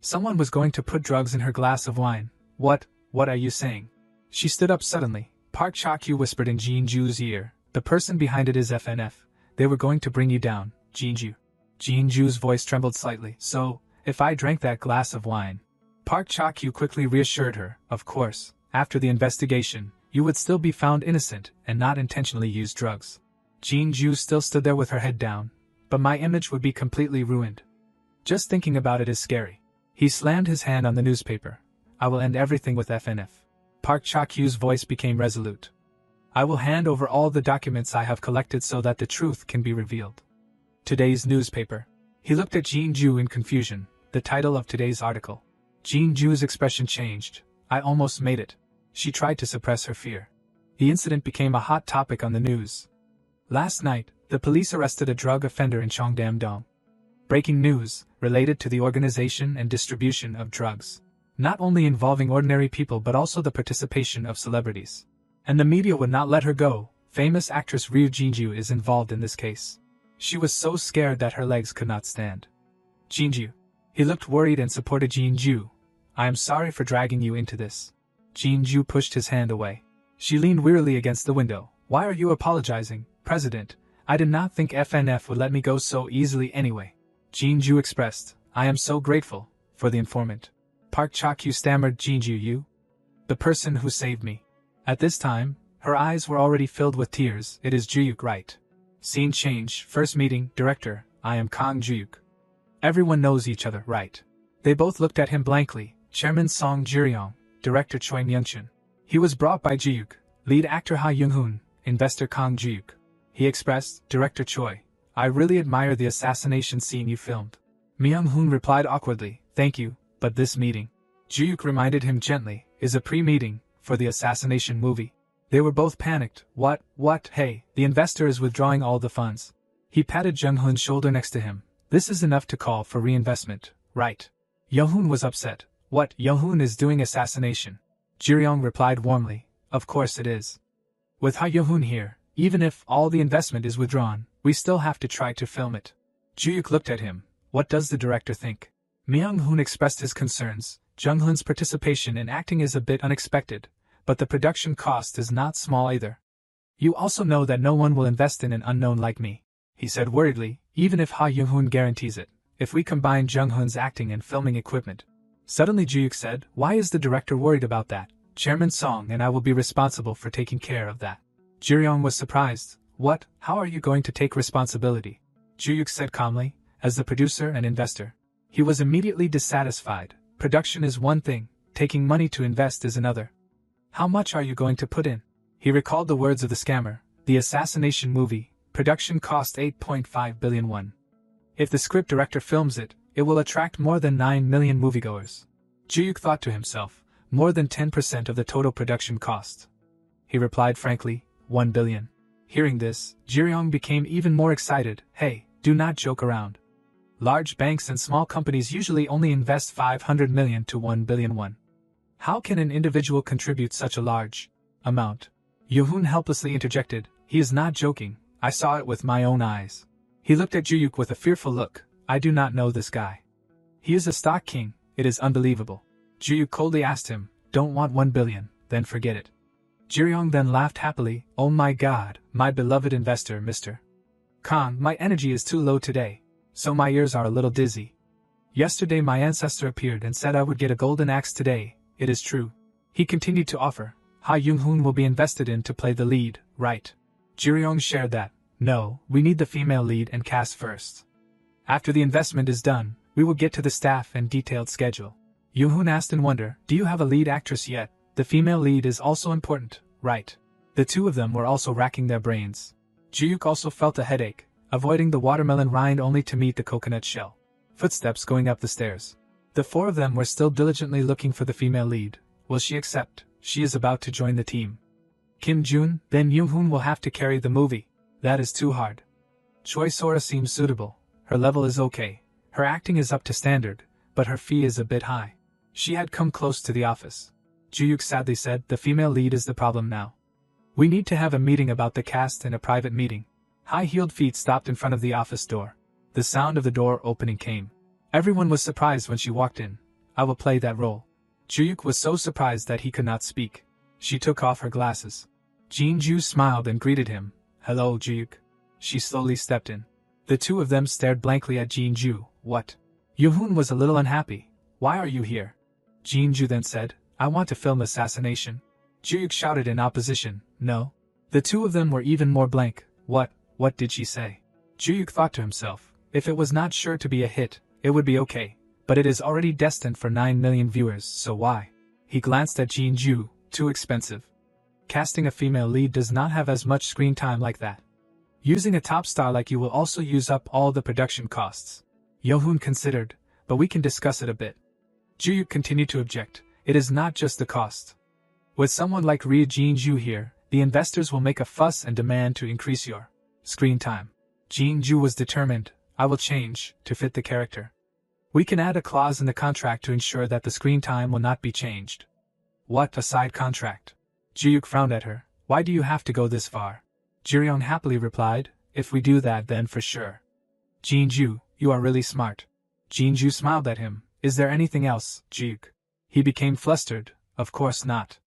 Someone was going to put drugs in her glass of wine. What are you saying? She stood up suddenly. Park Cha-kyu whispered in Jean-ju's ear. The person behind it is FNF. They were going to bring you down, Jean-ju. Jean-ju's voice trembled slightly. So, if I drank that glass of wine, Park Cha-kyu quickly reassured her, of course, after the investigation, you would still be found innocent and not intentionally use drugs. Jin-ju still stood there with her head down, but my image would be completely ruined. Just thinking about it is scary. He slammed his hand on the newspaper. I will end everything with FNF. Park Cha-kyu's voice became resolute. I will hand over all the documents I have collected so that the truth can be revealed. Today's newspaper. He looked at Jin-ju in confusion, the title of today's article. Jin-ju's expression changed. I almost made it. She tried to suppress her fear. The incident became a hot topic on the news. Last night, the police arrested a drug offender in Cheongdam-dong. Breaking news, related to the organization and distribution of drugs. Not only involving ordinary people but also the participation of celebrities. And the media would not let her go. Famous actress Ryu Jin-ju is involved in this case. She was so scared that her legs could not stand. Jin-ju. He looked worried and supported Jin-ju. I am sorry for dragging you into this. Jin-ju pushed his hand away. She leaned wearily against the window. Why are you apologizing, President? I did not think FNF would let me go so easily anyway. Jin-ju expressed, I am so grateful, for the informant. Park Cha-kyu stammered, Jin-ju, you? The person who saved me. At this time, her eyes were already filled with tears. It is Juyuk, right? Scene change, first meeting, director, I am Kang Juyuk. Everyone knows each other, right? They both looked at him blankly. Chairman Song Jiryong, director Choi Myung-chun. He was brought by Juyuk, lead actor Ha Young-hoon, investor Kang Juyuk. He expressed, Director Choi, I really admire the assassination scene you filmed. Myung-hoon replied awkwardly, thank you, but this meeting, Juyuk reminded him gently, is a pre-meeting for the assassination movie. They were both panicked. What, hey, the investor is withdrawing all the funds. He patted Jung-hoon's shoulder next to him. This is enough to call for reinvestment, right? Young-hoon was upset. What, Young-hoon is doing assassination? Jiryong replied warmly, of course it is. With Ha Young-hoon here, even if all the investment is withdrawn, we still have to try to film it. Juyuk looked at him. What does the director think? Myung-hoon expressed his concerns. Jung-hoon's participation in acting is a bit unexpected, but the production cost is not small either. You also know that no one will invest in an unknown like me, he said worriedly, even if Ha Young-hoon guarantees it, if we combine Jung-hoon's acting and filming equipment. Suddenly Juyuk said, why is the director worried about that? Chairman Song and I will be responsible for taking care of that. Jiryong was surprised. What? How are you going to take responsibility? Juyuk said calmly, as the producer and investor. He was immediately dissatisfied. Production is one thing, taking money to invest is another. How much are you going to put in? He recalled the words of the scammer. The assassination movie, production cost 8.5 billion won. If the script director films it, it will attract more than 9 million moviegoers. Juyuk thought to himself, more than 10% of the total production cost. He replied frankly, 1 billion. Hearing this, Jiryong became even more excited. Hey, do not joke around. Large banks and small companies usually only invest 500 million to 1 billion won. How can an individual contribute such a large amount? Yoon helplessly interjected, he is not joking, I saw it with my own eyes. He looked at Juyuk with a fearful look, I do not know this guy. He is a stock king, it is unbelievable. Juyuk coldly asked him, don't want 1 billion, then forget it. Jiryong then laughed happily, oh my god, my beloved investor Mr. Kang, my energy is too low today, so my ears are a little dizzy. Yesterday my ancestor appeared and said I would get a golden axe today, it is true. He continued to offer, Ha Young-hoon will be invested in to play the lead, right? Jiryong shared that, no, we need the female lead and cast first. After the investment is done, we will get to the staff and detailed schedule. Yoon asked in wonder, do you have a lead actress yet? The female lead is also important, right? The two of them were also racking their brains. Juyuk also felt a headache, avoiding the watermelon rind only to meet the coconut shell. Footsteps going up the stairs. The four of them were still diligently looking for the female lead. Will she accept? She is about to join the team. Kim Jun, then Yoon will have to carry the movie. That is too hard. Choi Sora seems suitable. Her level is okay. Her acting is up to standard, but her fee is a bit high. She had come close to the office. Juyuk sadly said, the female lead is the problem now. We need to have a meeting about the cast and a private meeting. High-heeled feet stopped in front of the office door. The sound of the door opening came. Everyone was surprised when she walked in. I will play that role. Juyuk was so surprised that he could not speak. She took off her glasses. Jin-ju smiled and greeted him. Hello, Juyuk. She slowly stepped in. The two of them stared blankly at Jin-ju. What? Yoon was a little unhappy. Why are you here? Jin-ju then said, I want to film assassination. Ju-yuk shouted in opposition, no. The two of them were even more blank. What did she say? Ju-yuk thought to himself, if it was not sure to be a hit, it would be okay, but it is already destined for 9 million viewers, so why? He glanced at Jin-ju, too expensive. Casting a female lead does not have as much screen time like that. Using a top star like you will also use up all the production costs. Yohoon considered, but we can discuss it a bit. Ju-yuk continued to object, it is not just the cost. With someone like Ryu Jin-ju here, the investors will make a fuss and demand to increase your screen time. Jin-ju was determined, I will change, to fit the character. We can add a clause in the contract to ensure that the screen time will not be changed. What, a side contract? Ju-yuk frowned at her, why do you have to go this far? Ji-ryong happily replied, if we do that then for sure. Jin-ju, you are really smart. Jin-ju smiled at him, is there anything else, Ji-yuk? He became flustered, of course not.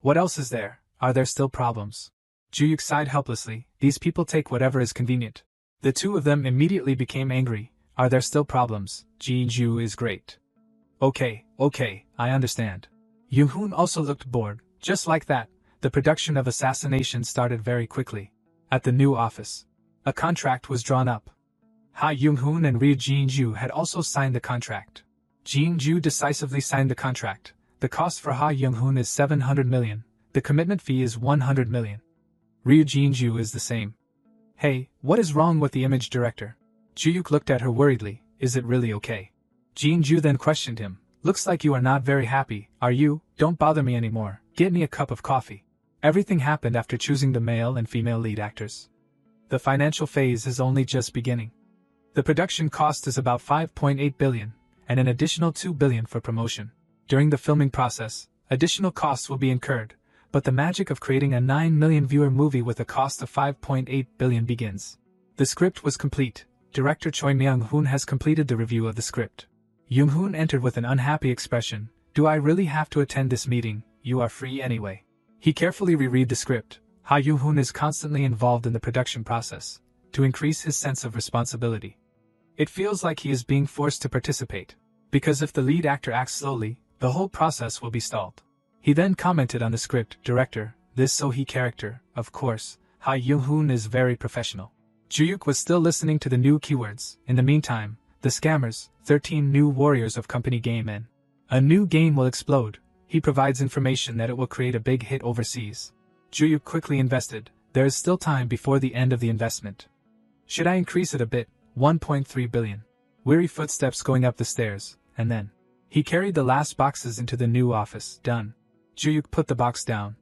What else is there, are there still problems? Ju-yuk sighed helplessly, these people take whatever is convenient. The two of them immediately became angry, are there still problems, Jin-ju is great. Okay, I understand. Yoon-hoon also looked bored, just like that, the production of Assassination started very quickly. At the new office, a contract was drawn up. Ha Yoon-hoon and Ryu Jin-ju had also signed the contract. Jin-ju decisively signed the contract. The cost for Ha Yoon-hoon is 700 million, the commitment fee is 100 million. Ryu Jin-ju is the same. Hey, what is wrong with the image director? Ju-yuk looked at her worriedly, is it really okay? Jin-ju then questioned him, looks like you are not very happy, are you? Don't bother me anymore, get me a cup of coffee. Everything happened after choosing the male and female lead actors. The financial phase is only just beginning. The production cost is about 5.8 billion, and an additional 2 billion for promotion. During the filming process, additional costs will be incurred, but the magic of creating a 9 million viewer movie with a cost of 5.8 billion begins. The script was complete. Director Choi Myung-hoon has completed the review of the script. Yoon-hoon entered with an unhappy expression, do I really have to attend this meeting? You are free anyway. He carefully reread the script. Ha Yoon-hoon is constantly involved in the production process, to increase his sense of responsibility. It feels like he is being forced to participate, because if the lead actor acts slowly, the whole process will be stalled. He then commented on the script, director, this So-hee character, of course, Ha Yoon-hoon is very professional. Ju-yuk was still listening to the new keywords. In the meantime, the scammers, 13 new warriors of company game N. A new game will explode. He provides information that it will create a big hit overseas. Ju-yuk quickly invested. There is still time before the end of the investment. Should I increase it a bit? 1.3 billion. Weary footsteps going up the stairs, and then he carried the last boxes into the new office. Done. Ju-yuk put the box down.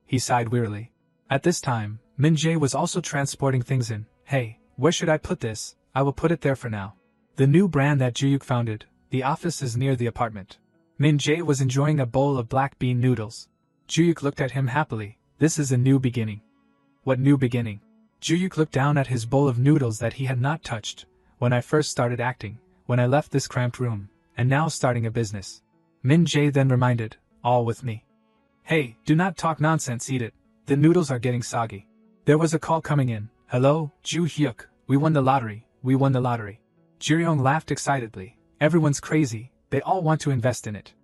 He sighed wearily. At this time, Min-jae was also transporting things in. Hey, where should I put this? I will put it there for now. The new brand that Ju-yuk founded, the office is near the apartment. Min-jae was enjoying a bowl of black bean noodles. Ju-yuk looked at him happily. This is a new beginning. What new beginning? Ju-yuk looked down at his bowl of noodles that he had not touched. When I first started acting, when I left this cramped room, and now starting a business. Min-jae then reminded, all with me. Hey, do not talk nonsense, eat it. The noodles are getting soggy. There was a call coming in. Hello, Ju-hyuk, we won the lottery, we won the lottery. Ji-ryong laughed excitedly. Everyone's crazy, they all want to invest in it.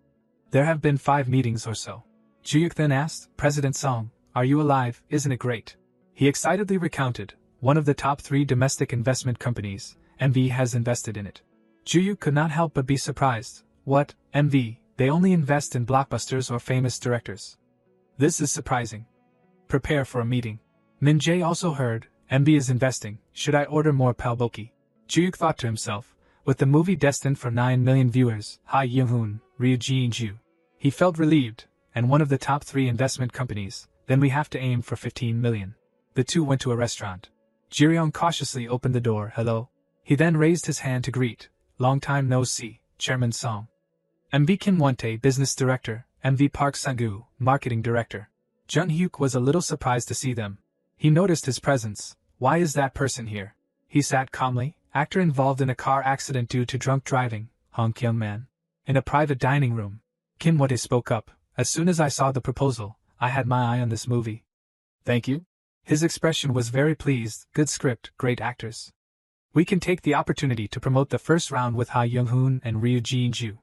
There have been 5 meetings or so. Ju-yuk then asked, President Song, are you alive, isn't it great? He excitedly recounted, one of the top 3 domestic investment companies, MV has invested in it. Ju-yuk could not help but be surprised. What, MV, they only invest in blockbusters or famous directors. This is surprising. Prepare for a meeting. Min-jae also heard, MV is investing, should I order more palboki? Ju-yuk thought to himself, with the movie destined for 9 million viewers, Ha Yoon-hoon, Ryu Jin-ju. He felt relieved, and one of the top 3 investment companies, then we have to aim for 15 million. The two went to a restaurant. Ji-ryong cautiously opened the door, hello. He then raised his hand to greet, long time no see, Chairman Song. MV Kim Won-tae, Business Director, MV Park Sang-gu, Marketing Director. Jun-hyuk was a little surprised to see them. He noticed his presence. Why is that person here? He sat calmly, actor involved in a car accident due to drunk driving, Hong Kyung-man. In a private dining room. Kim Won-tae spoke up, as soon as I saw the proposal, I had my eye on this movie. Thank you. His expression was very pleased, good script, great actors. We can take the opportunity to promote the first round with Ha Yoon-hoon and Ryu Jin-ju.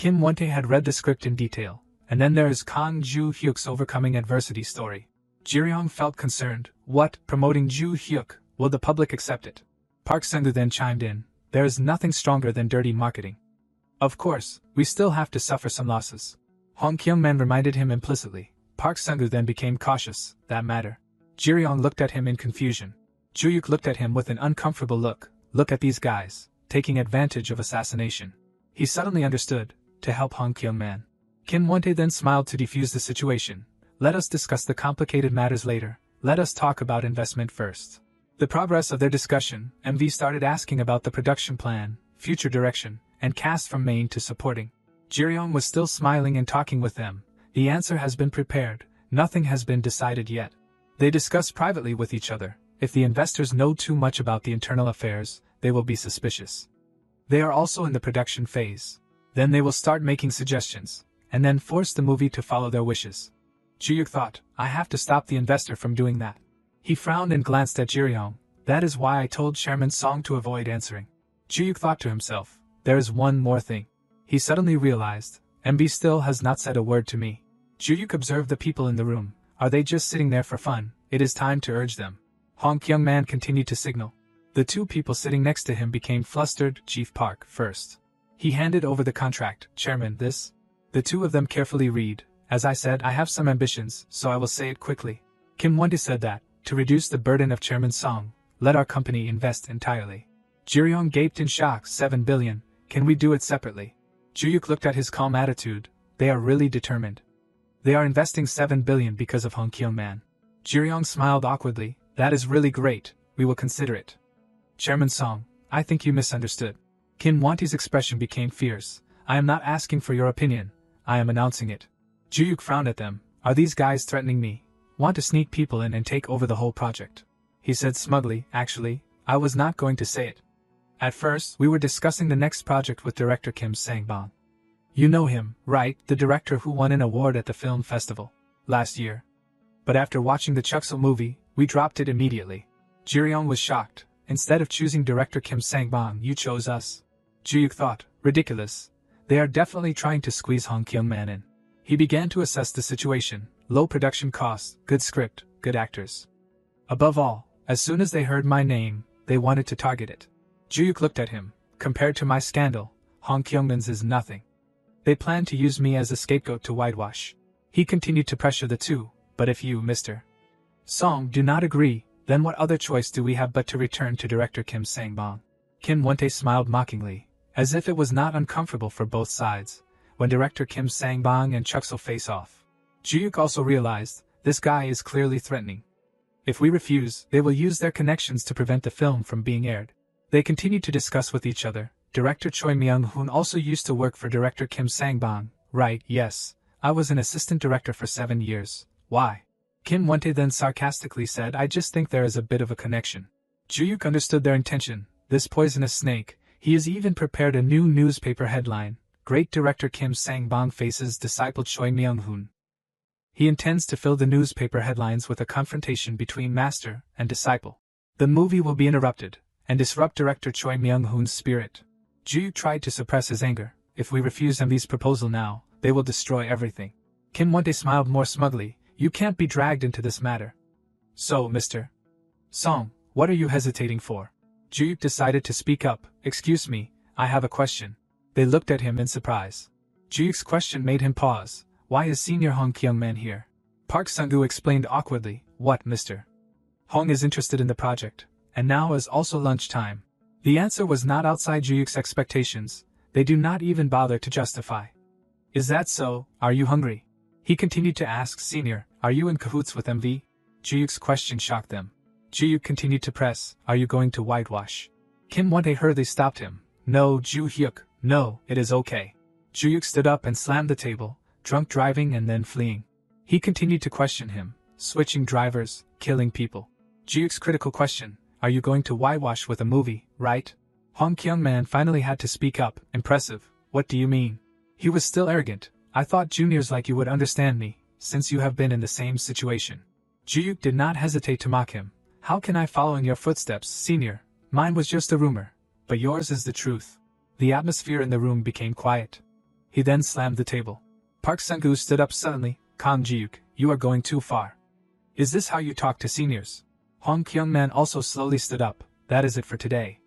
Kim Won-tae had read the script in detail, and then there is Kang Joo-hyuk's overcoming adversity story. Ji-ryong felt concerned. What, promoting Joo-hyuk, will the public accept it? Park Sung-woo then chimed in, there is nothing stronger than dirty marketing. Of course, we still have to suffer some losses. Hong Kyung-man reminded him implicitly. Park Sung-woo then became cautious, that matter. Ji-ryong looked at him in confusion. Joo-hyuk looked at him with an uncomfortable look. Look at these guys, taking advantage of assassination. He suddenly understood, to help Hong Kyung-man. Kim Won-tae then smiled to defuse the situation. Let us discuss the complicated matters later. Let us talk about investment first. The progress of their discussion, MV started asking about the production plan, future direction, and cast from main to supporting. Ji-ryong was still smiling and talking with them. The answer has been prepared, nothing has been decided yet. They discuss privately with each other. If the investors know too much about the internal affairs, they will be suspicious. They are also in the production phase. Then they will start making suggestions, and then force the movie to follow their wishes. Joo-hyuk thought, I have to stop the investor from doing that. He frowned and glanced at Ji-ryong. That is why I told Chairman Song to avoid answering. Joo-hyuk thought to himself, there is one more thing. He suddenly realized, MB still has not said a word to me. Joo-hyuk observed the people in the room. Are they just sitting there for fun? It is time to urge them. Hong Kyung-man continued to signal. The two people sitting next to him became flustered. Chief Park first. He handed over the contract. Chairman, this? The two of them carefully read. As I said, I have some ambitions, so I will say it quickly. Kim Won-tae said that, to reduce the burden of Chairman Song, let our company invest entirely. Ji-ryong gaped in shock. 7 billion. Can we do it separately? Joo-hyuk looked at his calm attitude. They are really determined. They are investing 7 billion because of Hong Kyung-man. Ji-ryong smiled awkwardly. That is really great. We will consider it. Chairman Song, I think you misunderstood. Kim Won-tae's expression became fierce. I am not asking for your opinion. I am announcing it. Joo-hyuk frowned at them. Are these guys threatening me? Want to sneak people in and take over the whole project? He said smugly, actually, I was not going to say it. At first, we were discussing the next project with director Kim Sang-bong. You know him, right? The director who won an award at the film festival last year. But after watching the Chukso movie, we dropped it immediately. Ji-ryong was shocked. Instead of choosing director Kim Sang-bong, you chose us. Joo-hyuk thought, ridiculous. They are definitely trying to squeeze Hong Kyung-man in. He began to assess the situation. Low production costs, good script, good actors. Above all, as soon as they heard my name, they wanted to target it. Joo-hyuk looked at him. Compared to my scandal, Hong Kyung-man's is nothing. They plan to use me as a scapegoat to whitewash. He continued to pressure the two. But if you, Mr. Song, do not agree, then what other choice do we have but to return to director Kim Sang-bong? Kim Won-tae smiled mockingly, as if it was not uncomfortable for both sides, when director Kim Sang-bong and Chukso face off. Joo-hyuk also realized, this guy is clearly threatening. If we refuse, they will use their connections to prevent the film from being aired. They continued to discuss with each other. Director Choi Myung-hoon also used to work for director Kim Sang-bong. Right, yes. I was an assistant director for 7 years. Why? Kim Won-tae then sarcastically said, I just think there is a bit of a connection. Joo-hyuk understood their intention. This poisonous snake. He has even prepared a new newspaper headline. Great director Kim Sang-bong faces disciple Choi Myung-hoon. He intends to fill the newspaper headlines with a confrontation between master and disciple. The movie will be interrupted, and disrupt director Choi Myung-hoon's spirit. Joo-hyuk tried to suppress his anger. If we refuse MV's proposal now, they will destroy everything. Kim Won-tae smiled more smugly. You can't be dragged into this matter. So, Mr. Song, what are you hesitating for? Joo-hyuk decided to speak up. Excuse me, I have a question. They looked at him in surprise. Joo-hyuk's question made him pause. Why is Senior Hong Kyung-man here? Park Sung-woo explained awkwardly. What, Mr. Hong is interested in the project, and now is also lunchtime. The answer was not outside Joo-hyuk's expectations. They do not even bother to justify. Is that so? Are you hungry? He continued to ask. Senior, are you in cahoots with MV? Joo-hyuk's question shocked them. Joo-hyuk continued to press. Are you going to whitewash? Kim Won-tae hurriedly stopped him. No, Joo-hyuk, no, it is okay. Joo-hyuk stood up and slammed the table. Drunk driving and then fleeing. He continued to question him. Switching drivers, killing people. Joo-hyuk's critical question. Are you going to whitewash with a movie, right? Hong Kyung-man finally had to speak up. Impressive. What do you mean? He was still arrogant. I thought juniors like you would understand me, since you have been in the same situation. Joo-hyuk did not hesitate to mock him. How can I follow in your footsteps, senior? Mine was just a rumor, but yours is the truth. The atmosphere in the room became quiet. He then slammed the table. Park Sung-gu stood up suddenly. Kang Ji-yuk, you are going too far. Is this how you talk to seniors? Hong Kyung-man also slowly stood up. That is it for today.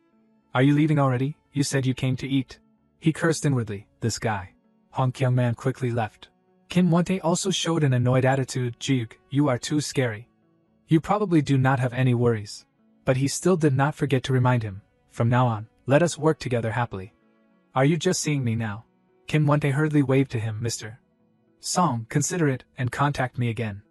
Are you leaving already? You said you came to eat. He cursed inwardly, this guy. Hong Kyung-man quickly left. Kim Won-tae also showed an annoyed attitude. Ji-yuk, you are too scary. You probably do not have any worries. But he still did not forget to remind him, from now on, let us work together happily. Are you just seeing me now? Kim Won-tae hurriedly waved to him. Mr. Song, consider it, and contact me again.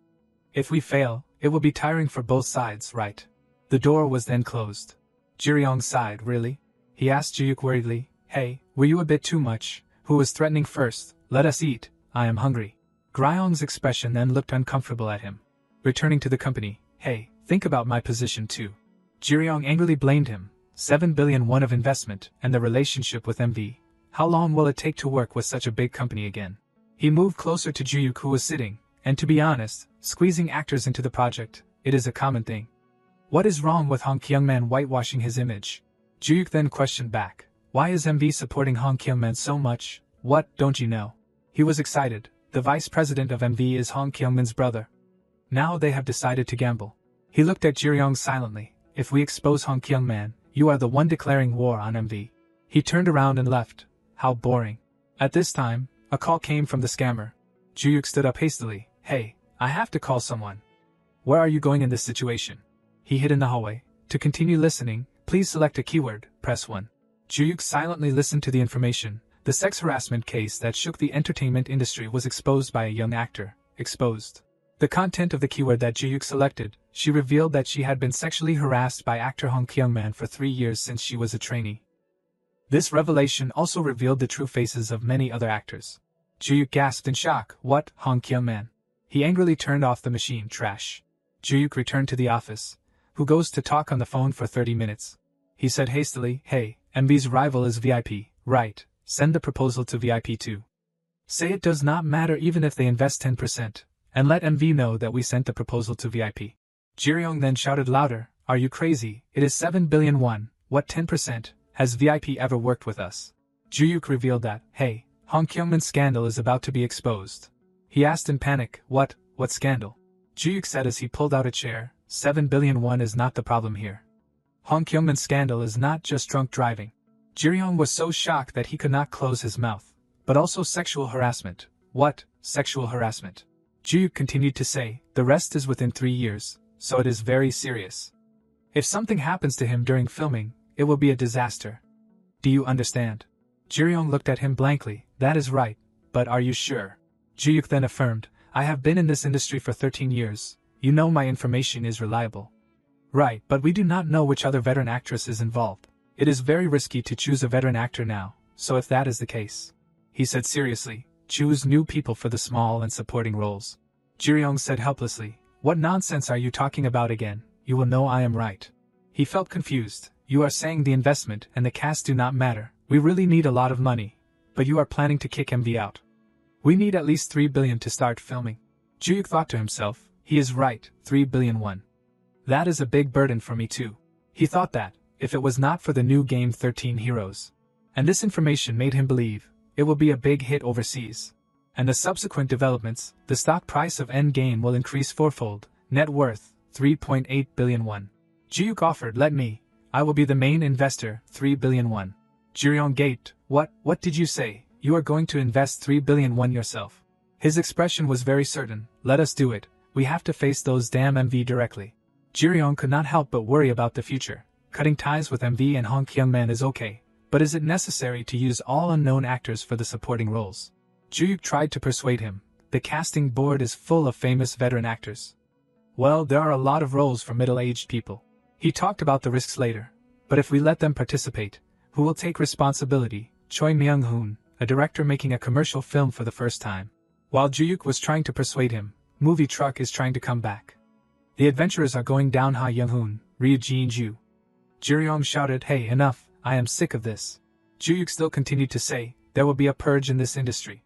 If we fail, it will be tiring for both sides, right? The door was then closed. Ji-ryong sighed. Really? He asked Ji-yuk worriedly. Hey, were you a bit too much? Who was threatening first? Let us eat, I am hungry. Gryong's expression then looked uncomfortable at him. Returning to the company, hey, think about my position too. Ji-ryong angrily blamed him. 7 billion won of investment, and the relationship with MV. How long will it take to work with such a big company again? He moved closer to Ji-yuk, who was sitting, and to be honest, squeezing actors into the project, it is a common thing. What is wrong with Hong Kyung-man whitewashing his image? Ji-yuk then questioned back. Why is MV supporting Hong Kyung-man so much? What, don't you know? He was excited. The vice president of MV is Hong Kyung-man's brother. Now they have decided to gamble. He looked at Ji-ryong silently. If we expose Hong Kyung-man, you are the one declaring war on MV. He turned around and left. How boring. At this time, a call came from the scammer. Ji-yuk stood up hastily. Hey, I have to call someone. Where are you going in this situation? He hid in the hallway. To continue listening, please select a keyword, press 1. Ji-yuk silently listened to the information. The sex harassment case that shook the entertainment industry was exposed by a young actor. Exposed. The content of the keyword that Ji-yuk selected, she revealed that she had been sexually harassed by actor Hong Kyung-man for 3 years since she was a trainee. This revelation also revealed the true faces of many other actors. Ji-yuk gasped in shock. What, Hong Kyung-man? He angrily turned off the machine. Trash. Ji-yuk returned to the office. Who goes to talk on the phone for 30 minutes? He said hastily. Hey, MV's rival is VIP, right? Send the proposal to VIP too. Say it does not matter even if they invest 10%, and let MV know that we sent the proposal to VIP. Ji-ryong then shouted louder. Are you crazy? It is 7 billion won. What 10%? Has VIP ever worked with us? Ji-yuk revealed that, hey, Hong Kyung-man's scandal is about to be exposed. He asked in panic, what scandal? Ji-yuk said as he pulled out a chair, 7 billion won is not the problem here. Hong Kyung-man's scandal is not just drunk driving. Ji-ryong was so shocked that he could not close his mouth. But also sexual harassment. What, sexual harassment? Ji-yuk continued to say, the rest is within 3 years, so it is very serious. If something happens to him during filming, it will be a disaster. Do you understand? Ji-ryong looked at him blankly. That is right, but are you sure? Ji-yuk then affirmed, I have been in this industry for 13 years. You know my information is reliable. Right, but we do not know which other veteran actress is involved. It is very risky to choose a veteran actor now, so if that is the case, he said seriously, choose new people for the small and supporting roles. Ji-ryong said helplessly, what nonsense are you talking about again? You will know I am right. He felt confused. You are saying the investment and the cast do not matter. We really need a lot of money. But you are planning to kick MV out. We need at least 3 billion to start filming. Ji-yuk thought to himself, he is right, 3 billion won. That is a big burden for me too. He thought that, if it was not for the new game 13 Heroes. And this information made him believe, it will be a big hit overseas. And the subsequent developments, the stock price of Endgame will increase fourfold, net worth, 3.8 billion won. Ji-yuk offered, I will be the main investor, 3 billion won. Ji-ryong gaped, what did you say? You are going to invest 3 billion won yourself? His expression was very certain, let us do it, we have to face those damn MV directly. Ji-ryong could not help but worry about the future. Cutting ties with MV and Hong Kyung-man is okay, but is it necessary to use all unknown actors for the supporting roles? Ji-yuk tried to persuade him, the casting board is full of famous veteran actors. Well, there are a lot of roles for middle-aged people. He talked about the risks later, but if we let them participate, who will take responsibility? Choi Myung-hoon, a director making a commercial film for the first time. While Ji-yuk was trying to persuade him, Movie Truck is trying to come back. The adventurers are going down. Ha Young-hoon, Ryu Jin-ju. Ji-ryong shouted, hey, enough, I am sick of this. Ji-yuk still continued to say, there will be a purge in this industry.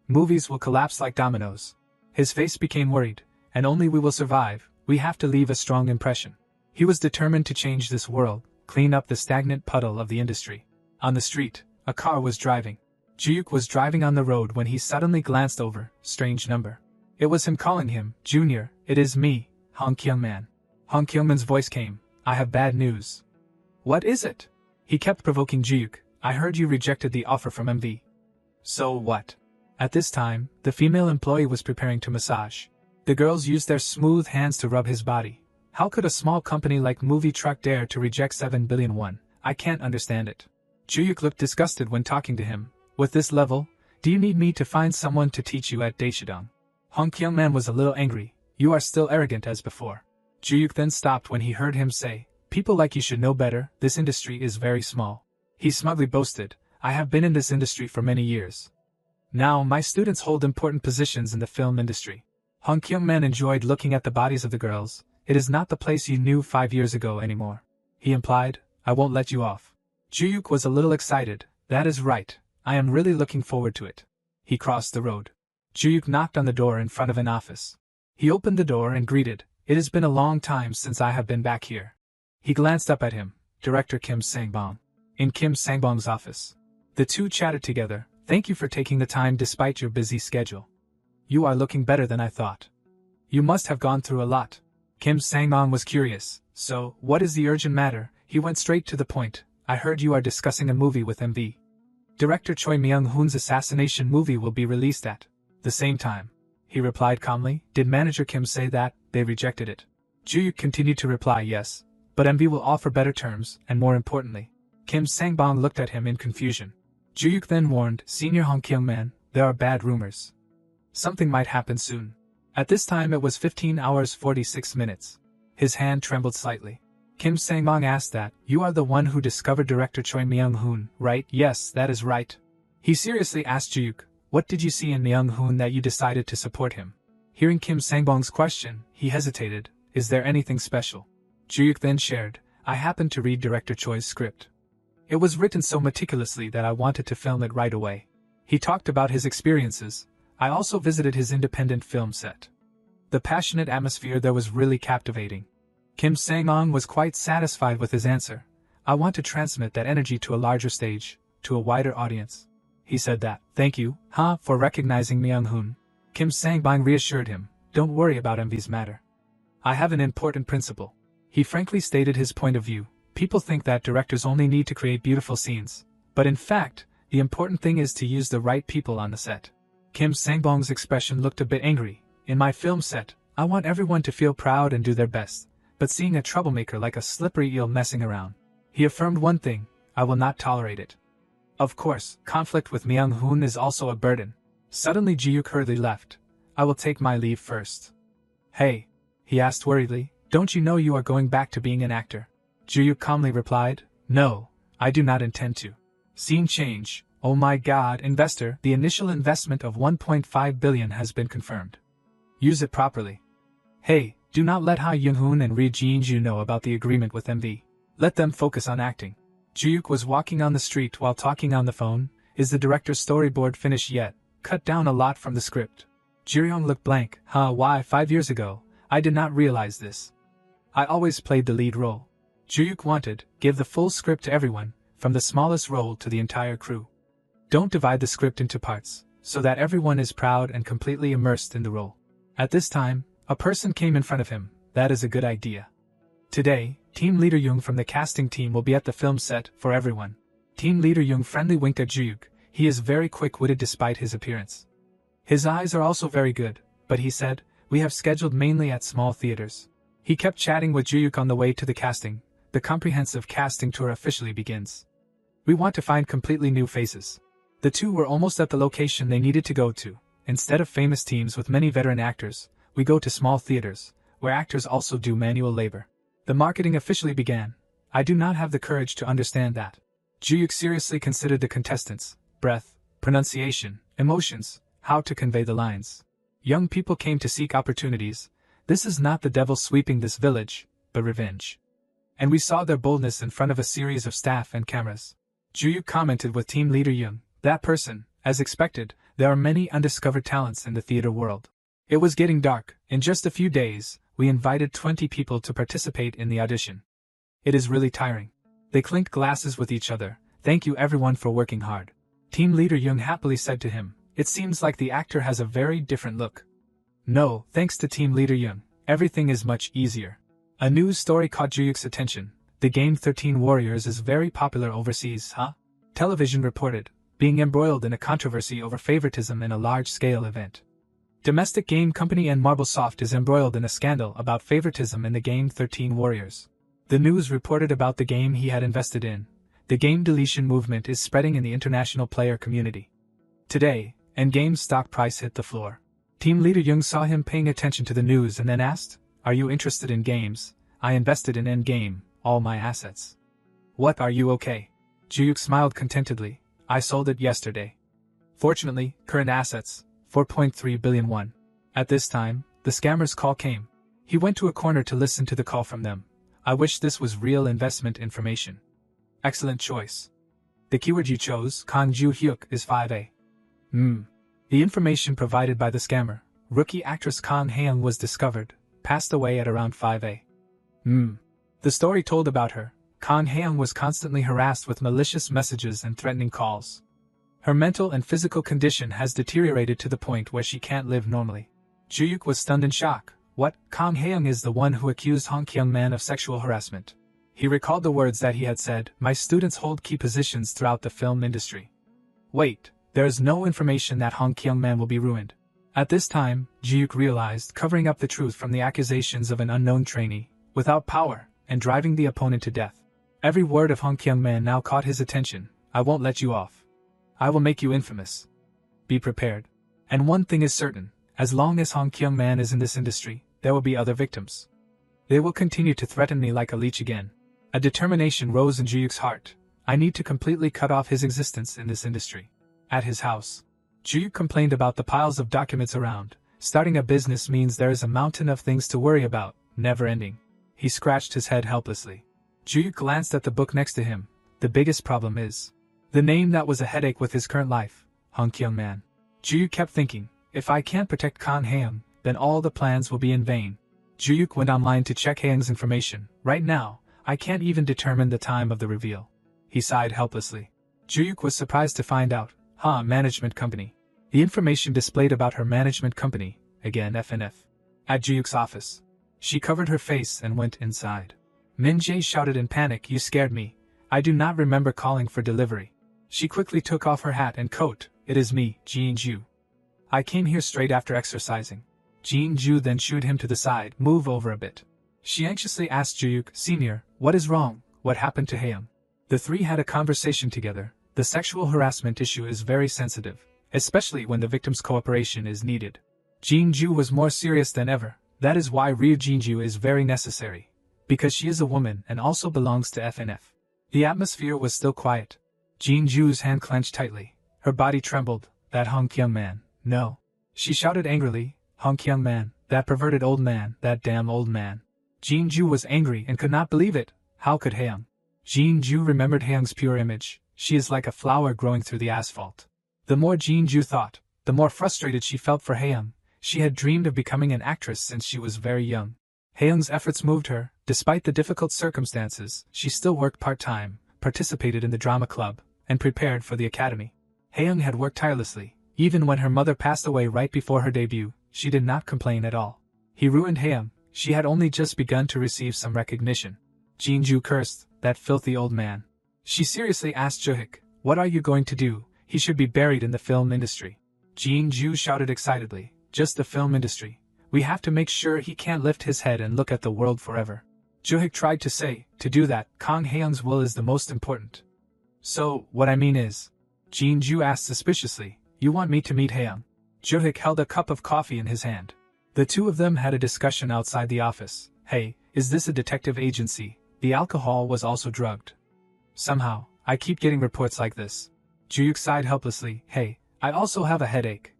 Movies will collapse like dominoes. His face became worried, and only we will survive, we have to leave a strong impression. He was determined to change this world, clean up the stagnant puddle of the industry. On the street, a car was driving. Juyuk was driving on the road when he suddenly glanced over. Strange number. It was him calling him. Junior, it is me, Hong Kyung-man. Hong Kyung-man's voice came. I have bad news. What is it? He kept provoking Juyuk. I heard you rejected the offer from MV. So what? At this time, the female employee was preparing to massage. The girls used their smooth hands to rub his body. How could a small company like Movie Truck dare to reject 7 billion won? I can't understand it. Juyuk looked disgusted when talking to him. With this level, do you need me to find someone to teach you at Daeshidong? Hong Kyung-man was a little angry. You are still arrogant as before. Juyuk then stopped when he heard him say, people like you should know better, this industry is very small. He smugly boasted, I have been in this industry for many years. Now my students hold important positions in the film industry. Hong Kyung-man enjoyed looking at the bodies of the girls. It is not the place you knew 5 years ago anymore. He implied, I won't let you off. Juyuk was a little excited. That is right. I am really looking forward to it. He crossed the road. Juyuk knocked on the door in front of an office. He opened the door and greeted, it has been a long time since I have been back here. He glanced up at him, Director Kim Sang-bong. In Kim Sang-bong's office. The two chatted together. Thank you for taking the time despite your busy schedule. You are looking better than I thought. You must have gone through a lot. Kim Sang-bong was curious. So, what is the urgent matter? He went straight to the point. I heard you are discussing a movie with MV. Director Choi Myung-hoon's assassination movie will be released at the same time. He replied calmly. Did manager Kim say that they rejected it? Juyuk continued to reply yes, but MV will offer better terms, and more importantly. Kim Sang-bong looked at him in confusion. Juyuk then warned, Senior Hong Kyung-man, there are bad rumors. Something might happen soon. At this time it was 15 hours 46 minutes. His hand trembled slightly. Kim Sang-bong asked that, you are the one who discovered director Choi Myung-hoon, right? Yes, that is right. He seriously asked Juyuk, what did you see in Myung-hoon that you decided to support him? Hearing Kim Sang-bong's question, he hesitated. Is there anything special? Juyuk then shared, I happened to read director Choi's script. It was written so meticulously that I wanted to film it right away. He talked about his experiences. I also visited his independent film set. The passionate atmosphere there was really captivating. Kim Sang-bong was quite satisfied with his answer. I want to transmit that energy to a larger stage, to a wider audience. He said that, thank you, for recognizing Myung-hoon. Kim Sang-bong reassured him, don't worry about MV's matter. I have an important principle. He frankly stated his point of view. People think that directors only need to create beautiful scenes. But in fact, the important thing is to use the right people on the set. Kim Sang-bong's expression looked a bit angry. In my film set, I want everyone to feel proud and do their best. But seeing a troublemaker like a slippery eel messing around, he affirmed one thing, I will not tolerate it. Of course, conflict with Myung-hoon is also a burden. Suddenly Juyuk hurriedly left. I will take my leave first. Hey, he asked worriedly, don't you know you are going back to being an actor? Juyuk calmly replied, no, I do not intend to. Scene change, oh my god, investor, the initial investment of 1.5 billion has been confirmed. Use it properly. Hey, do not let Ha Young-hoon and Ri Jin-ju know about the agreement with MV. Let them focus on acting. Juyuk was walking on the street while talking on the phone. Is the director's storyboard finished yet? Cut down a lot from the script. Jiryong looked blank. Why 5 years ago? I did not realize this. I always played the lead role. Juyuk wanted, give the full script to everyone, from the smallest role to the entire crew. Don't divide the script into parts, so that everyone is proud and completely immersed in the role. At this time, a person came in front of him. That is a good idea. Today, Team Leader Jung from the casting team will be at the film set for everyone. Team Leader Jung friendly winked at Juyuk. He is very quick-witted despite his appearance. His eyes are also very good, but he said, we have scheduled mainly at small theaters. He kept chatting with Juyuk on the way to the casting. The comprehensive casting tour officially begins. We want to find completely new faces. The two were almost at the location they needed to go to. Instead of famous teams with many veteran actors, we go to small theaters, where actors also do manual labor. The marketing officially began. I do not have the courage to understand that. Juyuk seriously considered the contestants, breath, pronunciation, emotions, how to convey the lines. Young people came to seek opportunities. This is not the devil sweeping this village, but revenge. And we saw their boldness in front of a series of staff and cameras. Juyuk commented with Team Leader Jung, that person, as expected, there are many undiscovered talents in the theater world. It was getting dark. In just a few days, we invited 20 people to participate in the audition. It is really tiring. They clinked glasses with each other. Thank you everyone for working hard. Team leader Young happily said to him, "It seems like the actor has a very different look." "No, thanks to Team leader Young, everything is much easier." A news story caught Juyuk's attention. The game 13 Warriors is very popular overseas, huh? Television reported, being embroiled in a controversy over favoritism in a large-scale event. Domestic game company Marblesoft is embroiled in a scandal about favoritism in the game 13 Warriors. The news reported about the game he had invested in. The game deletion movement is spreading in the international player community. Today, Endgame's stock price hit the floor. Team leader Young saw him paying attention to the news and then asked, "Are you interested in games? I invested in Endgame, all my assets." "What, are you okay?" Juyuk smiled contentedly. "I sold it yesterday." Fortunately, current assets, 4.3 billion won. At this time, the scammer's call came. He went to a corner to listen to the call from them. "I wish this was real investment information." "Excellent choice. The keyword you chose, Kang Ju-hyuk, is 5A. The information provided by the scammer, rookie actress Kang Hae-young was discovered, passed away at around 5A. The story told about her, Kang Hae-young was constantly harassed with malicious messages and threatening calls. Her mental and physical condition has deteriorated to the point where she can't live normally. Juyuk was stunned in shock. What? Kang Hae-young is the one who accused Hong Kyung-man of sexual harassment. He recalled the words that he had said, "My students hold key positions throughout the film industry." Wait, there is no information that Hong Kyung-man will be ruined. At this time, Juyuk realized, covering up the truth from the accusations of an unknown trainee, without power, and driving the opponent to death. Every word of Hong Kyung-man now caught his attention. "I won't let you off. I will make you infamous. Be prepared. And one thing is certain, as long as Hong Kyung-man is in this industry, there will be other victims. They will continue to threaten me like a leech again." A determination rose in Juyuk's heart. "I need to completely cut off his existence in this industry." At his house, Juyuk complained about the piles of documents around. Starting a business means there is a mountain of things to worry about, never ending. He scratched his head helplessly. Juyuk glanced at the book next to him. The biggest problem is the name that was a headache with his current life, Hong Kyung-man. Juyuk kept thinking, if I can't protect Kang Hae-young, then all the plans will be in vain. Juyuk went online to check Hae-young's information. Right now, I can't even determine the time of the reveal. He sighed helplessly. Juyuk was surprised to find out, management company. The information displayed about her management company, again FNF. At Juyuk's office. She covered her face and went inside. Min Jae shouted in panic, "You scared me. I do not remember calling for delivery." She quickly took off her hat and coat. "It is me, Jin-ju. I came here straight after exercising." Jin-ju then shooed him to the side. "Move over a bit." She anxiously asked Juyuk, "Senior, what is wrong? What happened to Hae-young?" The three had a conversation together. The sexual harassment issue is very sensitive, especially when the victim's cooperation is needed. Jin-ju was more serious than ever. That is why Ryu Jin-ju is very necessary. Because she is a woman and also belongs to FNF. The atmosphere was still quiet. Jin-ju's hand clenched tightly. Her body trembled. "That Hong Kyung-man, no." She shouted angrily, "Hong Kyung-man, that perverted old man, that damn old man." Jin-ju was angry and could not believe it. How could Hae-young? Jin-ju remembered Hae-young's pure image. She is like a flower growing through the asphalt. The more Jin-ju thought, the more frustrated she felt for Hae-young. She had dreamed of becoming an actress since she was very young. Hae-young's efforts moved her. Despite the difficult circumstances, she still worked part-time, participated in the drama club, and prepared for the academy. Hae-young had worked tirelessly. Even when her mother passed away right before her debut, she did not complain at all. He ruined Hae-young. She had only just begun to receive some recognition. Jin-ju cursed, "That filthy old man." She seriously asked Juyuk, "What are you going to do? He should be buried in the film industry." Jin-ju shouted excitedly, "Just the film industry. We have to make sure he can't lift his head and look at the world forever." Juyuk tried to say, "To do that, Kang Hae-young's will is the most important." "So, what I mean is," Jin-ju asked suspiciously, "you want me to meet Hae-young?" Juyuk held a cup of coffee in his hand. The two of them had a discussion outside the office. "Hey, is this a detective agency?" The alcohol was also drugged. "Somehow, I keep getting reports like this." Juyuk sighed helplessly. "Hey, I also have a headache."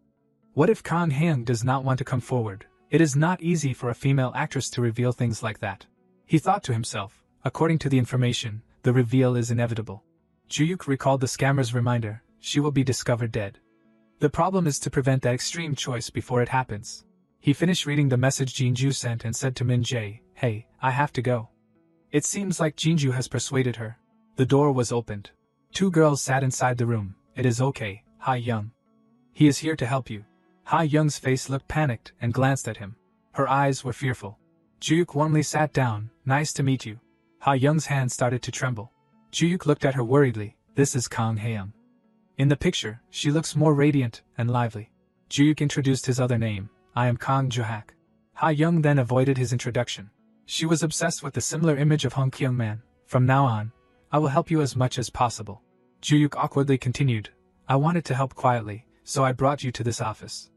What if Kang Hae-young does not want to come forward? It is not easy for a female actress to reveal things like that. He thought to himself, according to the information, the reveal is inevitable. Juyuk recalled the scammer's reminder, she will be discovered dead. The problem is to prevent that extreme choice before it happens. He finished reading the message Jin-ju sent and said to Min Jae, "Hey, I have to go." It seems like Jin-ju has persuaded her. The door was opened. Two girls sat inside the room. it is okay, Ha Young. He is here to help you. Ha Young's face looked panicked and glanced at him. Her eyes were fearful. Juyuk warmly sat down. Nice to meet you. Ha Young's hand started to tremble. Juyuk looked at her worriedly. This is Kang Haeyoung. In the picture, she looks more radiant and lively. Juyuk introduced his other name. I am Kang Joo-hak. Ha Young then avoided his introduction. She was obsessed with the similar image of Hong Kyung-man. From now on, I will help you as much as possible. Juyuk awkwardly continued. I wanted to help quietly, so I brought you to this office.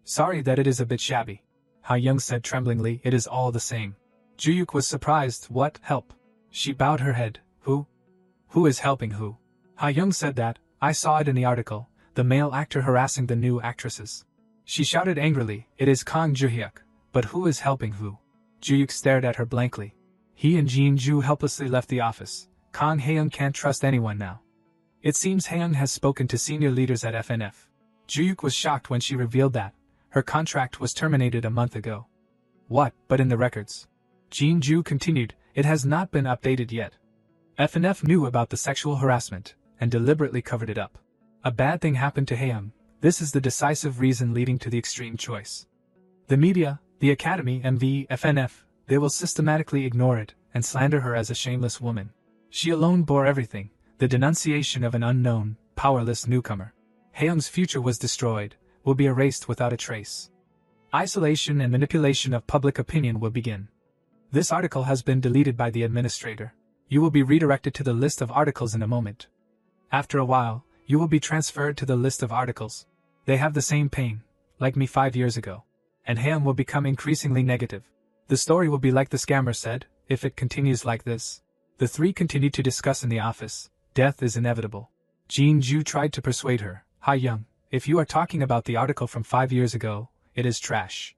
Sorry that it is a bit shabby. Ha Young said tremblingly. It is all the same. Juyuk was surprised. What help? She bowed her head. Who? Who is helping who? Ha Young said that. I saw it in the article, the male actor harassing the new actresses. She shouted angrily. It is Kang Joo-hyuk. But who is helping who? Juyuk stared at her blankly. He and Jin-ju helplessly left the office. Kang Haeyoung can't trust anyone now. It seems Haeyoung has spoken to senior leaders at FNF. Juyuk was shocked when she revealed that. Her contract was terminated a month ago. What, but in the records? Jin-ju continued, it has not been updated yet. FNF knew about the sexual harassment, and deliberately covered it up. A bad thing happened to Haeyoung. This is the decisive reason leading to the extreme choice. The media, the Academy, MV, FNF, they will systematically ignore it, and slander her as a shameless woman. She alone bore everything, the denunciation of an unknown, powerless newcomer. Haeyoung's future was destroyed, will be erased without a trace. Isolation and manipulation of public opinion will begin. This article has been deleted by the administrator. You will be redirected to the list of articles in a moment. After a while, you will be transferred to the list of articles. They have the same pain, like me 5 years ago. And Haeyoung will become increasingly negative. The story will be like the scammer said, if it continues like this. The three continued to discuss in the office. Death is inevitable. Jin-ju tried to persuade her. Ha Young, if you are talking about the article from 5 years ago, it is trash.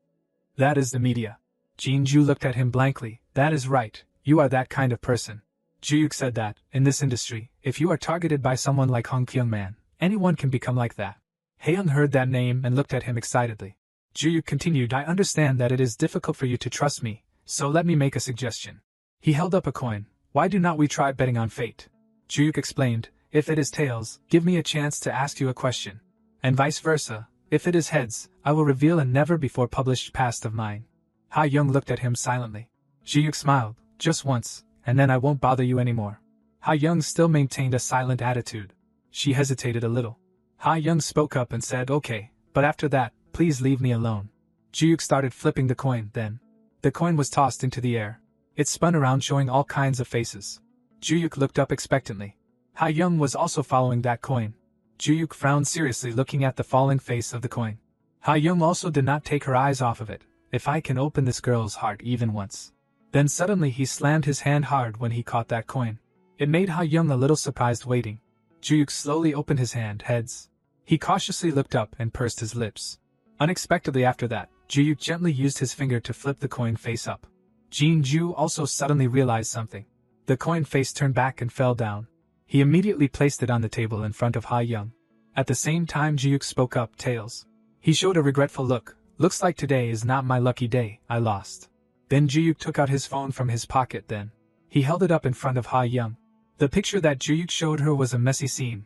That is the media. Jin-ju looked at him blankly. That is right, you are that kind of person. Juyuk said that, in this industry, if you are targeted by someone like Hong Kyung-man, anyone can become like that. Haeyoung heard that name and looked at him excitedly. Juyuk continued, I understand that it is difficult for you to trust me, so let me make a suggestion. He held up a coin. Why do not we try betting on fate? Juyuk explained, if it is tails, give me a chance to ask you a question. And vice versa, if it is heads, I will reveal a never-before-published past of mine. Ha Young looked at him silently. Juyuk smiled, just once, and then I won't bother you anymore. Ha Young still maintained a silent attitude. She hesitated a little. Ha Young spoke up and said, okay, but after that, please leave me alone. Juyuk started flipping the coin, then. The coin was tossed into the air. It spun around showing all kinds of faces. Juyuk looked up expectantly. Ha Young was also following that coin. Juyuk frowned seriously looking at the falling face of the coin. Ha Young also did not take her eyes off of it. If I can open this girl's heart even once. Then suddenly he slammed his hand hard when he caught that coin. It made Ha Young a little surprised waiting. Juyuk slowly opened his hand, heads. He cautiously looked up and pursed his lips. Unexpectedly after that, Juyuk gently used his finger to flip the coin face up. Jin-ju also suddenly realized something. The coin face turned back and fell down. He immediately placed it on the table in front of Ha Young. At the same time Juyuk spoke up, tails. He showed a regretful look. Looks like today is not my lucky day, I lost. Then Juyuk took out his phone from his pocket then. He held it up in front of Ha Young. The picture that Juyuk showed her was a messy scene.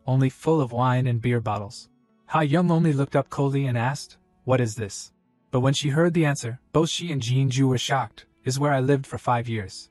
Only full of wine and beer bottles. Ha Young only looked up coldly and asked, what is this? But when she heard the answer, both she and Jin-ju were shocked. Is where I lived for 5 years.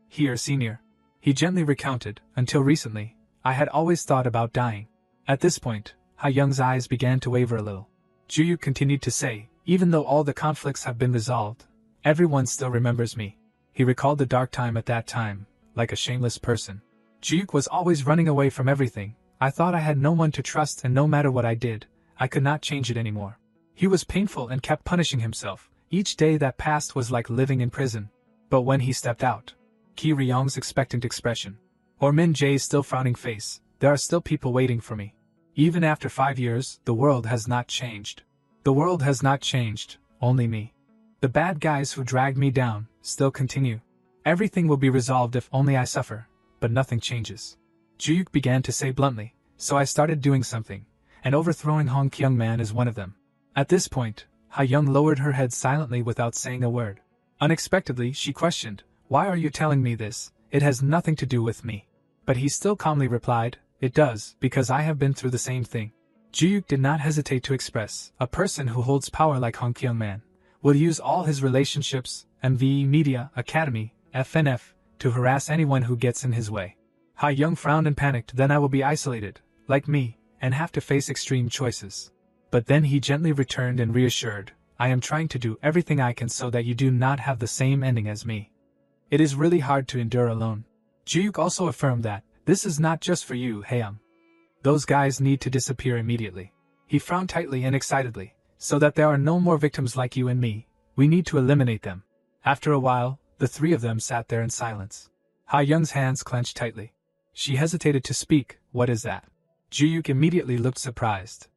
Here, senior. He gently recounted, until recently, I had always thought about dying. At this point, Ha Young's eyes began to waver a little. Juyuk continued to say, even though all the conflicts have been resolved, everyone still remembers me. He recalled the dark time at that time, like a shameless person. Juyuk was always running away from everything. I thought I had no one to trust and no matter what I did, I could not change it anymore. He was painful and kept punishing himself. Each day that passed was like living in prison. But when he stepped out, Ki Ryong's expectant expression, or Min Jae's still frowning face, there are still people waiting for me. Even after 5 years, the world has not changed. The world has not changed, only me. The bad guys who dragged me down, still continue. Everything will be resolved if only I suffer, but nothing changes. Juyuk began to say bluntly, so I started doing something, and overthrowing Hong Kyung-man is one of them. At this point, Ha Young lowered her head silently without saying a word. Unexpectedly, she questioned, why are you telling me this? It has nothing to do with me. But he still calmly replied, It does, because I have been through the same thing. Juyuk did not hesitate to express, a person who holds power like Hong Kyung-man will use all his relationships, MVE Media, Academy, FNF, to harass anyone who gets in his way. Ha Young frowned and panicked. Then I will be isolated, like me, and have to face extreme choices. But then he gently returned and reassured, I am trying to do everything I can so that you do not have the same ending as me. It is really hard to endure alone. Juyuk also affirmed that, this is not just for you, Haeyoung. Those guys need to disappear immediately. He frowned tightly and excitedly, so that there are no more victims like you and me. We need to eliminate them. After a while, the three of them sat there in silence. Ha Young's hands clenched tightly. She hesitated to speak. What is that? Juyuk immediately looked surprised.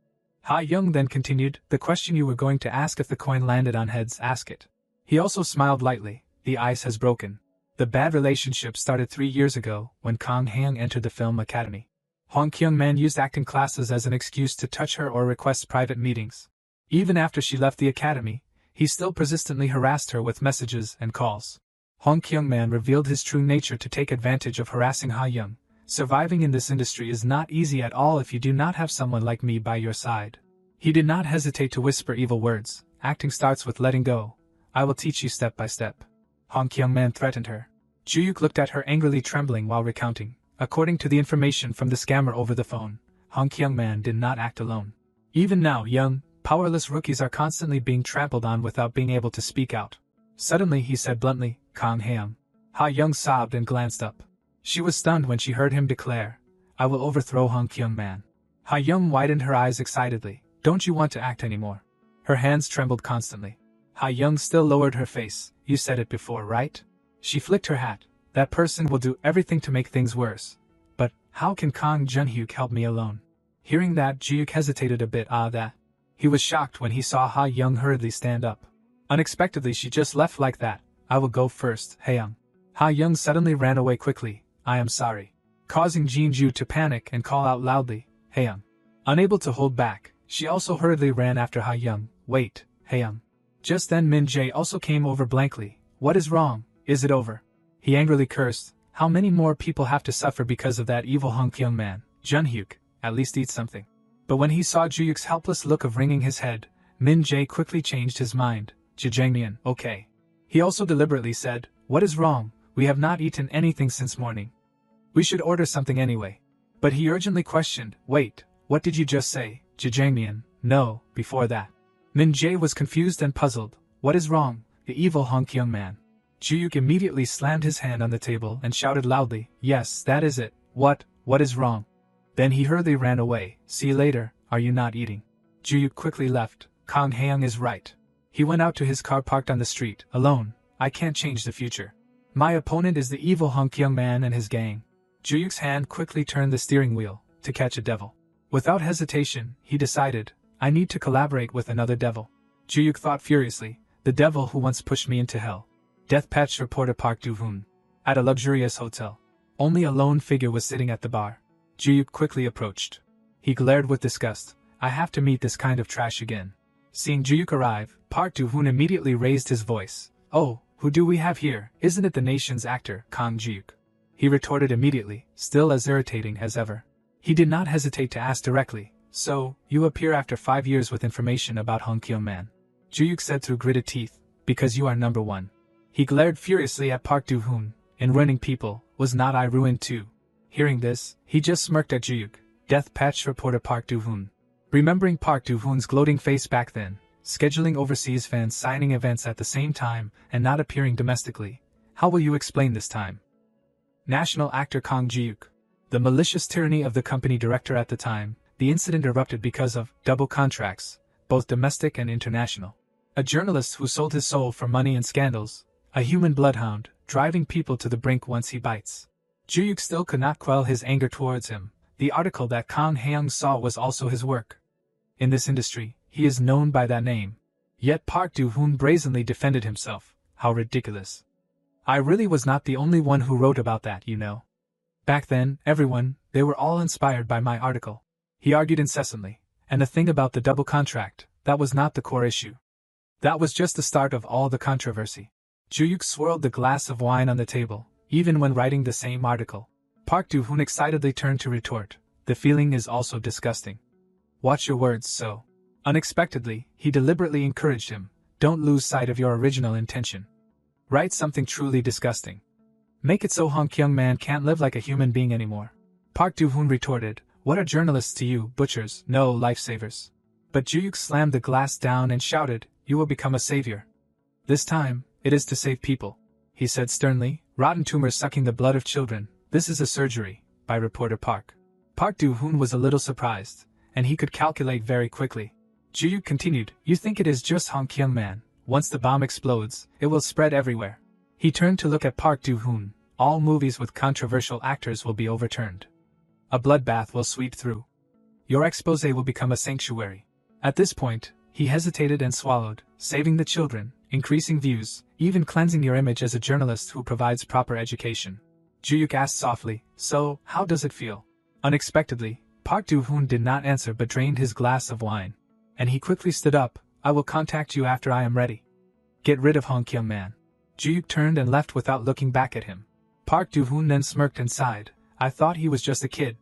Ha Young then continued, the question you were going to ask if the coin landed on heads, ask it. He also smiled lightly. The ice has broken. The bad relationship started 3 years ago, when Kang Haeyoung entered the film academy. Hong Kyung-man used acting classes as an excuse to touch her or request private meetings. Even after she left the academy, he still persistently harassed her with messages and calls. Hong Kyung-man revealed his true nature to take advantage of harassing Ha Young. Surviving in this industry is not easy at all if you do not have someone like me by your side. He did not hesitate to whisper evil words. Acting starts with letting go. I will teach you step by step. Hong Kyung-man threatened her. Juyuk looked at her angrily, trembling while recounting. According to the information from the scammer over the phone, Hong Kyung-man did not act alone. Even now, young, powerless rookies are constantly being trampled on without being able to speak out. Suddenly he said bluntly, Kang Haeyoung. Ha Young sobbed and glanced up. She was stunned when she heard him declare, I will overthrow Hong Kyung-man. Ha Young widened her eyes excitedly. Don't you want to act anymore? Her hands trembled constantly. Ha Young still lowered her face. You said it before, right? She flicked her hat. That person will do everything to make things worse. But, how can Kang Junhyuk help me alone? Hearing that, Juyuk hesitated a bit. That. He was shocked when he saw Ha Young hurriedly stand up. Unexpectedly she just left like that. I will go first, Haeyoung. Ha Young suddenly ran away quickly. I am sorry. Causing Jinju to panic and call out loudly, Haeyoung. Unable to hold back, she also hurriedly ran after Ha Young. Wait, Haeyoung. Just then Min Jae also came over blankly. What is wrong? Is it over? He angrily cursed. How many more people have to suffer because of that evil Hong Kyung-man? Junhyuk, at least eat something. But when he saw Juyuk's helpless look of wringing his head, Min Jae quickly changed his mind. Jajangmyeon, okay. He also deliberately said, what is wrong? We have not eaten anything since morning. We should order something anyway. But he urgently questioned, wait, what did you just say, Jajangmyeon? No, before that. Min Jae was confused and puzzled. What is wrong? The evil Hong Kyung-man. Juyuk immediately slammed his hand on the table and shouted loudly, yes, that is it. What is wrong? Then he hurriedly ran away. See you later, are you not eating? Juyuk quickly left. Kang Haeyoung is right. He went out to his car parked on the street, alone. I can't change the future. My opponent is the evil Hong Kyung-man and his gang. Juyuk's hand quickly turned the steering wheel, to catch a devil. Without hesitation, he decided, I need to collaborate with another devil. Juyuk thought furiously, the devil who once pushed me into hell. Deathpatch reporter Park Do-hoon. At a luxurious hotel. Only a lone figure was sitting at the bar. Juyuk quickly approached. He glared with disgust. I have to meet this kind of trash again. Seeing Juyuk arrive, Park Do-hoon immediately raised his voice. Oh, who do we have here? Isn't it the nation's actor, Kang Juyuk? He retorted immediately, still as irritating as ever. He did not hesitate to ask directly. So, you appear after 5 years with information about Hong Kyung-man. Juyuk said through gritted teeth, because you are number one. He glared furiously at Park Do-hoon. In ruining people, was not I ruined too? Hearing this, he just smirked at Juyuk. Death Patch reporter Park Do-hoon. Remembering Park Do-hoon's gloating face back then, scheduling overseas fans signing events at the same time and not appearing domestically, how will you explain this time? National actor Kang Juyuk. The malicious tyranny of the company director at the time, the incident erupted because of double contracts, both domestic and international. A journalist who sold his soul for money and scandals. A human bloodhound, driving people to the brink once he bites. Juyuk still could not quell his anger towards him. The article that Kang Haeyoung saw was also his work. In this industry, he is known by that name. Yet Park Do-hoon brazenly defended himself. How ridiculous. I really was not the only one who wrote about that, you know. Back then, everyone, they were all inspired by my article. He argued incessantly. And the thing about the double contract, that was not the core issue. That was just the start of all the controversy. Juyuk swirled the glass of wine on the table, even when writing the same article. Park Do-hoon excitedly turned to retort. The feeling is also disgusting. Watch your words, so. Unexpectedly, he deliberately encouraged him, don't lose sight of your original intention. Write something truly disgusting. Make it so Hong Kyung Man can't live like a human being anymore. Park Do-hoon retorted, what are journalists to you, butchers, no lifesavers. But Ju-yuk slammed the glass down and shouted, you will become a savior. This time, it is to save people. He said sternly, rotten tumors sucking the blood of children, this is a surgery, by reporter Park. Park Do-hoon was a little surprised, and he could calculate very quickly. Ju-yuk continued, you think it is just Hong Kyung Man, once the bomb explodes, it will spread everywhere. He turned to look at Park Do-hoon, all movies with controversial actors will be overturned. A bloodbath will sweep through. Your expose will become a sanctuary. At this point, he hesitated and swallowed, saving the children, increasing views, even cleansing your image as a journalist who provides proper education. Ju-yuk asked softly, so, how does it feel? Unexpectedly, Park Do-hoon did not answer but drained his glass of wine. And he quickly stood up, I will contact you after I am ready. Get rid of Hong Kyung Man. Ju-yuk turned and left without looking back at him. Park Do-hoon then smirked and sighed, I thought he was just a kid.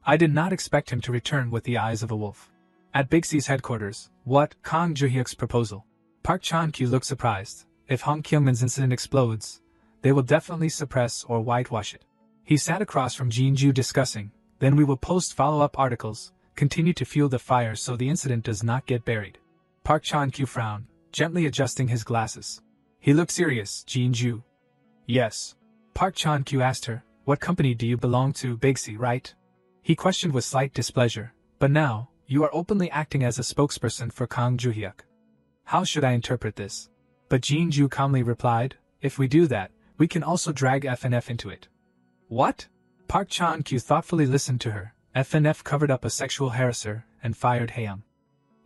I did not expect him to return with the eyes of a wolf. At Big C's headquarters, what, Kang Ju-hyuk's proposal? Park Chan-kyu looked surprised. If Hong Kyung Man's incident explodes, they will definitely suppress or whitewash it. He sat across from Jin-ju discussing, then we will post follow-up articles, continue to fuel the fire so the incident does not get buried. Park Chan-kyu frowned, gently adjusting his glasses. He looked serious, Jin-ju. Yes. Park Chan-kyu asked her, what company do you belong to? Big C, right? He questioned with slight displeasure, but now, you are openly acting as a spokesperson for Kang Ju-hyuk. How should I interpret this? But Jin-ju calmly replied, if we do that, we can also drag FNF into it. What? Park Chan-kyu thoughtfully listened to her. FNF covered up a sexual harasser and fired Haeyoung.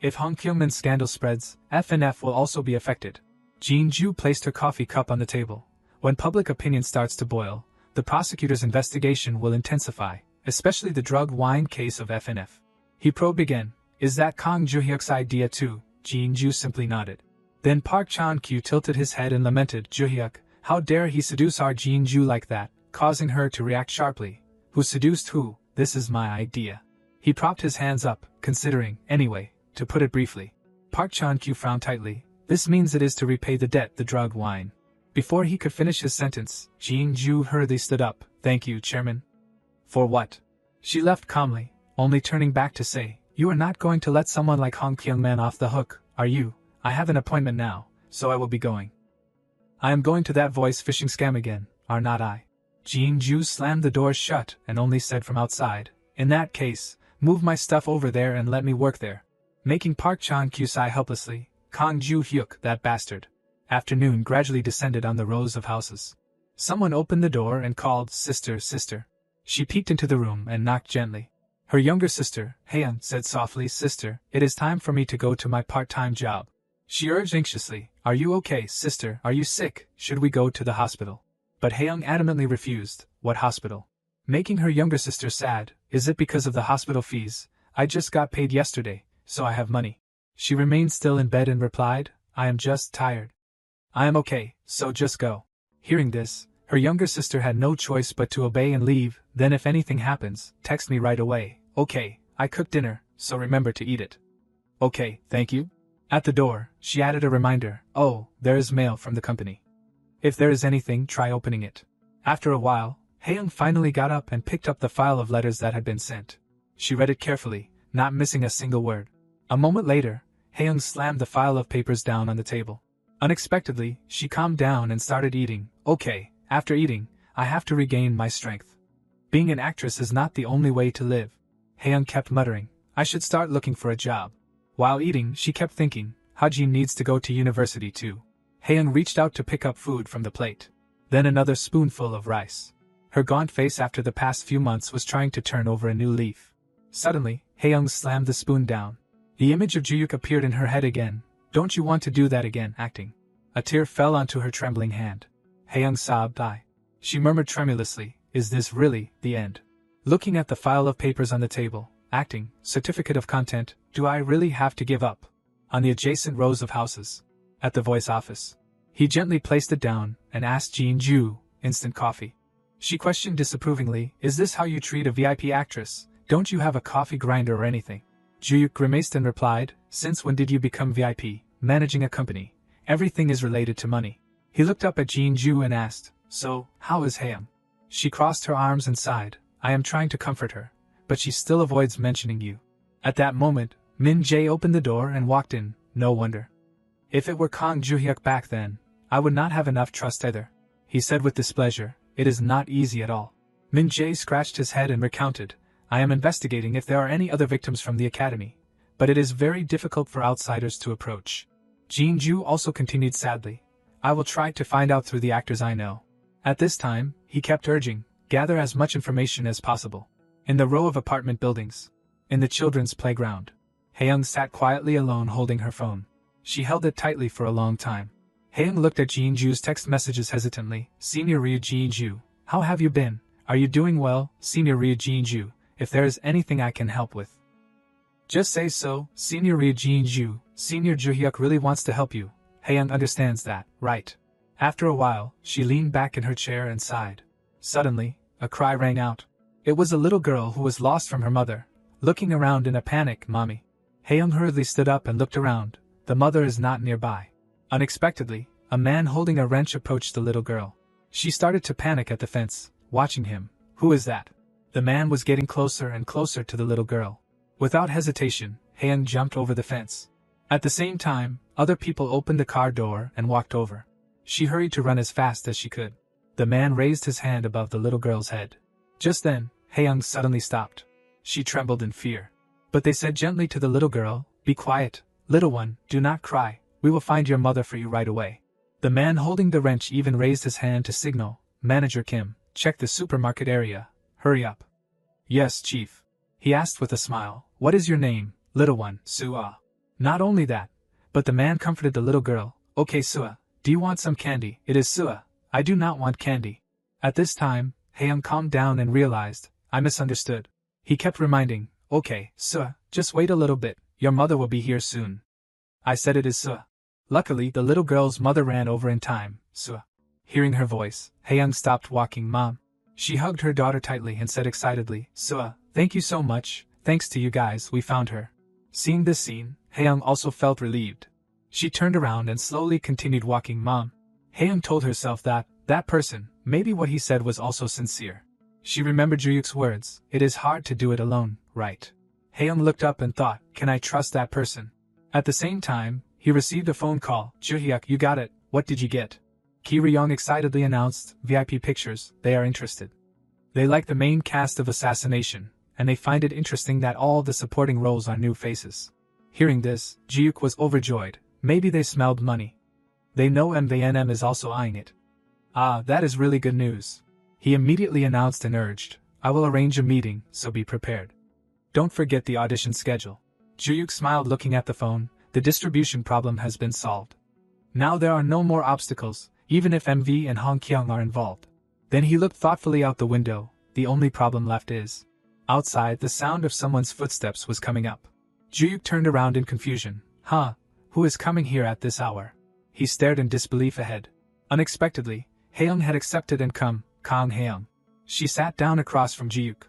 If Hong Kyung Man's scandal spreads, FNF will also be affected. Jin-ju placed her coffee cup on the table. When public opinion starts to boil, the prosecutor's investigation will intensify, especially the drug wine case of FNF. He probed again, is that Kang Ju-hyuk's idea too? Jin-ju simply nodded. Then Park Chan-kyu tilted his head and lamented, Ju-hyuk, how dare he seduce our Jin-ju like that, causing her to react sharply. Who seduced who? This is my idea. He propped his hands up, considering, anyway, to put it briefly. Park Chan-kyu frowned tightly. This means it is to repay the debt, the drug wine. Before he could finish his sentence, Jin-ju hurriedly stood up. Thank you, Chairman. For what? She left calmly, only turning back to say, you are not going to let someone like Hong Kyung Man off the hook, are you? I have an appointment now, so I will be going. I am going to that voice phishing scam again, are not I? Jin-ju slammed the door shut and only said from outside, in that case, move my stuff over there and let me work there. Making Park Chan-kyu sigh helplessly, Kang Ju-hyuk, that bastard. Afternoon gradually descended on the rows of houses. Someone opened the door and called, sister, sister. She peeked into the room and knocked gently. Her younger sister, Haeyoung, said softly, sister, it is time for me to go to my part-time job. She urged anxiously, are you okay, sister, are you sick, should we go to the hospital? But Haeyoung adamantly refused. What hospital? Making her younger sister sad, is it because of the hospital fees? I just got paid yesterday, so I have money. She remained still in bed and replied, I am just tired. I am okay, so just go. Hearing this, her younger sister had no choice but to obey and leave. Then if anything happens, text me right away. Okay, I cooked dinner, so remember to eat it. Okay, thank you. At the door, she added a reminder, oh, there is mail from the company. If there is anything, try opening it. After a while, Haeyoung finally got up and picked up the file of letters that had been sent. She read it carefully, not missing a single word. A moment later, Haeyoung slammed the file of papers down on the table. Unexpectedly, she calmed down and started eating. Okay, after eating, I have to regain my strength. Being an actress is not the only way to live. Haeyoung kept muttering, I should start looking for a job. While eating, she kept thinking, Hajin needs to go to university too. Haeyoung reached out to pick up food from the plate. Then another spoonful of rice. Her gaunt face after the past few months was trying to turn over a new leaf. Suddenly, Haeyoung slammed the spoon down. The image of Ju-hyuk appeared in her head again. Don't you want to do that again, acting? A tear fell onto her trembling hand. Haeyoung sobbed. She murmured tremulously, is this really the end? Looking at the file of papers on the table, acting, certificate of content, do I really have to give up? On the adjacent rows of houses. At the voice office. He gently placed it down and asked Jin-ju, instant coffee. She questioned disapprovingly, is this how you treat a VIP actress? Don't you have a coffee grinder or anything? Juyuk grimaced and replied, since when did you become VIP, managing a company? Everything is related to money. He looked up at Jeonju and asked, so, how is Haeyoung? She crossed her arms and sighed, I am trying to comfort her, but she still avoids mentioning you. At that moment, Min Jae opened the door and walked in, no wonder. If it were Kang Joo-hyuk back then, I would not have enough trust either. He said with displeasure, it is not easy at all. Min Jae scratched his head and recounted, I am investigating if there are any other victims from the academy, but it is very difficult for outsiders to approach. Jeonju also continued sadly, I will try to find out through the actors I know. At this time, he kept urging, gather as much information as possible. In the row of apartment buildings. In the children's playground. Haeyoung sat quietly alone holding her phone. She held it tightly for a long time. Haeyoung looked at Jeonju's text messages hesitantly, Senior Ryu Jeonju, how have you been? Are you doing well, Senior Ryu Jeonju? If there is anything I can help with, just say so, Senior Ryu Jeonju. Senior Joo-hyuk really wants to help you. Haeyoung understands that, right? After a while, she leaned back in her chair and sighed. Suddenly, a cry rang out. It was a little girl who was lost from her mother, looking around in a panic, Mommy. Haeyoung hurriedly stood up and looked around. The mother is not nearby. Unexpectedly, a man holding a wrench approached the little girl. She started to panic at the fence, watching him. Who is that? The man was getting closer and closer to the little girl. Without hesitation, Haeyoung jumped over the fence. At the same time, other people opened the car door and walked over. She hurried to run as fast as she could. The man raised his hand above the little girl's head. Just then, Haeyoung suddenly stopped. She trembled in fear. But they said gently to the little girl, be quiet, little one, do not cry, we will find your mother for you right away. The man holding the wrench even raised his hand to signal, Manager Kim, check the supermarket area. Hurry up. Yes, Chief. He asked with a smile, what is your name, little one, Sua? Not only that, but the man comforted the little girl, okay Sua, do you want some candy? It is Sua, I do not want candy. At this time, Haeyoung calmed down and realized, I misunderstood. He kept reminding, okay, Sua, just wait a little bit, your mother will be here soon. I said it is Sua. Luckily, the little girl's mother ran over in time, Sua. Hearing her voice, Haeyoung stopped walking. Mom. She hugged her daughter tightly and said excitedly, Sua, thank you so much, thanks to you guys we found her. Seeing this scene, Haeyoung also felt relieved. She turned around and slowly continued walking. Mom. Haeyoung told herself that person, maybe what he said was also sincere. She remembered Juyuk's words, it is hard to do it alone, right? Haeyoung looked up and thought, can I trust that person? At the same time, he received a phone call. Joo-hyuk, you got it, what did you get? Ki Ryong excitedly announced, VIP Pictures, they are interested. They like the main cast of Assassination, and they find it interesting that all the supporting roles are new faces. Hearing this, Juyuk was overjoyed, maybe they smelled money. They know MVNM is also eyeing it. Ah, that is really good news. He immediately announced and urged, I will arrange a meeting, so be prepared. Don't forget the audition schedule. Juyuk smiled looking at the phone, the distribution problem has been solved. Now there are no more obstacles, even if MV and Hong Kyung are involved. Then he looked thoughtfully out the window, the only problem left is. Outside, the sound of someone's footsteps was coming up. Juyuk turned around in confusion. Huh? Who is coming here at this hour? He stared in disbelief ahead. Unexpectedly, Haeyoung had accepted and come, Kang Haeyoung. She sat down across from Juyuk.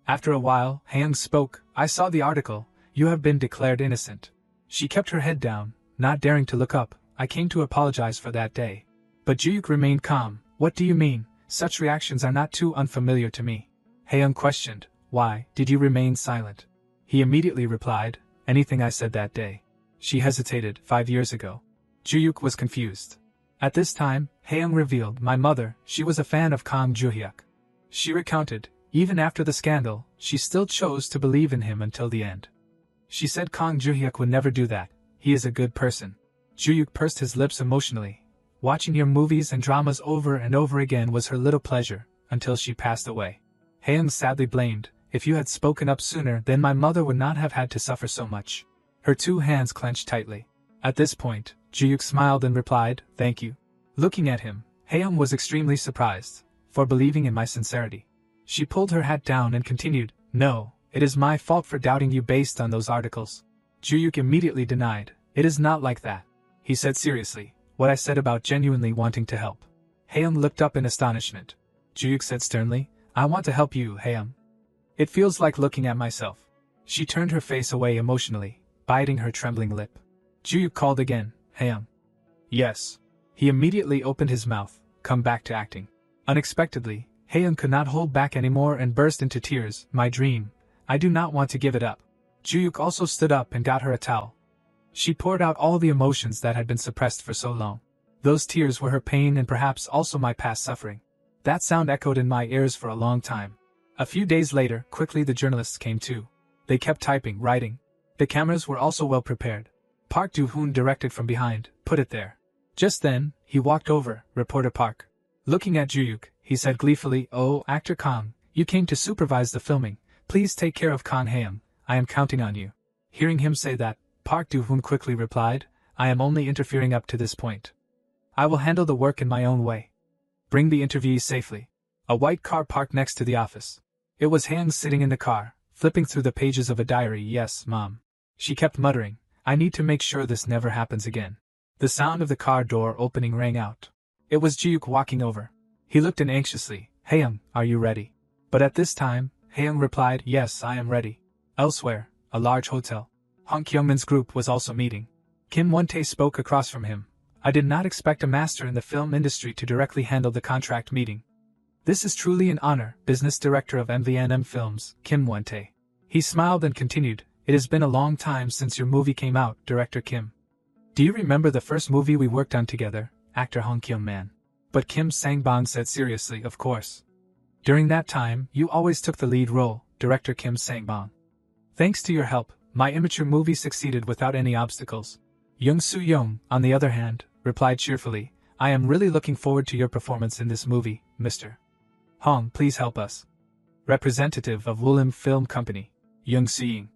After a while, Haeyoung spoke, I saw the article, you have been declared innocent. She kept her head down, not daring to look up, I came to apologize for that day. But Juyuk remained calm, what do you mean, such reactions are not too unfamiliar to me. Haeyoung questioned, why did you remain silent? He immediately replied, anything I said that day. She hesitated, 5 years ago. Juyuk was confused. At this time, Haeyoung revealed, my mother, she was a fan of Kang Joo-hyuk. She recounted, even after the scandal, she still chose to believe in him until the end. She said Kang Joo-hyuk would never do that, he is a good person. Juyuk pursed his lips emotionally. Watching your movies and dramas over and over again was her little pleasure, until she passed away. Haeyoung sadly blamed, if you had spoken up sooner then my mother would not have had to suffer so much. Her two hands clenched tightly. At this point, Juyuk smiled and replied, thank you. Looking at him, Haeyoung was extremely surprised, for believing in my sincerity. She pulled her hat down and continued, no, it is my fault for doubting you based on those articles. Juyuk immediately denied, it is not like that. He said seriously, what I said about genuinely wanting to help. Haeyoung looked up in astonishment. Juyuk said sternly, I want to help you, Haeyoung. It feels like looking at myself. She turned her face away emotionally, biting her trembling lip. Ju-yuk called again, Haeyoung. Yes. He immediately opened his mouth, come back to acting. Unexpectedly, Haeyoung could not hold back anymore and burst into tears. My dream. I do not want to give it up. Ju-yuk also stood up and got her a towel. She poured out all the emotions that had been suppressed for so long. Those tears were her pain and perhaps also my past suffering. That sound echoed in my ears for a long time. A few days later, quickly the journalists came too. They kept typing, writing. The cameras were also well prepared. Park Do-hoon directed from behind, put it there. Just then, he walked over, reporter Park. Looking at Ju-yuk, he said gleefully, Oh, actor Kang, you came to supervise the filming. Please take care of Kang Haeyoung. I am counting on you. Hearing him say that, Park Do-hoon quickly replied, I am only interfering up to this point. I will handle the work in my own way. Bring the interviewees safely. A white car parked next to the office. It was Haeyoung sitting in the car, flipping through the pages of a diary. Yes, Mom. She kept muttering, I need to make sure this never happens again. The sound of the car door opening rang out. It was Ju-yuk walking over. He looked in anxiously. Haeyoung, are you ready? But at this time, Haeyoung replied, Yes, I am ready. Elsewhere, a large hotel. Hong Kyung-min's group was also meeting. Kim Won-tae spoke across from him. I did not expect a master in the film industry to directly handle the contract meeting. This is truly an honor, business director of MVNM Films, Kim Won-tae. He smiled and continued, It has been a long time since your movie came out, Director Kim. Do you remember the first movie we worked on together, actor Hong Kyung-man? But Kim Sang-bong said seriously, Of course. During that time, you always took the lead role, Director Kim Sang-bong. Thanks to your help, my immature movie succeeded without any obstacles. Young Soo-young, on the other hand, replied cheerfully, I am really looking forward to your performance in this movie, Mr. Hong, please help us. Representative of Woollim Film Company, Young Soo-young.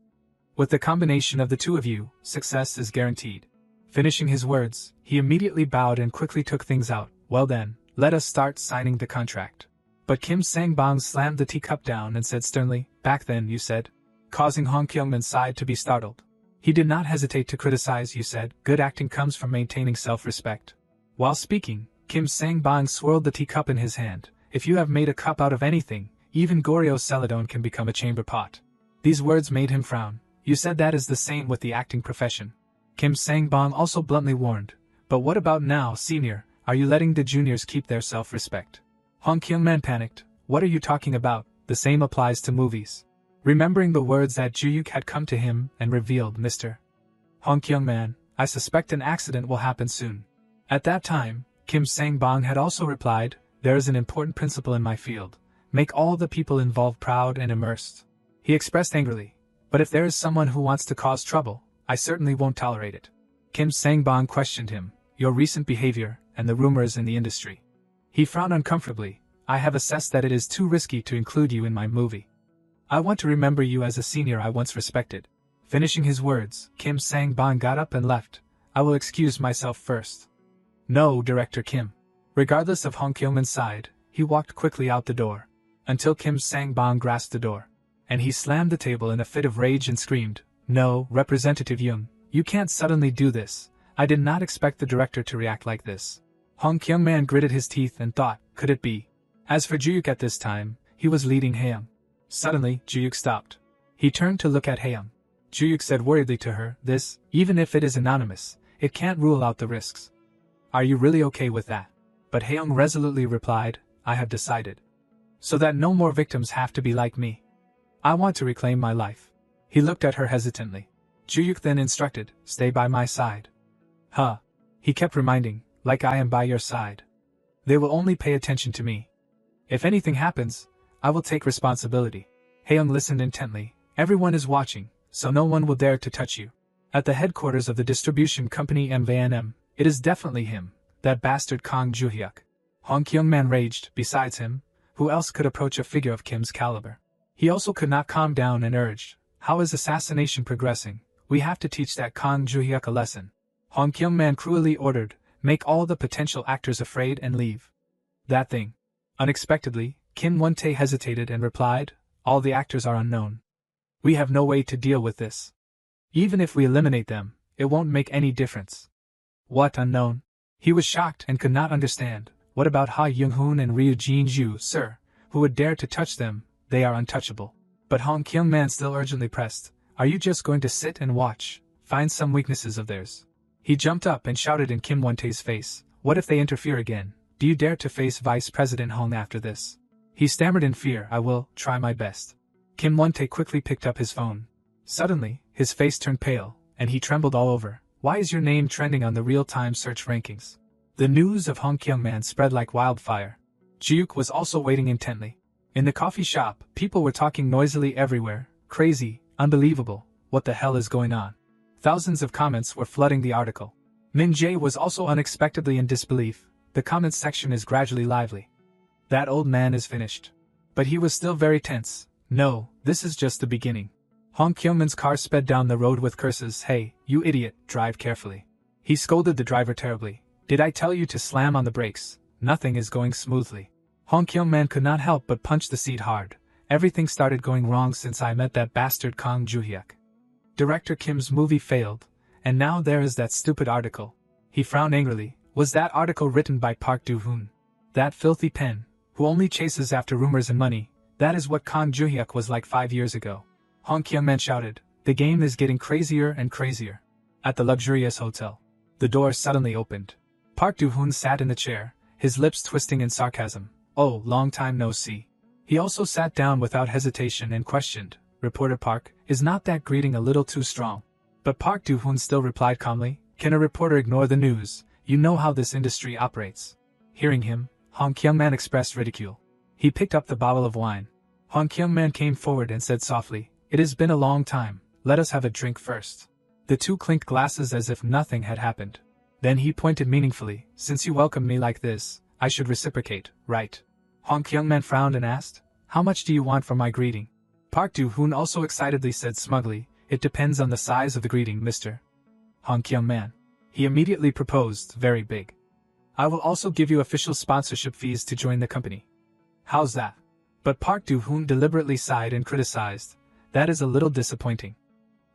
With the combination of the two of you, success is guaranteed. Finishing his words, he immediately bowed and quickly took things out. Well then, let us start signing the contract. But Kim Sang-bong slammed the teacup down and said sternly, Back then, you said. Causing Hong Kyung-min's side to be startled. He did not hesitate to criticize, You said, good acting comes from maintaining self-respect. While speaking, Kim Sang-bong swirled the teacup in his hand. If you have made a cup out of anything, even Goryo Celadon can become a chamber pot. These words made him frown. You said that is the same with the acting profession. Kim Sang-bong also bluntly warned, But what about now, senior? Are you letting the juniors keep their self-respect? Hong Kyung-man panicked. What are you talking about? The same applies to movies. Remembering the words that Ju-yuk had come to him and revealed, Mr. Hong Kyung-man, I suspect an accident will happen soon. At that time, Kim Sang-bong had also replied, There is an important principle in my field. Make all the people involved proud and immersed. He expressed angrily, But if there is someone who wants to cause trouble, I certainly won't tolerate it. Kim Sang-bong questioned him, Your recent behavior, and the rumors in the industry. He frowned uncomfortably. I have assessed that it is too risky to include you in my movie. I want to remember you as a senior I once respected. Finishing his words, Kim Sang-bong got up and left. I will excuse myself first. No, Director Kim. Regardless of Hong Kyung-min's side, he walked quickly out the door. Until Kim Sang-bong grasped the door. And he slammed the table in a fit of rage and screamed, No, Representative Young, you can't suddenly do this. I did not expect the director to react like this. Hong Kyung-man gritted his teeth and thought, could it be? As for Ju-yuk at this time, he was leading Haeyoung. Suddenly, Ju-yuk stopped. He turned to look at Haeyoung. Ju-yuk said worriedly to her, This, even if it is anonymous, it can't rule out the risks. Are you really okay with that? But Haeyoung resolutely replied, I have decided. So that no more victims have to be like me. I want to reclaim my life. He looked at her hesitantly. Ju-yuk then instructed, Stay by my side. Huh. He kept reminding, Like I am by your side. They will only pay attention to me. If anything happens, I will take responsibility. Haeyoung listened intently. Everyone is watching, so no one will dare to touch you. At the headquarters of the distribution company MVNM, it is definitely him, that bastard Kang Ju-hyuk. Hong Kyung-man raged. Besides him, who else could approach a figure of Kim's caliber? He also could not calm down and urged, How is assassination progressing? We have to teach that Kang Ju-hyuk a lesson. Hong Kyung-man cruelly ordered, Make all the potential actors afraid and leave. That thing. Unexpectedly, Kim Won-tae hesitated and replied, All the actors are unknown. We have no way to deal with this. Even if we eliminate them, it won't make any difference. What unknown? He was shocked and could not understand. What about Ha Young-hoon and Ryu Jin-ju, sir? Who would dare to touch them? They are untouchable. But Hong Kyung-man still urgently pressed, "Are you just going to sit and watch? Find some weaknesses of theirs." He jumped up and shouted in Kim Won-tae's face, "What if they interfere again? Do you dare to face Vice President Hong after this?" He stammered in fear, "I will try my best." Kim Won-tae quickly picked up his phone. Suddenly, his face turned pale, and he trembled all over. "Why is your name trending on the real-time search rankings?" The news of Hong Kyung-man spread like wildfire. Ji-yook was also waiting intently. In the coffee shop, people were talking noisily everywhere. "Crazy, unbelievable, what the hell is going on?" Thousands of comments were flooding the article. Min-jae was also unexpectedly in disbelief. The comments section is gradually lively. That old man is finished. But he was still very tense. No, this is just the beginning. Hong Kyung-man's car sped down the road with curses. "Hey, you idiot, drive carefully." He scolded the driver terribly. "Did I tell you to slam on the brakes? Nothing is going smoothly." Hong Kyung-man could not help but punch the seat hard. "Everything started going wrong since I met that bastard Kang Joo-hyuk. Director Kim's movie failed, and now there is that stupid article." He frowned angrily. "Was that article written by Park Do-hoon? That filthy pen, who only chases after rumors and money? That is what Kang Joo-hyuk was like 5 years ago." Hong Kyung-man shouted, "The game is getting crazier and crazier." At the luxurious hotel, the door suddenly opened. Park Do-hoon sat in the chair, his lips twisting in sarcasm. "Oh, long time no see." He also sat down without hesitation and questioned, "Reporter Park, is not that greeting a little too strong?" But Park Do-hoon still replied calmly, "Can a reporter ignore the news? You know how this industry operates." Hearing him, Hong Kyung-man expressed ridicule. He picked up the bottle of wine. Hong Kyung-man came forward and said softly, "It has been a long time, let us have a drink first." The two clinked glasses as if nothing had happened. Then he pointed meaningfully, "Since you welcomed me like this, I should reciprocate, right?" Hong Kyung-man frowned and asked, "How much do you want for my greeting?" Park Do-hoon also excitedly said smugly, "It depends on the size of the greeting, Mr. Hong Kyung-man." He immediately proposed, "Very big. I will also give you official sponsorship fees to join the company." "How's that?" But Park Do-hoon deliberately sighed and criticized, "That is a little disappointing.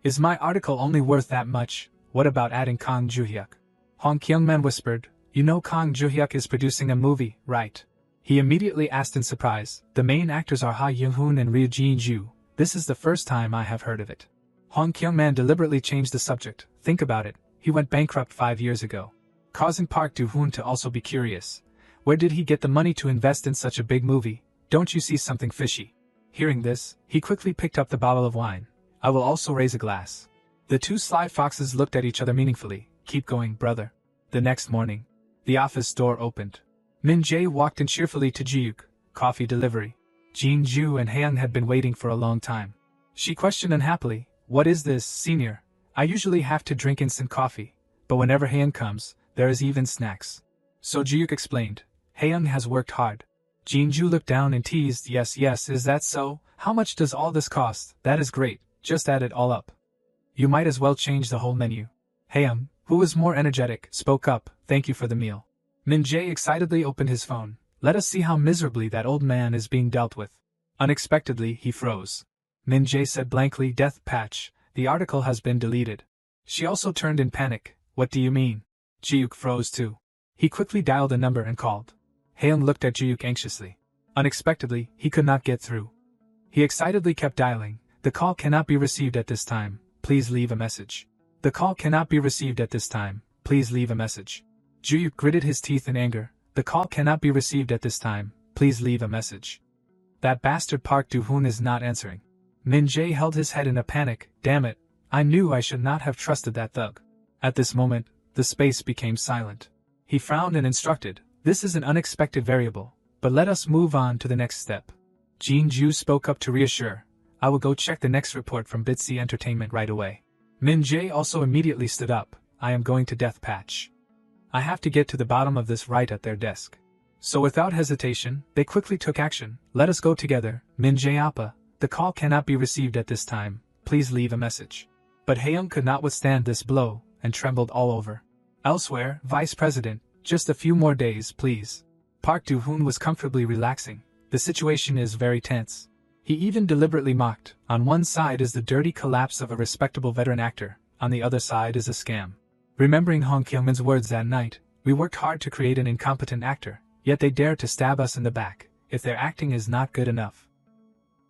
Is my article only worth that much? What about adding Kang Joo-hyuk?" Hong Kyung-man whispered, "You know Kang Joo-hyuk is producing a movie, right?" He immediately asked in surprise, "The main actors are Ha Young-hoon and Ryu Jin-ju. This is the first time I have heard of it." Hong Kyung-man deliberately changed the subject. "Think about it, he went bankrupt 5 years ago." Causing Park Do-hoon to also be curious. Where did he get the money to invest in such a big movie? Don't you see something fishy? Hearing this, he quickly picked up the bottle of wine. "I will also raise a glass." The two sly foxes looked at each other meaningfully. "Keep going, brother." The next morning, the office door opened. Min-jae walked in cheerfully to Ji-yook. "Coffee delivery." Jin-ju and Haeyoung had been waiting for a long time. She questioned unhappily, "What is this, senior? I usually have to drink instant coffee, but whenever Haeyoung comes, there is even snacks." So Ji-yook explained, "Haeyoung has worked hard." Jin-ju looked down and teased, Yes, is that so? How much does all this cost? That is great, just add it all up. You might as well change the whole menu." Haeyoung, who was more energetic, spoke up, "Thank you for the meal." Min-jae excitedly opened his phone. "Let us see how miserably that old man is being dealt with." Unexpectedly, he froze. Min-jae said blankly, "Death patch, the article has been deleted." She also turned in panic. "What do you mean?" Ji-yook froze too. He quickly dialed a number and called. Haeyoung looked at Ji-yook anxiously. Unexpectedly, he could not get through. He excitedly kept dialing. "The call cannot be received at this time. Please leave a message." "The call cannot be received at this time. Please leave a message." Ji-yook gritted his teeth in anger. "The call cannot be received at this time. Please leave a message." That bastard Park Do-hoon is not answering. Min-jae held his head in a panic. "Damn it, I knew I should not have trusted that thug." At this moment, the space became silent. He frowned and instructed, "This is an unexpected variable, but let us move on to the next step." Jin-ju spoke up to reassure, "I will go check the next report from Bitsy Entertainment right away." Min-jae also immediately stood up. "I am going to Death Patch. I have to get to the bottom of this right at their desk." So without hesitation, they quickly took action. "Let us go together, Min-jae Appa. The call cannot be received at this time. Please leave a message." But Haeyoung could not withstand this blow, and trembled all over. Elsewhere, Vice President, "Just a few more days, please." Park Do-hoon was comfortably relaxing. The situation is very tense. He even deliberately mocked. On one side is the dirty collapse of a respectable veteran actor, on the other side is a scam. Remembering Hong Kyung-man's words that night, "We worked hard to create an incompetent actor, yet they dare to stab us in the back, if their acting is not good enough."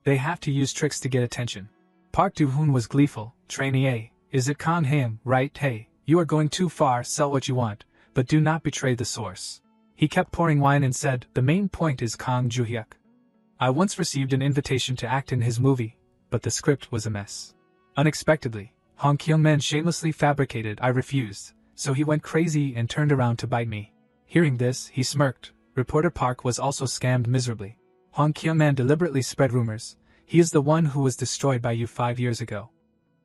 They have to use tricks to get attention. Park Do-hoon was gleeful. Trainee A, is it Kang Hae-young, right? Hey, you are going too far, sell what you want, but do not betray the source. He kept pouring wine and said, the main point is Kang Joo-hyuk. I once received an invitation to act in his movie, but the script was a mess. Unexpectedly, Hong Kyung-man shamelessly fabricated I refused, so he went crazy and turned around to bite me. Hearing this, he smirked. Reporter Park was also scammed miserably. Hong Kyung-man deliberately spread rumors. He is the one who was destroyed by you 5 years ago.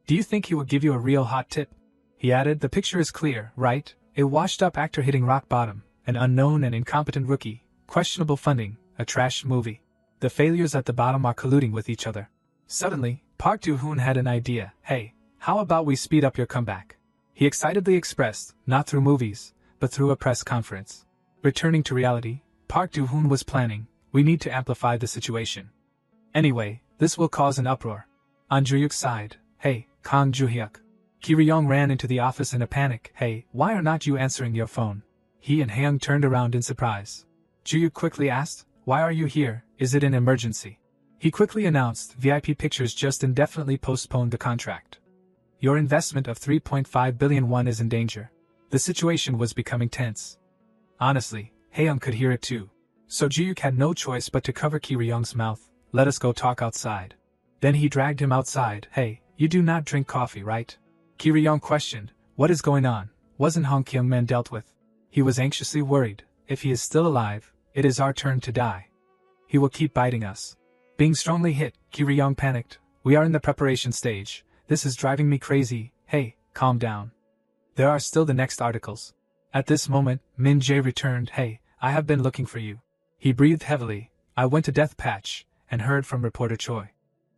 Do you think he will give you a real hot tip? He added, the picture is clear, right? A washed-up actor hitting rock bottom, an unknown and incompetent rookie, questionable funding, a trash movie. The failures at the bottom are colluding with each other. Suddenly, Park Do-hoon had an idea. Hey, how about we speed up your comeback? He excitedly expressed, not through movies, but through a press conference. Returning to reality, Park Do-hoon was planning, we need to amplify the situation. Anyway, this will cause an uproar. On Joo-hyuk's side, hey, Kang Joo-hyuk. Ki-ryong ran into the office in a panic. Hey, why are not you answering your phone? He and Hae-young turned around in surprise. Joo-hyuk quickly asked, why are you here? Is it an emergency? He quickly announced, VIP Pictures just indefinitely postponed the contract. Your investment of 3.5 billion won is in danger. The situation was becoming tense. Honestly, Hae-young could hear it too. So Joo-hyuk had no choice but to cover Ki-ryong's mouth. Let us go talk outside. Then he dragged him outside. Hey, you do not drink coffee, right? Ki-ryong questioned, what is going on? Wasn't Hong Kyung-man dealt with? He was anxiously worried. If he is still alive, it is our turn to die. He will keep biting us. Being strongly hit, Ki-ryong panicked. We are in the preparation stage. This is driving me crazy. Hey, calm down. There are still the next articles. At this moment, Min Jae returned. Hey, I have been looking for you. He breathed heavily. I went to Death Patch, and heard from reporter Choi.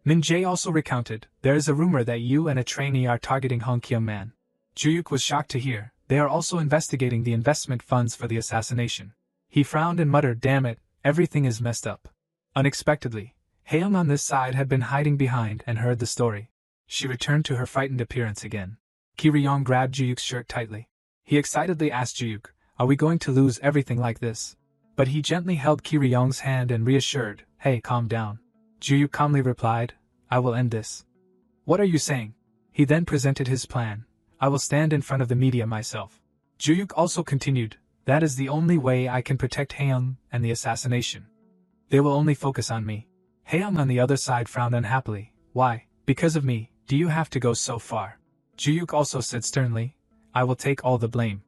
Min Jae also recounted, there is a rumor that you and a trainee are targeting Hong Kyung-man. Joo-hyuk was shocked to hear, they are also investigating the investment funds for the assassination. He frowned and muttered, damn it, everything is messed up. Unexpectedly, Hae-young on this side had been hiding behind and heard the story. She returned to her frightened appearance again. Ki-ryong grabbed Joo-hyuk's shirt tightly. He excitedly asked Joo-hyuk, are we going to lose everything like this? But he gently held Ki-ryong's hand and reassured, hey, calm down. Joo-hyuk calmly replied, I will end this. What are you saying? He then presented his plan. I will stand in front of the media myself. Joo-hyuk also continued, that is the only way I can protect Hae-young and the assassination. They will only focus on me. Hae-young on the other side frowned unhappily. Why, because of me, do you have to go so far? Joo-hyuk also said sternly, I will take all the blame.